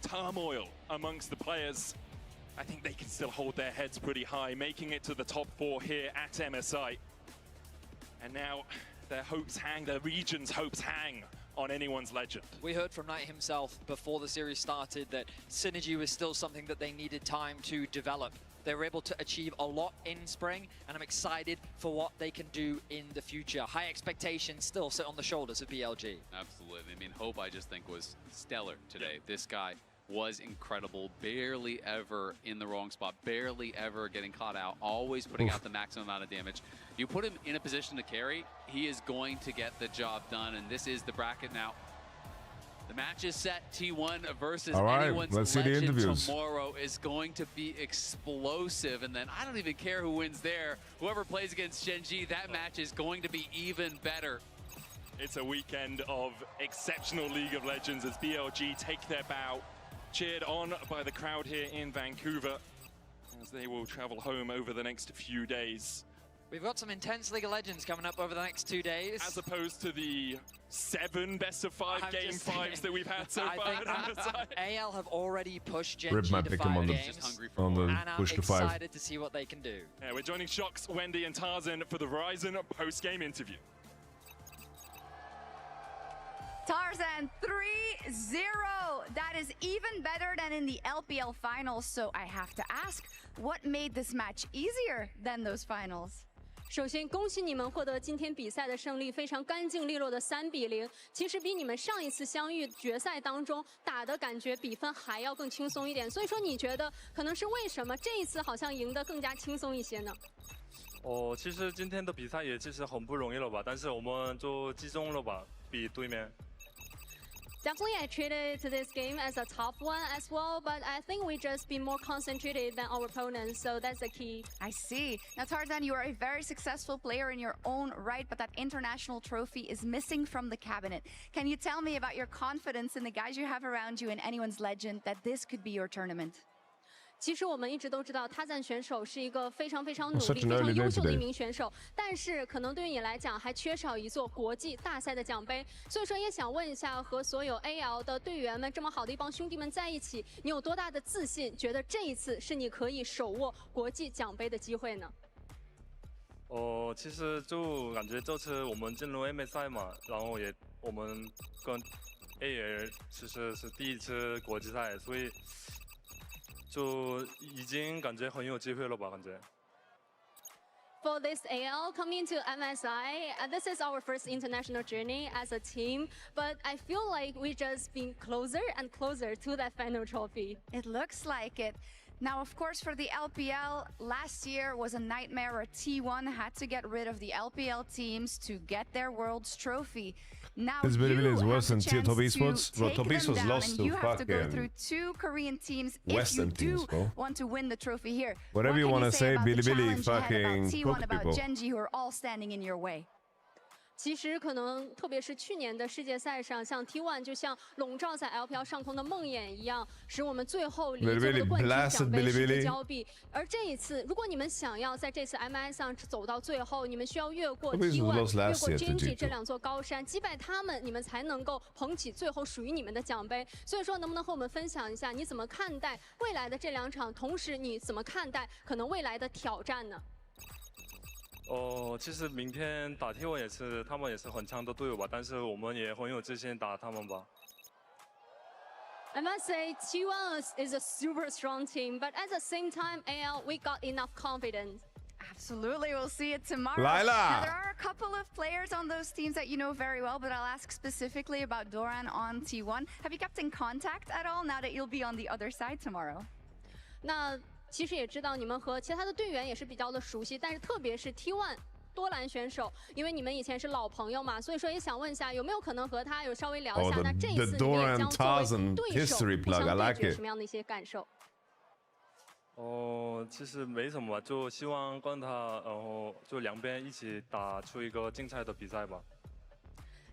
turmoil amongst the players, I think they can still hold their heads pretty high, making it to the top 4 here at MSI. And now their hopes hang, their region's hopes hang on anyone's legend. We heard from Knight himself before the series started that synergy was still something that they needed time to develop. They were able to achieve a lot in spring, and I'm excited for what they can do in the future. High expectations still sit on the shoulders of BLG. Absolutely. I mean, Hope, I just think, was stellar today. This guy was incredible, barely ever in the wrong spot, barely ever getting caught out, always putting out the maximum amount of damage. You put him in a position to carry, he is going to get the job done, and this is the bracket now. The match is set. T1 versus anyone's legend tomorrow is going to be explosive. And then I don't even care who wins there. Whoever plays against Gen G, that match is going to be even better. It's a weekend of exceptional League of Legends as BLG take their bow, cheered on by the crowd here in Vancouver as they will travel home over the next few days. We've got some intense League of Legends coming up over the next 2 days. As opposed to the 7 best-of-5 game 5s that we've had so far at MSI. AL have already pushed Gen Rip G might to pick 5 him on the, games. push and I'm to 5. excited to see what they can do. Yeah, we're joining Shox, Wendy, and Tarzan for the Verizon post-game interview. Tarzan 3-0. That is even better than in the LPL finals. So I have to ask, what made this match easier than those finals? 首先，恭喜你们获得今天比赛的胜利，非常干净利落的3-0。其实比你们上一次相遇决赛当中打的感觉比分还要更轻松一点。所以说，你觉得可能是为什么这一次好像赢得更加轻松一些呢？其实今天的比赛也其实很不容易了吧，但是我们就集中了吧，比对面。 Definitely, I treated this game as a tough one as well, but I think we just be more concentrated than our opponents, so that's the key. I see. Now, Tarzan, you are a very successful player in your own right, but that international trophy is missing from the cabinet. Can you tell me about your confidence in the guys you have around you and anyone's legend that this could be your tournament? 其实我们一直都知道，他赞选手是一个非常非常努力、非常优秀的一名选手，但是可能对于你来讲，还缺少一座国际大赛的奖杯。所以说，也想问一下，和所有 AL 的队员们这么好的一帮兄弟们在一起，你有多大的自信，觉得这一次是你可以手握国际奖杯的机会呢？其实就感觉这次我们进入 MSI 嘛，然后我们跟 AL 其实是第一次国际赛，所以。 就已经感觉很有机会了吧？感觉。for this AL coming to MSI, this is our first international journey as a team, but I feel like we just been closer and closer to that final trophy. It looks like it. Now, of course, for the LPL, last year was a nightmare where T1 had to get rid of the LPL teams to get their World's Trophy. Now This Bilibili is worse than Top Esports. Bro, Top Esports Esports lost to you have to go fucking through 2 Korean teams Western if you teams, do bro. want to win the trophy here. Whatever you want to say, about the Bilibili challenge ahead, fucking about T1, cook about people. Genji, who are all standing in your way? 其实可能，特别是去年的世界赛上，像 T1 就像笼罩在 LPL 上空的梦魇一样，使我们最后离最后的冠军奖杯失之交臂。而这一次，如果你们想要在这次 MI 上走到最后，你们需要越过 T1、越过 Genji 这2座高山，击败他们，你们才能够捧起最后属于你们的奖杯。所以说，能不能和我们分享一下，你怎么看待未来的这2场？同时，你怎么看待可能未来的挑战呢？ 其实明天打 T1 也是，他们也是很强的队友吧，但是我们也很有自信打他们吧。I must say, T1 is a super strong team, but at the same time, AL, we got enough confidence. Absolutely, we'll see it tomorrow. Lila! Now, there are a couple of players on those teams that you know very well, but I'll ask specifically about Doran on T1. Have you kept in contact at all now that you'll be on the other side tomorrow? 那 其实也知道你们和其他的队员也是比较的熟悉，但是特别是 T1 多兰选手，因为你们以前是老朋友嘛，所以说也想问一下，有没有可能和他有稍微聊一下？那这一次你们也将作为对手互相对决，什么样的一些感受？其实没什么，就希望跟他，然后就两边一起打出一个精彩的比赛吧。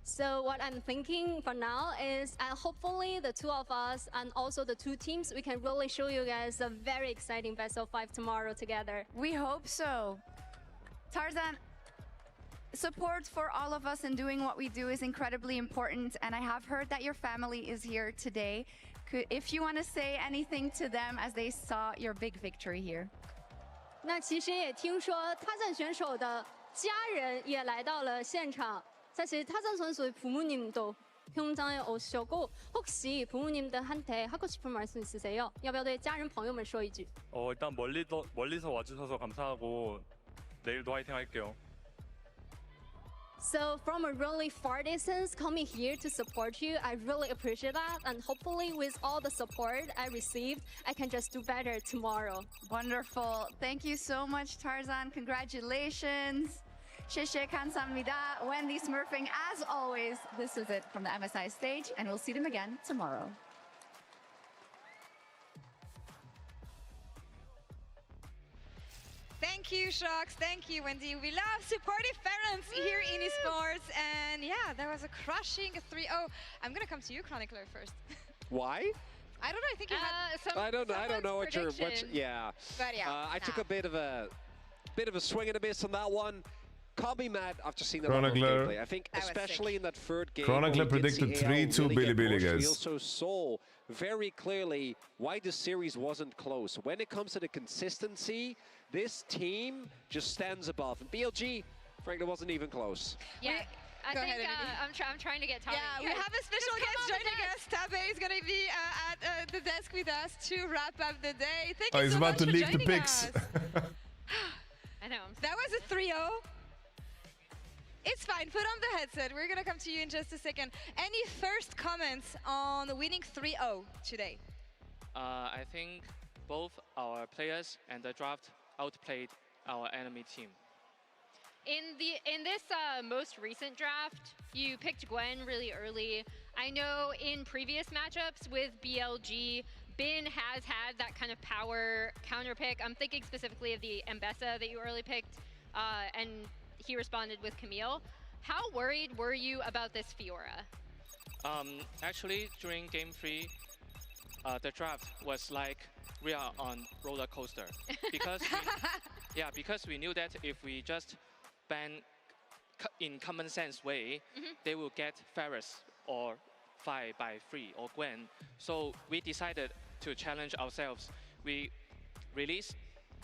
So what I'm thinking for now is hopefully the 2 of us and also the 2 teams, we can really show you guys a very exciting best of 5 tomorrow together. We hope so. Tarzan, support for all of us in doing what we do is incredibly important, and I have heard that your family is here today. If you want to say anything to them as they saw your big victory here. 那其实也听说他战选手的家人也来到了现场。 사실 타잔 선수의 부모님도 평장에 오셨고 혹시 부모님들한테 하고 싶은 말씀 있으세요? 要不要对家人朋友们说一句? 일단 멀리서 와주셔서 감사하고 내일도 화이팅 할게요. So from a really far distance coming here to support you, I really appreciate that, and hopefully with all the support I received, I can just do better tomorrow. Wonderful. Thank you so much, Tarzan. Congratulations. Sheshe kamsamnida. Wendy Smurfing, as always, this is it from the MSI stage, and we'll see them again tomorrow. Thank you, Shox. Thank you, Wendy. We love supportive parents here in esports. And yeah, that was a crushing 3-0. I'm going to come to you, Chronicler, first. Why? I don't know. I think you had some. I don't know what you're. Yeah. But yeah. I took a bit of a swing and a miss on that one. Can't be mad after seeing that gameplay. I think especially in that third game. Chronicler predicted 3-2 Bilibili, guys. We also saw very clearly why the series wasn't close. When it comes to the consistency, this team just stands above. And BLG, frankly, wasn't even close. Yeah. I think I'm trying to get Tabe. Yeah, we have a special guest joining us. Tabe is going to be at the desk with us to wrap up the day. Thank you he's so about much to for leak the joining pics. us. I know. That was a 3-0. It's fine. Put on the headset. We're going to come to you in just a second. Any first comments on winning 3-0 today? I think both our players and the draft outplayed our enemy team. In this most recent draft, you picked Gwen really early. I know in previous matchups with BLG, Bin has had that kind of power counter pick. I'm thinking specifically of the Mbessa that you early picked, and he responded with Camille. How worried were you about this Fiora? Actually, during Game 3, the draft was like we are on roller coaster because because we knew that if we just ban in common sense way, they will get Ferris or 5x3 or Gwen. So we decided to challenge ourselves. We released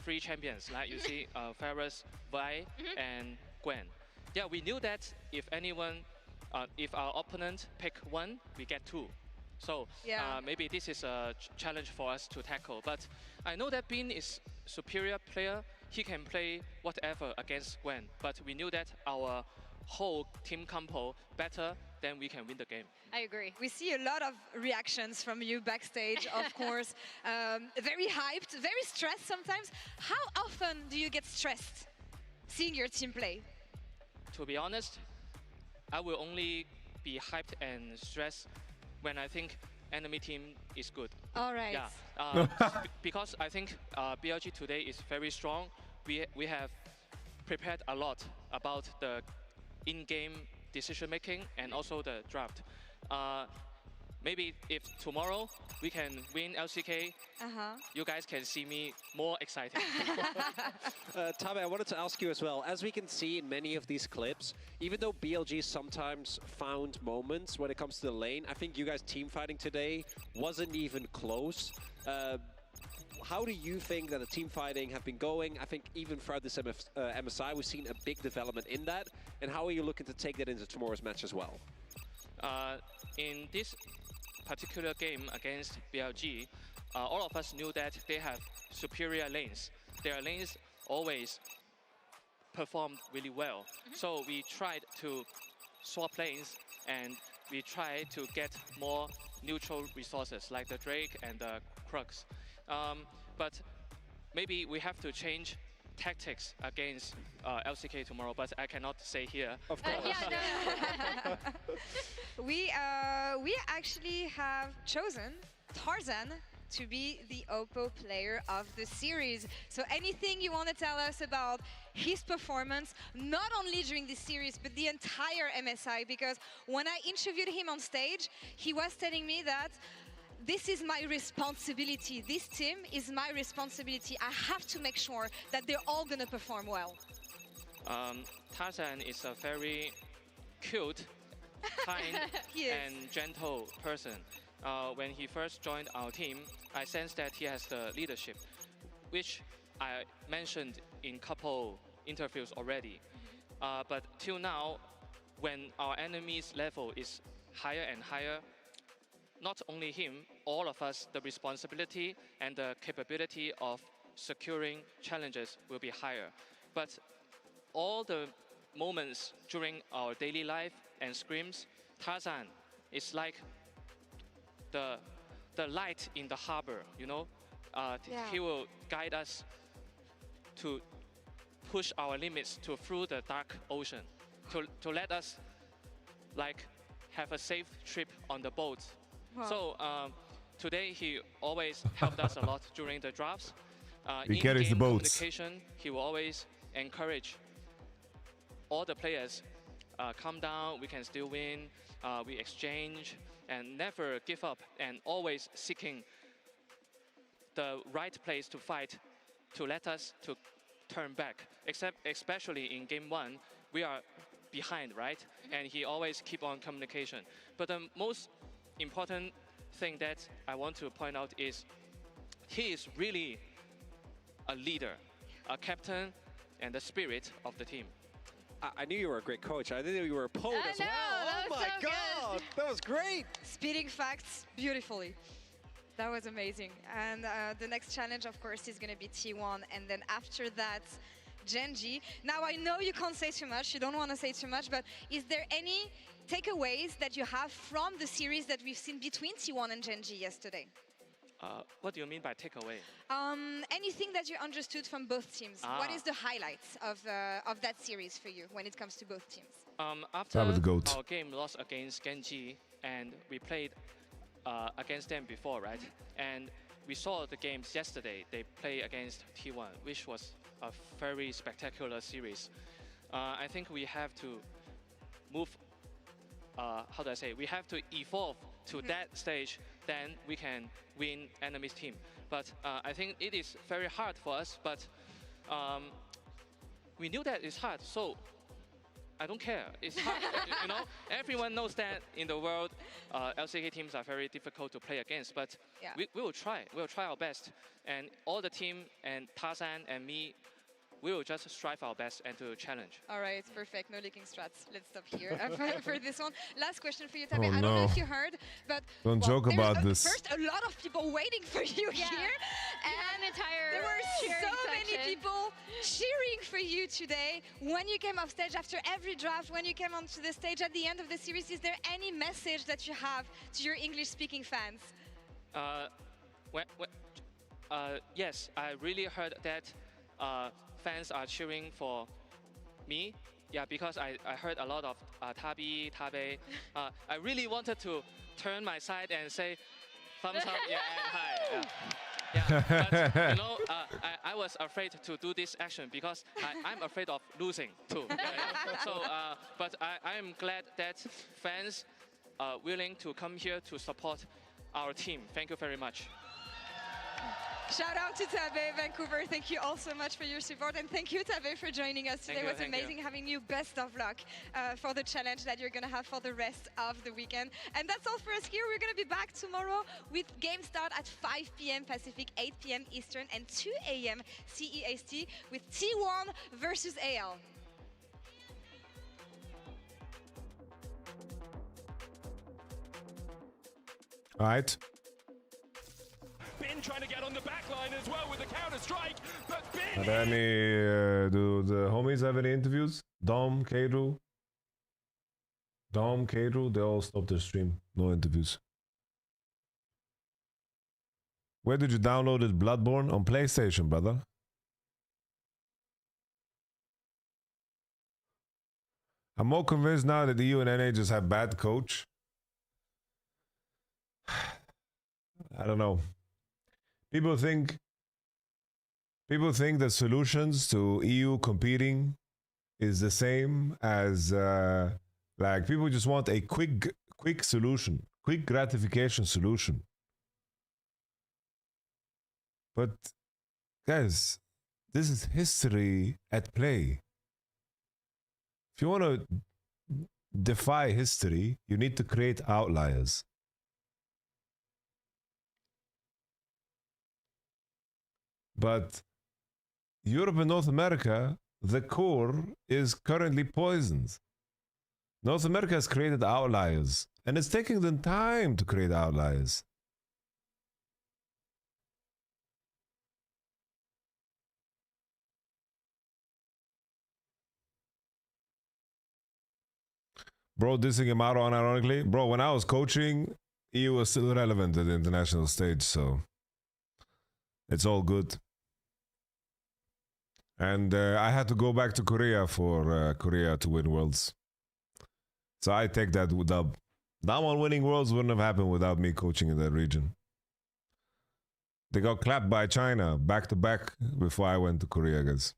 3 champions, like you see, Ferris, Vi, and Gwen. Yeah, we knew that if our opponent pick 1, we get 2. So maybe this is a challenge for us to tackle. But I know that Bin is superior player, he can play whatever against Gwen, but we knew that our whole team compo better, then we can win the game. I agree. We see a lot of reactions from you backstage, of course. Very hyped, very stressed sometimes. How often do you get stressed seeing your team play? To be honest, I will only be hyped and stressed when I think enemy team is good. All right. Yeah, because I think BLG today is very strong. We have prepared a lot about the in-game decision making and also the draft. Maybe if tomorrow we can win LCK, you guys can see me more excited. Tabe, I wanted to ask you as well. As we can see in many of these clips, even though BLG sometimes found moments when it comes to the lane, I think you guys team fighting today wasn't even close. How do you think that the team fighting have been going? I think even throughout this MSI, we've seen a big development in that. And how are you looking to take that into tomorrow's match as well? In this particular game against BLG, all of us knew that they have superior lanes. Their lanes always performed really well. So we tried to swap lanes and we tried to get more neutral resources like the Drake and the Crux. But maybe we have to change tactics against LCK tomorrow, but I cannot say here. Of course. We actually have chosen Tarzan to be the Oppo player of the series. So anything you want to tell us about his performance, not only during this series, but the entire MSI? Because when I interviewed him on stage, he was telling me that this is my responsibility. This team is my responsibility. I have to make sure that they're all going to perform well. Tarzan is a very cute, kind, and gentle person. When he first joined our team, I sensed that he has the leadership, which I mentioned in couple interviews already. But till now, when our enemy's level is higher and higher, not only him, all of us, the responsibility and the capability of securing challenges will be higher. But all the moments during our daily life and scrims, Tarzan is like the light in the harbor, you know? He will guide us to push our limits through the dark ocean, to let us like have a safe trip on the boat. So today he always helped us a lot during the drafts. He carries the boats. Communication, he will always encourage all the players, calm down, we can still win, we exchange, and never give up, and always seeking the right place to fight, to let us to turn back. Especially in game 1, we are behind, right? And he always keep on communication. But the most important thing that I want to point out is he is really a leader, a captain, and the spirit of the team. I knew you were a great coach. I didn't know you were a poet as well. Oh my God, that was great. Spitting facts beautifully. That was amazing. And the next challenge, of course, is going to be T1. And then after that, Genji. Now, I know you can't say too much. You don't want to say too much. But is there any takeaways that you have from the series that we've seen between T1 and Genji yesterday? What do you mean by takeaway? Anything that you understood from both teams. What is the highlights of that series for you when it comes to both teams? After our game lost against Genji, and we played against them before, right? And we saw the games yesterday. They played against T1, which was a very spectacular series. I think we have to move, how do I say, we have to evolve to that stage, then we can win enemy's team. But I think it is very hard for us, but we knew that it's hard, so I don't care. It's hard, you know? Everyone knows that in the world, LCK teams are very difficult to play against, but we will try. We'll try our best. And all the team and Tarzan and me we will just strive our best and to challenge. All right, perfect. No leaking strats. Let's stop here for this one. Last question for you, Tabe. Oh, I don't no. know if you heard, but Don't joke about this. First, a lot of people waiting for you here. And entire there were cheering so many section. people cheering for you today. When you came off stage after every draft, when you came onto the stage at the end of the series, is there any message that you have to your English-speaking fans? Yes, I really heard that fans are cheering for me. Yeah, because I heard a lot of Tabe. I really wanted to turn my side and say thumbs up, yeah, and hi. Yeah, but you know, I was afraid to do this action because I'm afraid of losing too. So, but I am glad that fans are willing to come here to support our team. Thank you very much. Shout out to Tabe, Vancouver. Thank you all so much for your support, and thank you, Tabe, for joining us today. It was amazing having you. Best of luck for the challenge that you're going to have for the rest of the weekend. And that's all for us here. We're going to be back tomorrow with game start at 5 p.m. Pacific, 8 p.m. Eastern, and 2 a.m. CEST with T1 versus AL. All right. Bin trying to get on the back line as well with the counter strike, but Bin. Are there any? Do the homies have any interviews? Dom, Keidru, they all stopped their stream. No interviews. Where did you download it? Bloodborne on PlayStation, brother. I'm more convinced now that the EU and NA just have bad coach. I don't know. People think the solutions to EU competing is the same as like people just want a quick solution, quick gratification solution. But guys, this is history at play. If you want to defy history, you need to create outliers. But Europe and North America, the core is currently poisoned. North America has created outliers, and it's taking them time to create outliers. Bro, dissing him out unironically. Bro, when I was coaching, EU was still relevant at the international stage, so it's all good. And I had to go back to Korea for Korea to win Worlds. So I take that dub. That one winning Worlds wouldn't have happened without me coaching in that region. They got clapped by China back to back before I went to Korea, guys.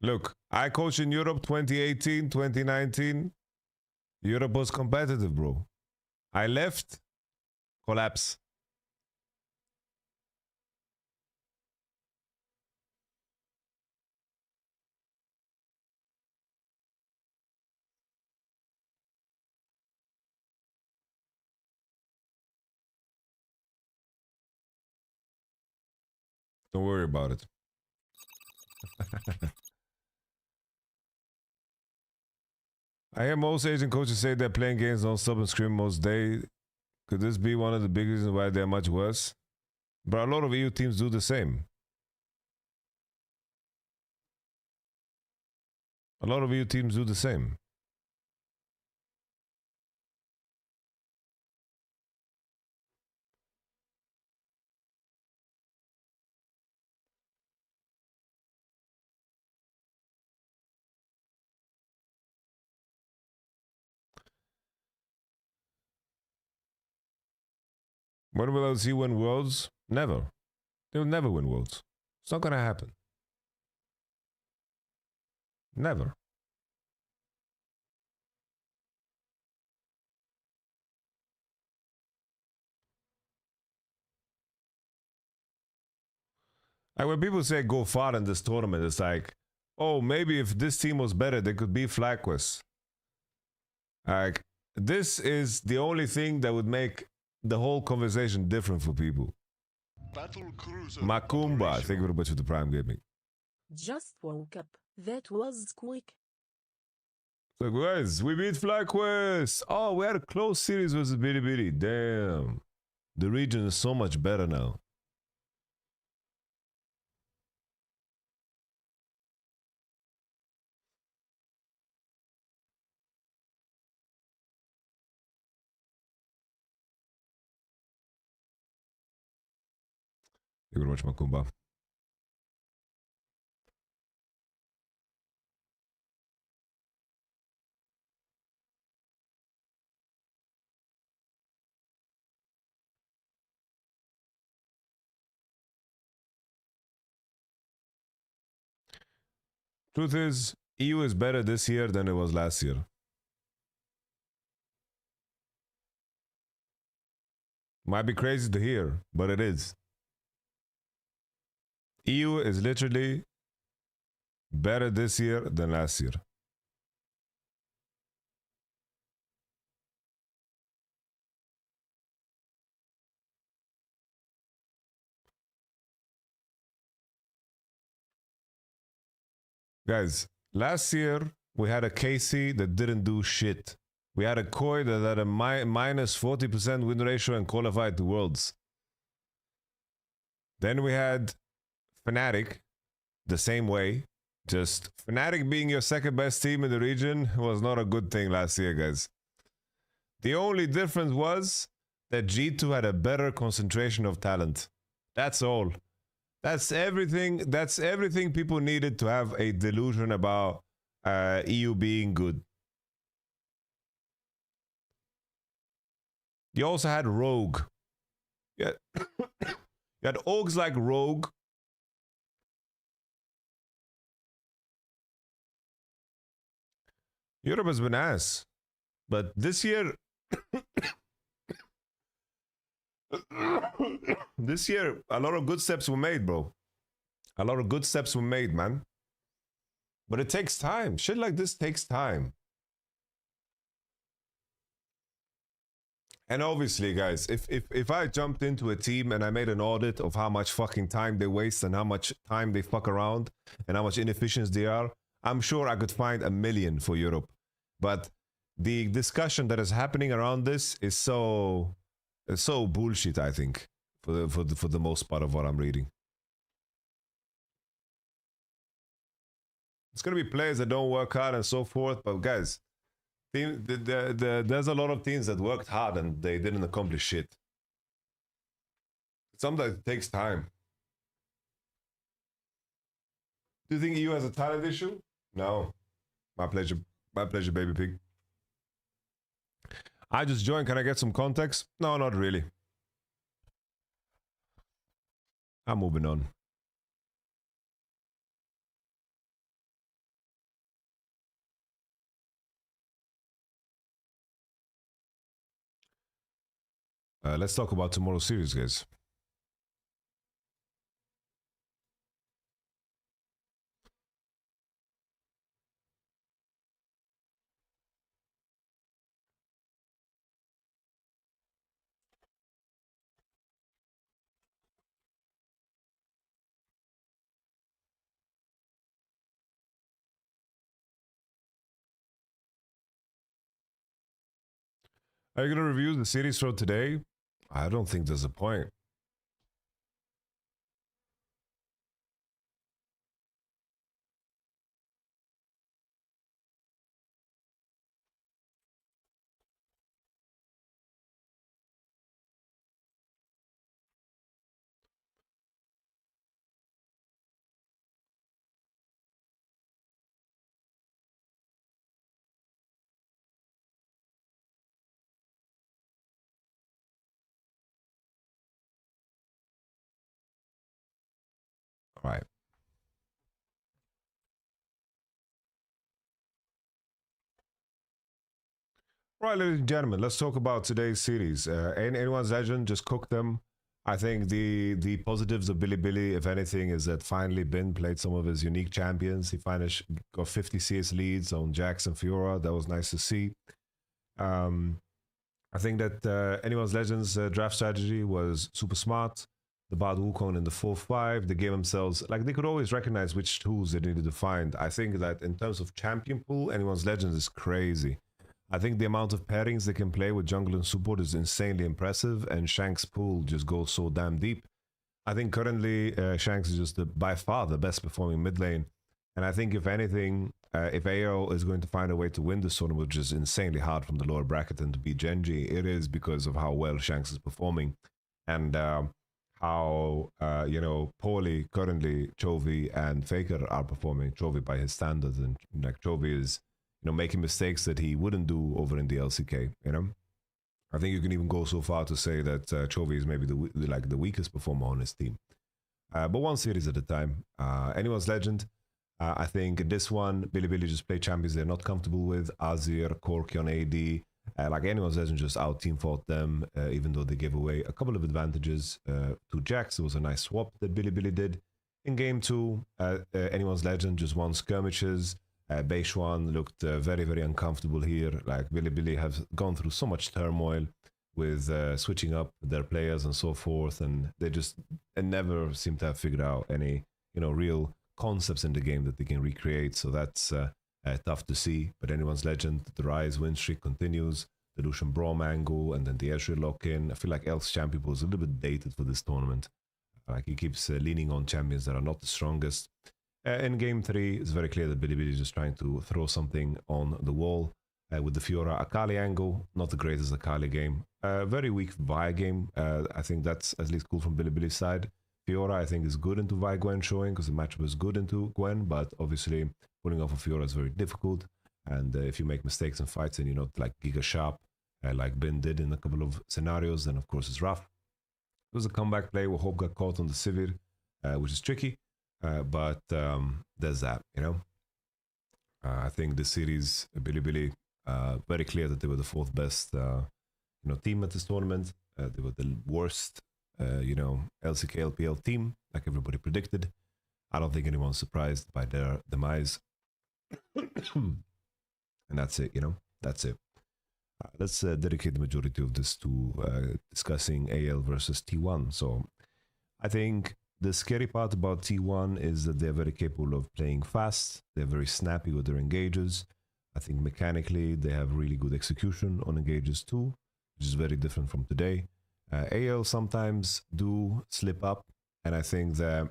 Look, I coached in Europe 2018, 2019. Europe was competitive, bro. I left, collapse. Don't worry about it. I hear most Asian coaches say they're playing games non-stop and scream most day. Could this be one of the big reasons why they're much worse? But a lot of EU teams do the same. A lot of EU teams do the same. When will LC win Worlds? Never. They'll never win Worlds. It's not gonna happen. Never. Like when people say go far in this tournament, it's like, oh, maybe if this team was better, they could beat FlyQuest. Like, this is the only thing that would make the whole conversation different for people. Macumba, thank you very much for the Prime Gaming. Just woke up. That was quick. So guys, we beat FlyQuest. Oh, we had a close series versus Bilibili. Damn. The region is so much better now. Thank you very much, Macumba. Truth is, EU is better this year than it was last year. Might be crazy to hear, but it is. EU is literally better this year than last year. Guys, last year we had a KC that didn't do shit. We had a Koi that had a minus 40% win ratio and qualified to Worlds. Then we had Fnatic the same way. Just Fnatic being your second best team in the region was not a good thing last year, guys. The only difference was that G2 had a better concentration of talent. That's all. That's everything. That's everything people needed to have a delusion about EU being good. You also had Rogue. Yeah, you had Orgs like Rogue. Europe has been ass, but this year, this year, a lot of good steps were made, bro. A lot of good steps were made, man. But it takes time. Shit like this takes time. And obviously, guys, if I jumped into a team and I made an audit of how much fucking time they waste and how much time they fuck around and how much inefficient they are, I'm sure I could find a million for Europe. But the discussion that is happening around this is so bullshit, I think, for the most part of what I'm reading. It's gonna be players that don't work hard and so forth, but guys, there's a lot of teams that worked hard and they didn't accomplish shit. Sometimes it takes time. Do you think EU has a talent issue? No. My pleasure. My pleasure, baby pig. I just joined. Can I get some context? No, not really. I'm moving on. Let's talk about tomorrow's series, guys. Are you going to review the series from today? I don't think there's a point. All right. Right, ladies and gentlemen, let's talk about today's series. Anyone's Legend just cooked them. I think the positives of Bilibili, if anything, is that finally Ben played some of his unique champions. He finally got 50 CS leads on Jax and Fiora. That was nice to see. I think that Anyone's Legends draft strategy was super smart. the Bad Wukong in the 4-5. They gave themselves, like, they could always recognize which tools they needed to find. I think that in terms of champion pool, Anyone's Legends is crazy. I think the amount of pairings they can play with jungle and support is insanely impressive, and Shank's pool just goes so damn deep. I think currently Shanks is just by far the best performing mid lane. And I think if anything, if AO is going to find a way to win this tournament, which is insanely hard from the lower bracket and to beat Genji, it is because of how well Shanks is performing. And how, you know, poorly currently Chovy and Faker are performing. Chovy by his standards, and like Chovy is, you know, making mistakes that he wouldn't do over in the LCK, you know? I think you can even go so far to say that Chovy is maybe the weakest performer on his team. But one series at a time. Anyone's Legend, I think in this one, Bilibili just play champions they're not comfortable with. Azir, Corki on AD. Like Anyone's Legend just out-team fought them, even though they gave away a couple of advantages to Jax. It was a nice swap that Bilibili did. In game 2, Anyone's Legend just won skirmishes. Beishuan looked very, very uncomfortable here. Like Bilibili have gone through so much turmoil with switching up their players and so forth, and they just never seem to have figured out any, you know, real concepts in the game that they can recreate. So that's tough to see. But Anyone's Legend, the Rise win streak continues. The Lucian Braum angle, and then the Ezreal lock-in. I feel like Elk's champion pool is a little bit dated for this tournament. Like he keeps leaning on champions that are not the strongest. In game 3, it's very clear that Bilibili is just trying to throw something on the wall with the Fiora Akali angle. Not the greatest Akali game. Very weak Vi game. I think that's at least cool from Bilibili's side. Fiora, I think, is good into Vi Gwen showing because the matchup is good into Gwen, but obviously pulling off a Fiora is very difficult. And if you make mistakes in fights and you're not like giga sharp, like Bin did in a couple of scenarios, then of course it's rough. It was a comeback play where Hope got caught on the Sivir, which is tricky. But there's that, you know. I think this series, Bilibili, very clear that they were the 4th best, you know, team at this tournament. They were the worst, you know, LCK LPL team, like everybody predicted. I don't think anyone's surprised by their demise. And that's it, you know. That's it. Let's dedicate the majority of this to discussing AL versus T1. So I think the scary part about T1 is that they're very capable of playing fast. They're very snappy with their engages. I think mechanically they have really good execution on engages too, which is very different from today. AL sometimes do slip up, and I think that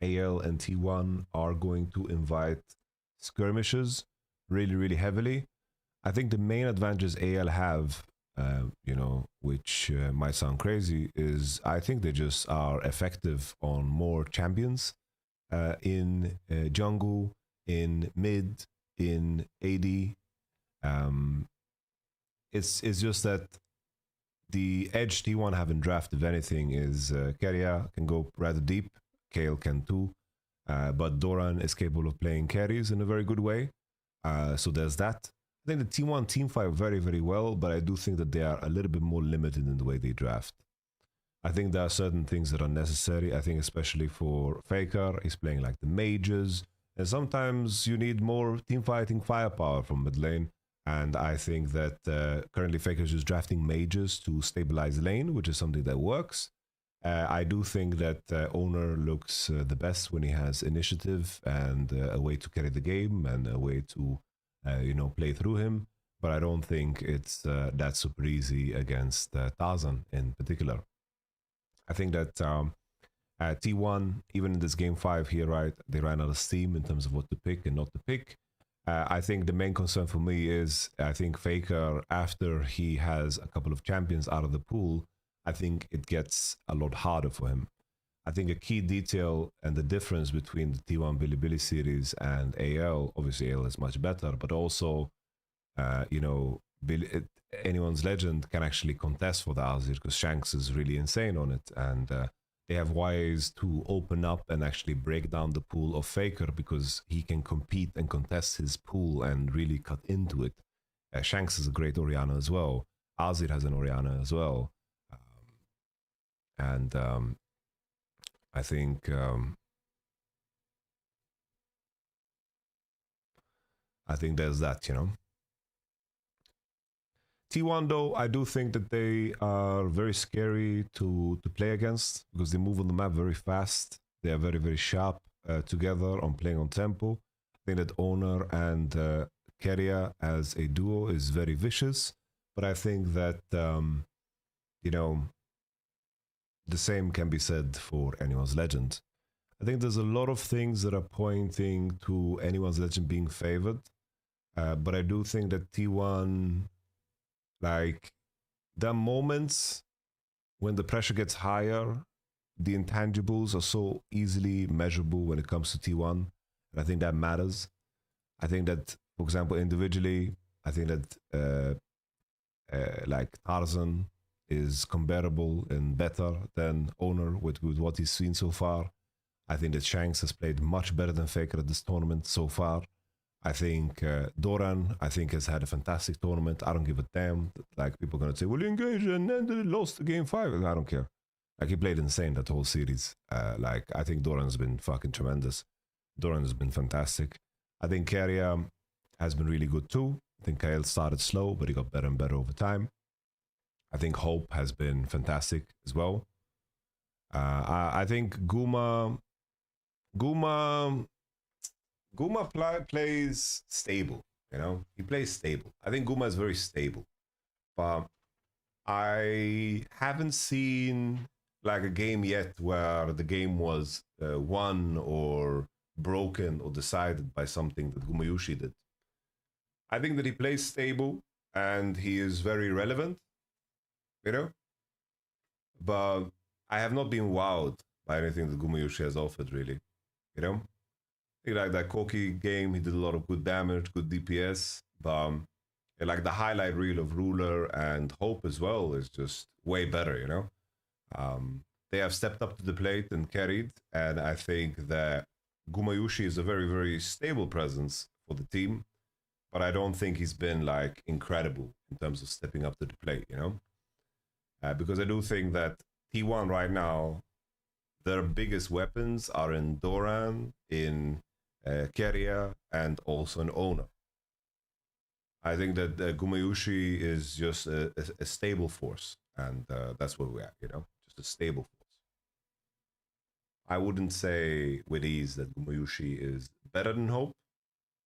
AL and T1 are going to invite skirmishes really, really heavily. I think the main advantages AL have, you know, which might sound crazy, is I think they just are effective on more champions in jungle, in mid, in AD. It's just that the edge T1 haven't drafted, if anything, is Keria can go rather deep, Kale can too, but Doran is capable of playing carries in a very good way. So there's that. I think the T1 team fight very, very well, but I do think that they are a little bit more limited in the way they draft. I think there are certain things that are necessary. I think especially for Faker, he's playing like the mages, and sometimes you need more team fighting firepower from mid lane. And I think that currently Faker is just drafting mages to stabilize lane, which is something that works. I do think that Owner looks the best when he has initiative and a way to carry the game and a way to you know, play through him, but I don't think it's that super easy against Tarzan in particular. I think that T1, even in this game 5 here, right, they ran out of steam in terms of what to pick and not to pick. I think the main concern for me is, I think Faker, after he has a couple of champions out of the pool, I think it gets a lot harder for him. I think a key detail and the difference between the T1 Bilibili series and AL, obviously AL is much better, but also, you know, Anyone's Legend can actually contest for the Azir because Shanks is really insane on it. And they have ways to open up and actually break down the pool of Faker because he can compete and contest his pool and really cut into it. Shanks is a great Orianna as well. Azir has an Orianna as well. I think there's that, you know. T1 though, I do think that they are very scary to play against because they move on the map very fast. They are very, very sharp together on playing on tempo. I think that Owner and Keria as a duo is very vicious, but I think that, you know, the same can be said for Anyone's Legend. I think there's a lot of things that are pointing to Anyone's Legend being favored, but I do think that T1, like, there are moments when the pressure gets higher, the intangibles are so easily measurable when it comes to T1, and I think that matters. I think that, for example, individually, I think that like Tarzan is comparable and better than Owner with what he's seen so far. I think that Shanks has played much better than Faker at this tournament so far. I think Doran, I think, has had a fantastic tournament. I don't give a damn. Like, people are going to say, well, you engaged and then they lost the game 5. I don't care. Like, he played insane that whole series. Like, I think Doran's been fucking tremendous. Doran has been fantastic. I think Keria has been really good too. I think Kyle started slow, but he got better and better over time. I think Hope has been fantastic as well. I think Guma plays stable, you know? He plays stable. I think Guma is very stable. But I haven't seen like a game yet where the game was won or broken or decided by something that Gumayushi did. I think that he plays stable and he is very relevant, you know? But I have not been wowed by anything that Gumayushi has offered, really, you know? I think like that Koki game, he did a lot of good damage, good DPS, but like the highlight reel of Ruler and Hope as well is just way better, you know? They have stepped up to the plate and carried, and I think that Gumayushi is a very, very stable presence for the team, but I don't think he's been like incredible in terms of stepping up to the plate, you know? Because I do think that T1 right now, their biggest weapons are in Doran, in Keria, and also in Owner. I think that Gumayushi is just a stable force, and that's where we're at, you know? Just a stable force. I wouldn't say with ease that Gumayushi is better than Hope.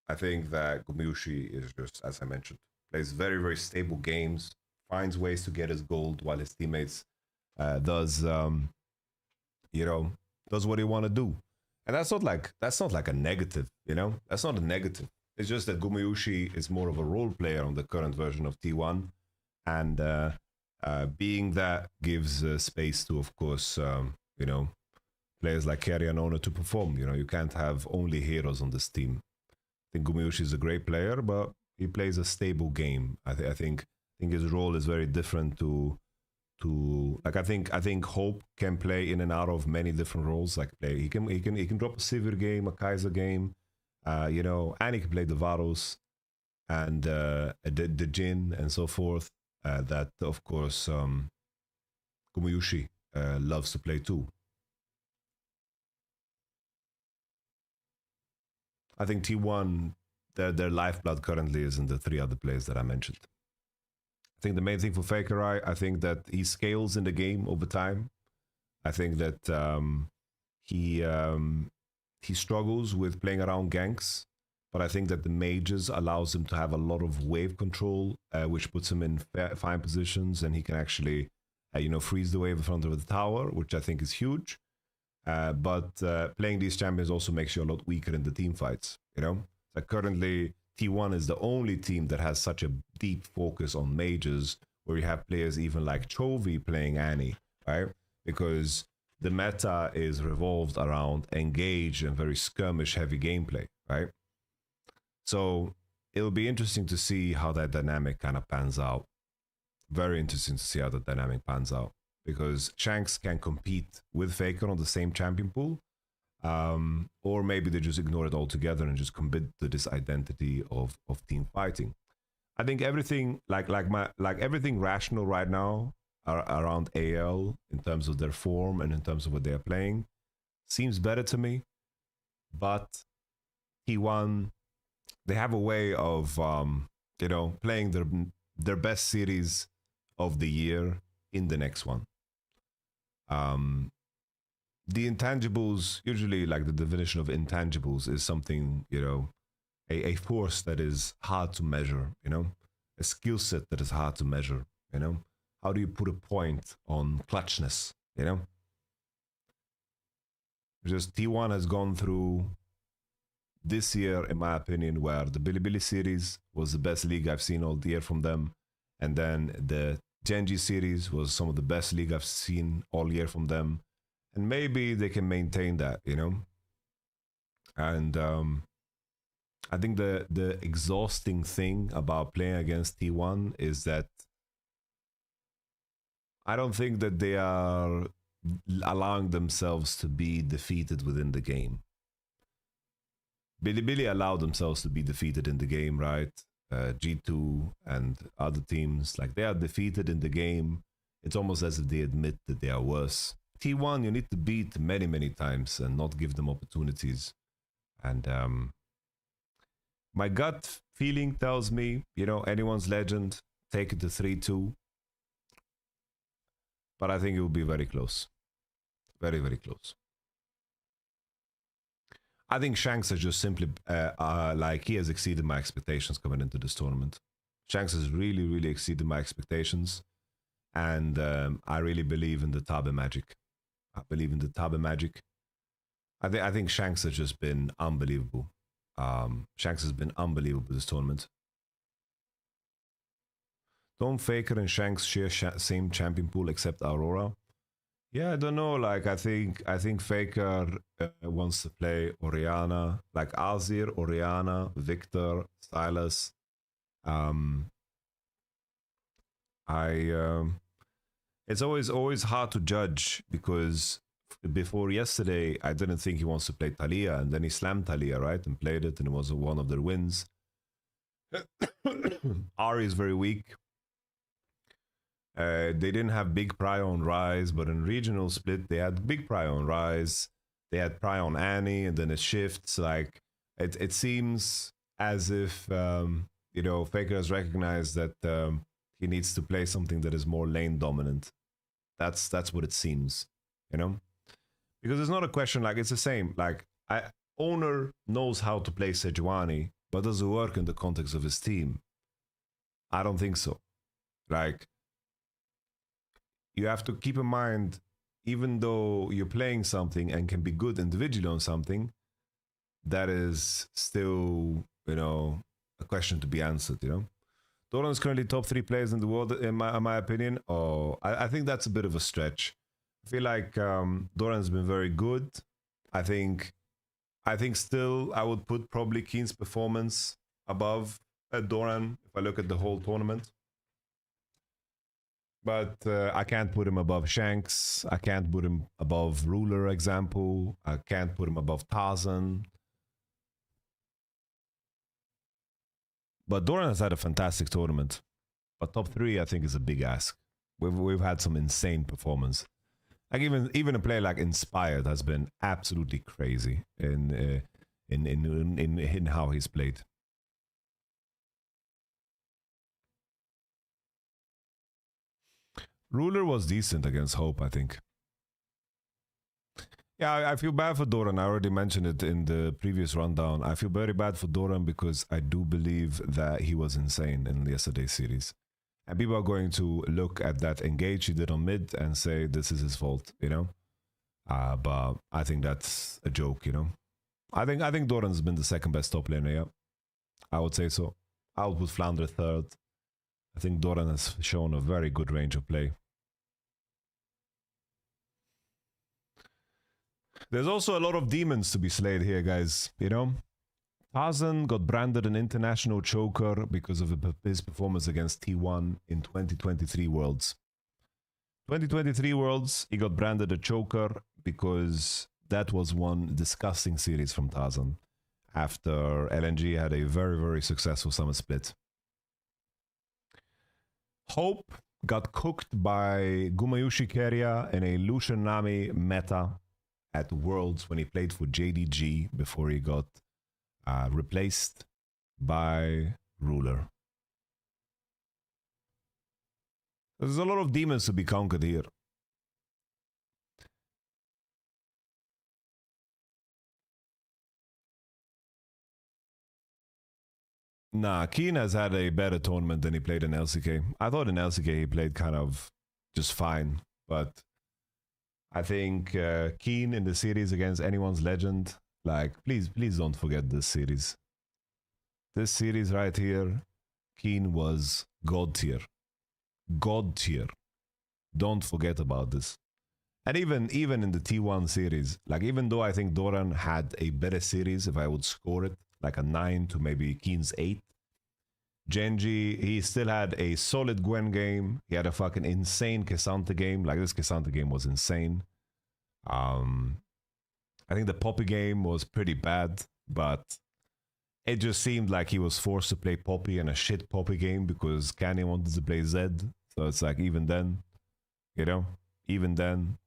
I think that Gumayushi is just, as I mentioned, plays very, very stable games, finds ways to get his gold while his teammates does what he want to do. And that's not like a negative, you know? That's not a negative. It's just that Gumayushi is more of a role player on the current version of T1. And being that gives space to, of course, you know, players like Keria and Owner to perform. You know, you can't have only heroes on this team. I think Gumayushi is a great player, but he plays a stable game. I think his role is very different to like I think Hope can play in and out of many different roles. Like he can drop a Sivir game, a Kaiser game, you know, and he can play the Varus and the Jin and so forth. That of course Gumayushi loves to play too. I think T1, their lifeblood currently is in the 3 other players that I mentioned. I think the main thing for Faker, I think that he scales in the game over time. I think that he struggles with playing around ganks, but I think that the mages allows him to have a lot of wave control, which puts him in fine positions, and he can actually, you know, freeze the wave in front of the tower, which I think is huge. But playing these champions also makes you a lot weaker in the team fights, you know? Like currently, T1 is the only team that has such a deep focus on mages, where you have players even like Chovy playing Annie, right? Because the meta is revolved around engage and very skirmish-heavy gameplay, right? So it'll be interesting to see how that dynamic kind of pans out. Very interesting to see how the dynamic pans out. Because Shanks can compete with Faker on the same champion pool, or maybe they just ignore it altogether and just commit to this identity of team fighting. I think everything like everything rational right now around AL in terms of their form and in terms of what they are playing seems better to me. But T1, they have a way of you know, playing their best series of the year in the next one. The intangibles, usually like the definition of intangibles is something, you know, a force that is hard to measure, you know, a skill set that is hard to measure, you know. How do you put a point on clutchness, you know? Just T1 has gone through this year, in my opinion, where the Bilibili series was the best league I've seen all year from them. And then the Genji series was some of the best league I've seen all year from them. And maybe they can maintain that, you know? And I think the exhausting thing about playing against T1 is that I don't think that they are allowing themselves to be defeated within the game. Bilibili allowed themselves to be defeated in the game, right? G2 and other teams, like they are defeated in the game. It's almost as if they admit that they are worse. T1, you need to beat many, many times and not give them opportunities. And my gut feeling tells me, you know, anyone's legend, take it to 3-2. But I think it will be very close. Very, very close. I think Shanks has just simply, like, he has exceeded my expectations coming into this tournament. Shanks has really, really exceeded my expectations. And I really believe in the Tabe magic. I believe in the Tabe magic. I think Shanks has just been unbelievable. Shanks has been unbelievable this tournament. Don't Faker and Shanks share same champion pool except Aurora? Yeah, I don't know. Like I think Faker wants to play Orianna, like Azir, Orianna, Victor, Silas. It's always hard to judge because before yesterday I didn't think he wants to play Talia, and then he slammed Talia, right, and played it, and it was one of their wins. Ari is very weak. They didn't have big prio on Rise, but in regional split they had big prio on Rise. They had prio on Annie, and then it shifts. Like it seems as if you know, Faker has recognized that he needs to play something that is more lane dominant. That's what it seems, you know, because it's not a question like it's the same. Like Owner knows how to play Sejuani, but does it work in the context of his team? I don't think so. Like, you have to keep in mind, even though you're playing something and can be good individually on something, that is still, you know, a question to be answered, you know. Doran is currently top 3 players in the world, in my opinion. Oh, I think that's a bit of a stretch. I feel like Doran's been very good. I think still I would put probably Keen's performance above Doran if I look at the whole tournament. But I can't put him above Shanks. I can't put him above Ruler, example. I can't put him above Tarzan. But Doran has had a fantastic tournament. But top 3, I think, is a big ask. We've had some insane performance. Like even a player like Inspired has been absolutely crazy in how he's played. Ruler was decent against Hope, I think. Yeah, I feel bad for Doran. I already mentioned it in the previous rundown. I feel very bad for Doran because I do believe that he was insane in yesterday's series. And people are going to look at that engage he did on mid and say this is his fault, you know? But I think that's a joke, you know? I think Doran's been the second best top laner, yeah. I would say so. I would put Flounder third. I think Doran has shown a very good range of play. There's also a lot of demons to be slayed here, guys, you know? Tarzan got branded an international choker because of his performance against T1 in 2023 Worlds. 2023 Worlds, he got branded a choker because that was one disgusting series from Tarzan after LNG had a very, very successful summer split. Hope got cooked by Gumayushi Keria in a Lucian Nami meta at Worlds when he played for JDG before he got replaced by Ruler. There's a lot of demons to be conquered here. Nah, Keen has had a better tournament than he played in LCK. I thought in LCK he played kind of just fine, but I think Keen in the series against anyone's legend, like, please don't forget this series. This series right here, Keen was God tier. God tier. Don't forget about this. And even in the T1 series, like, even though I think Doran had a better series, if I would score it, like a 9 to maybe Keen's 8, Genji, he still had a solid Gwen game. He had a fucking insane K'Sante game. Like, this K'Sante game was insane. I think the Poppy game was pretty bad, but it just seemed like he was forced to play Poppy in a shit Poppy game because Canyon wanted to play Zed. So it's like, even then, you know, even then.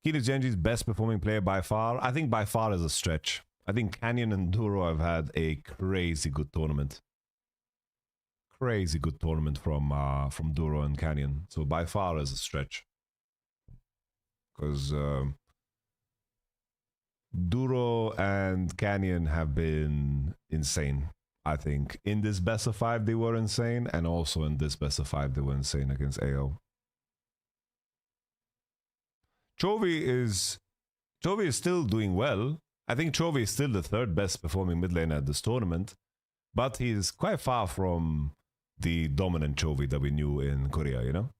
Keen is Genji's best performing player by far. I think by far is a stretch. I think Canyon and Duro have had a crazy good tournament. Crazy good tournament from Duro and Canyon. So by far is a stretch. Because Duro and Canyon have been insane, I think. In this best of 5 they were insane, and also in this best of 5 they were insane against AO. Chovy is still doing well. I think Chovy is still the 3rd best performing mid laner at this tournament, but he's quite far from the dominant Chovy that we knew in Korea, you know?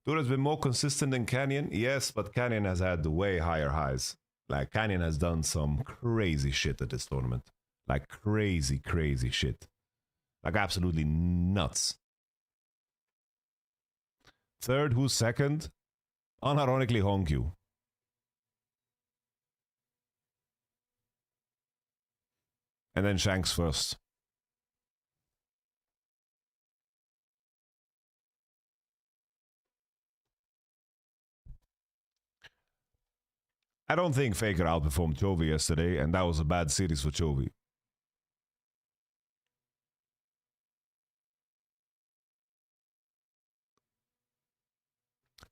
Duro has been more consistent than Canyon, yes, but Canyon has had way higher highs. Like, Canyon has done some crazy shit at this tournament. Like, crazy shit. Like, absolutely nuts. 3rd, who's 2nd? Unironically, Hongkyu. And then Shanks 1st. I don't think Faker outperformed Chovy yesterday, and that was a bad series for Chovy.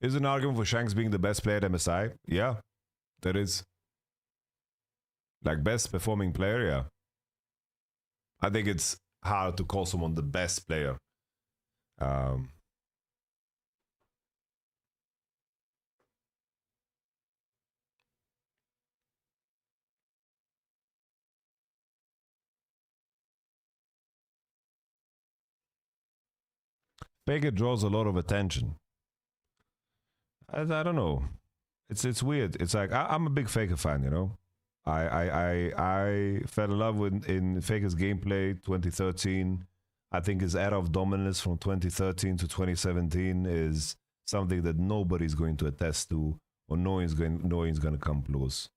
Is an argument for Shanks being the best player at MSI? Yeah, there is. Like, best performing player, yeah. I think it's hard to call someone the best player. Faker draws a lot of attention. I don't know. It's weird. It's like, I'm a big Faker fan, you know. I fell in love in Faker's gameplay 2013. I think his era of dominance from 2013 to 2017 is something that nobody's going to attest to, or no one's going to come close.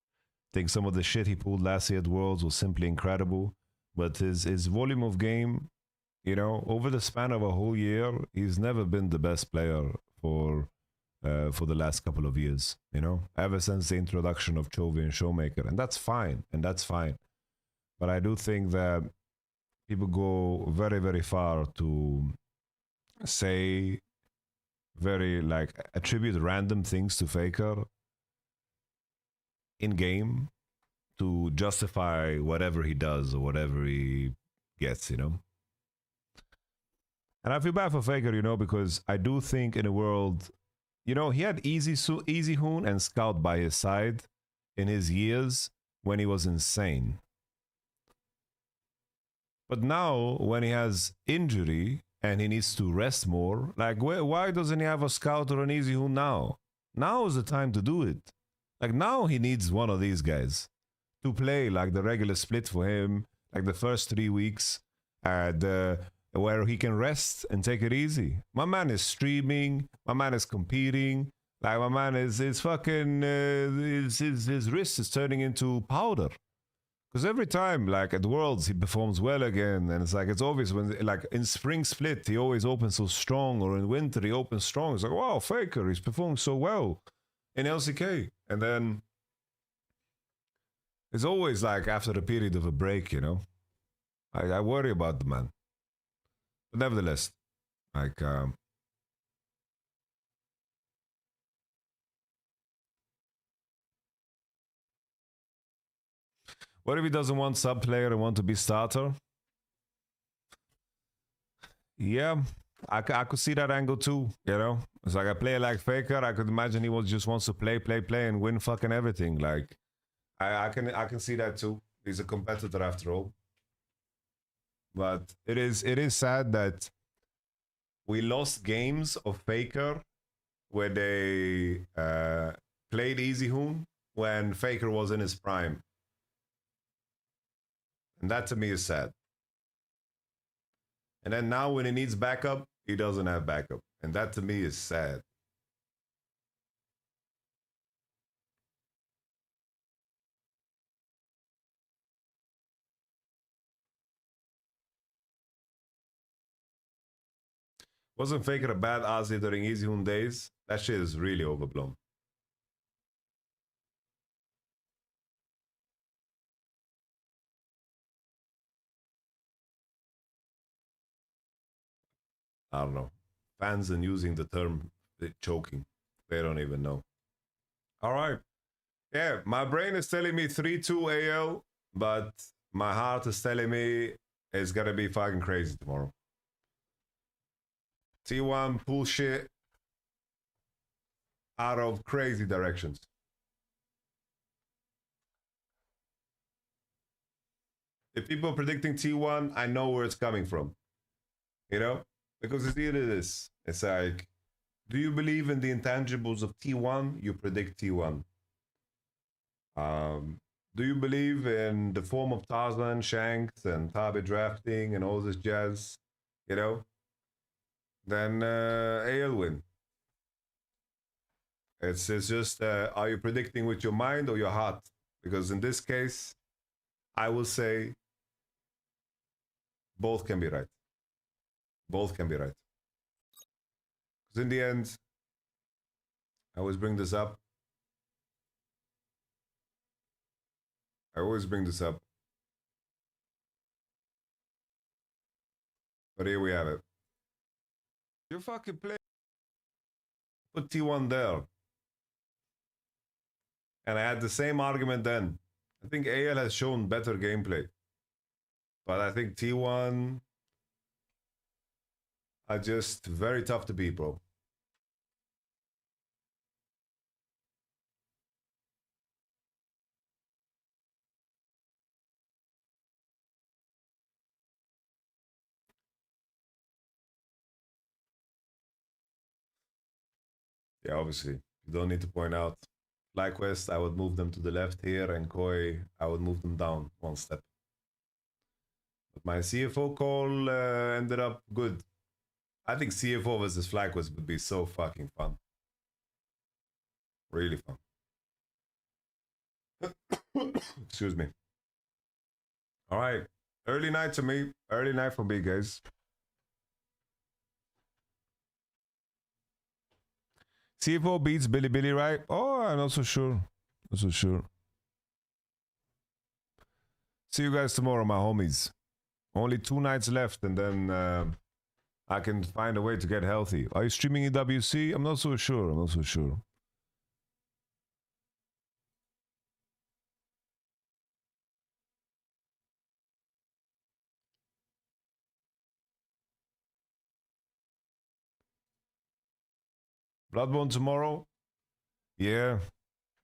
I think some of the shit he pulled last year at Worlds was simply incredible, but his volume of game, you know, over the span of a whole year, he's never been the best player for the last couple of years, you know, ever since the introduction of Chovy and Showmaker, and that's fine, But I do think that people go very far to say attribute random things to Faker in game to justify whatever he does or whatever he gets, you know. And I feel bad for Faker, you know, because I do think in a world, you know, he had Easy Hoon and Scout by his side in his years when he was insane. But now, when he has injury and he needs to rest more, like, why doesn't he have a Scout or an Easy Hoon now? Now is the time to do it. Like, now he needs one of these guys to play like the regular split for him, like the first 3 weeks, where he can rest and take it easy. My man is streaming. My man is competing. Like, my man is fucking, his wrist is turning into powder. Because every time, like, at Worlds, he performs well again. And it's like, it's obvious when, like, in Spring Split, he always opens so strong. Or in Winter, he opens strong. It's like, wow, Faker, he's performing so well in LCK. And then it's always like after a period of a break, you know. I worry about the man. But nevertheless, like, what if he doesn't want sub player and want to be starter? Yeah, I could see that angle too, you know? It's like a player like Faker, I could imagine he just wants to play, and win fucking everything. Like, I can see that too. He's a competitor after all. But it is sad that we lost games of Faker where they played Easy Hoon when Faker was in his prime. And that to me is sad. And then now when he needs backup, he doesn't have backup. And that to me is sad. Wasn't Faker a bad Aussie during Easy Hoon days? That shit is really overblown. I don't know. Fans and using the term choking. They don't even know. All right. Yeah, my brain is telling me 3-2 AL, but my heart is telling me it's gonna be fucking crazy tomorrow. T1 pull shit out of crazy directions. If people are predicting T1, I know where it's coming from. You know? Because it's either this. It's like, do you believe in the intangibles of T1? You predict T1. Do you believe in the form of Tarzan, Shanks, and Tabe drafting and all this jazz? You know? Then AL win. It's just, are you predicting with your mind or your heart? Because in this case, I will say both can be right. Both can be right. Because in the end, I always bring this up. But here we have it. You fucking play. Put T1 there. And I had the same argument then. I think AL has shown better gameplay. But I think T1 are just very tough to beat, bro. Yeah, obviously. You don't need to point out. FlyQuest, I would move them to the left here, and Koi, I would move them down one step. But my CFO call ended up good. I think CFO versus FlyQuest would be so fucking fun. Really fun. Excuse me. All right. Early night to me. Early night for me, guys. CFO beats Billy, right? Oh, I'm not so sure. Not so sure. See you guys tomorrow, my homies. Only 2 nights left, and then I can find a way to get healthy. Are you streaming EWC? I'm not so sure. I'm not so sure. Bloodborne tomorrow? Yeah.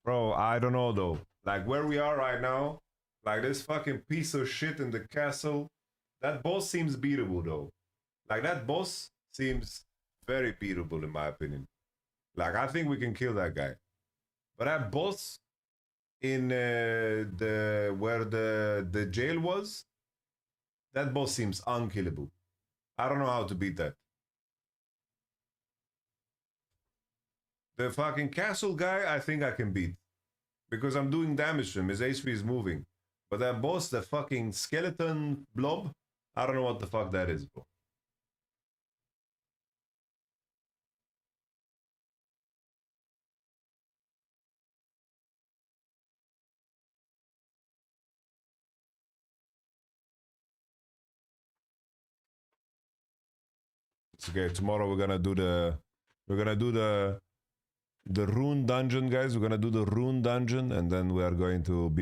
Bro, I don't know though. Like where we are right now, like this fucking piece of shit in the castle, that boss seems beatable though. Like that boss seems very beatable in my opinion. Like I think we can kill that guy. But that boss in the where the jail was, that boss seems unkillable. I don't know how to beat that. The fucking castle guy, I think I can beat. Because I'm doing damage to him. His HP is moving. But that boss, the fucking skeleton blob, I don't know what the fuck that is, bro. Okay, tomorrow we're gonna do the rune dungeon, guys. We're gonna do the rune dungeon, and then we are going to be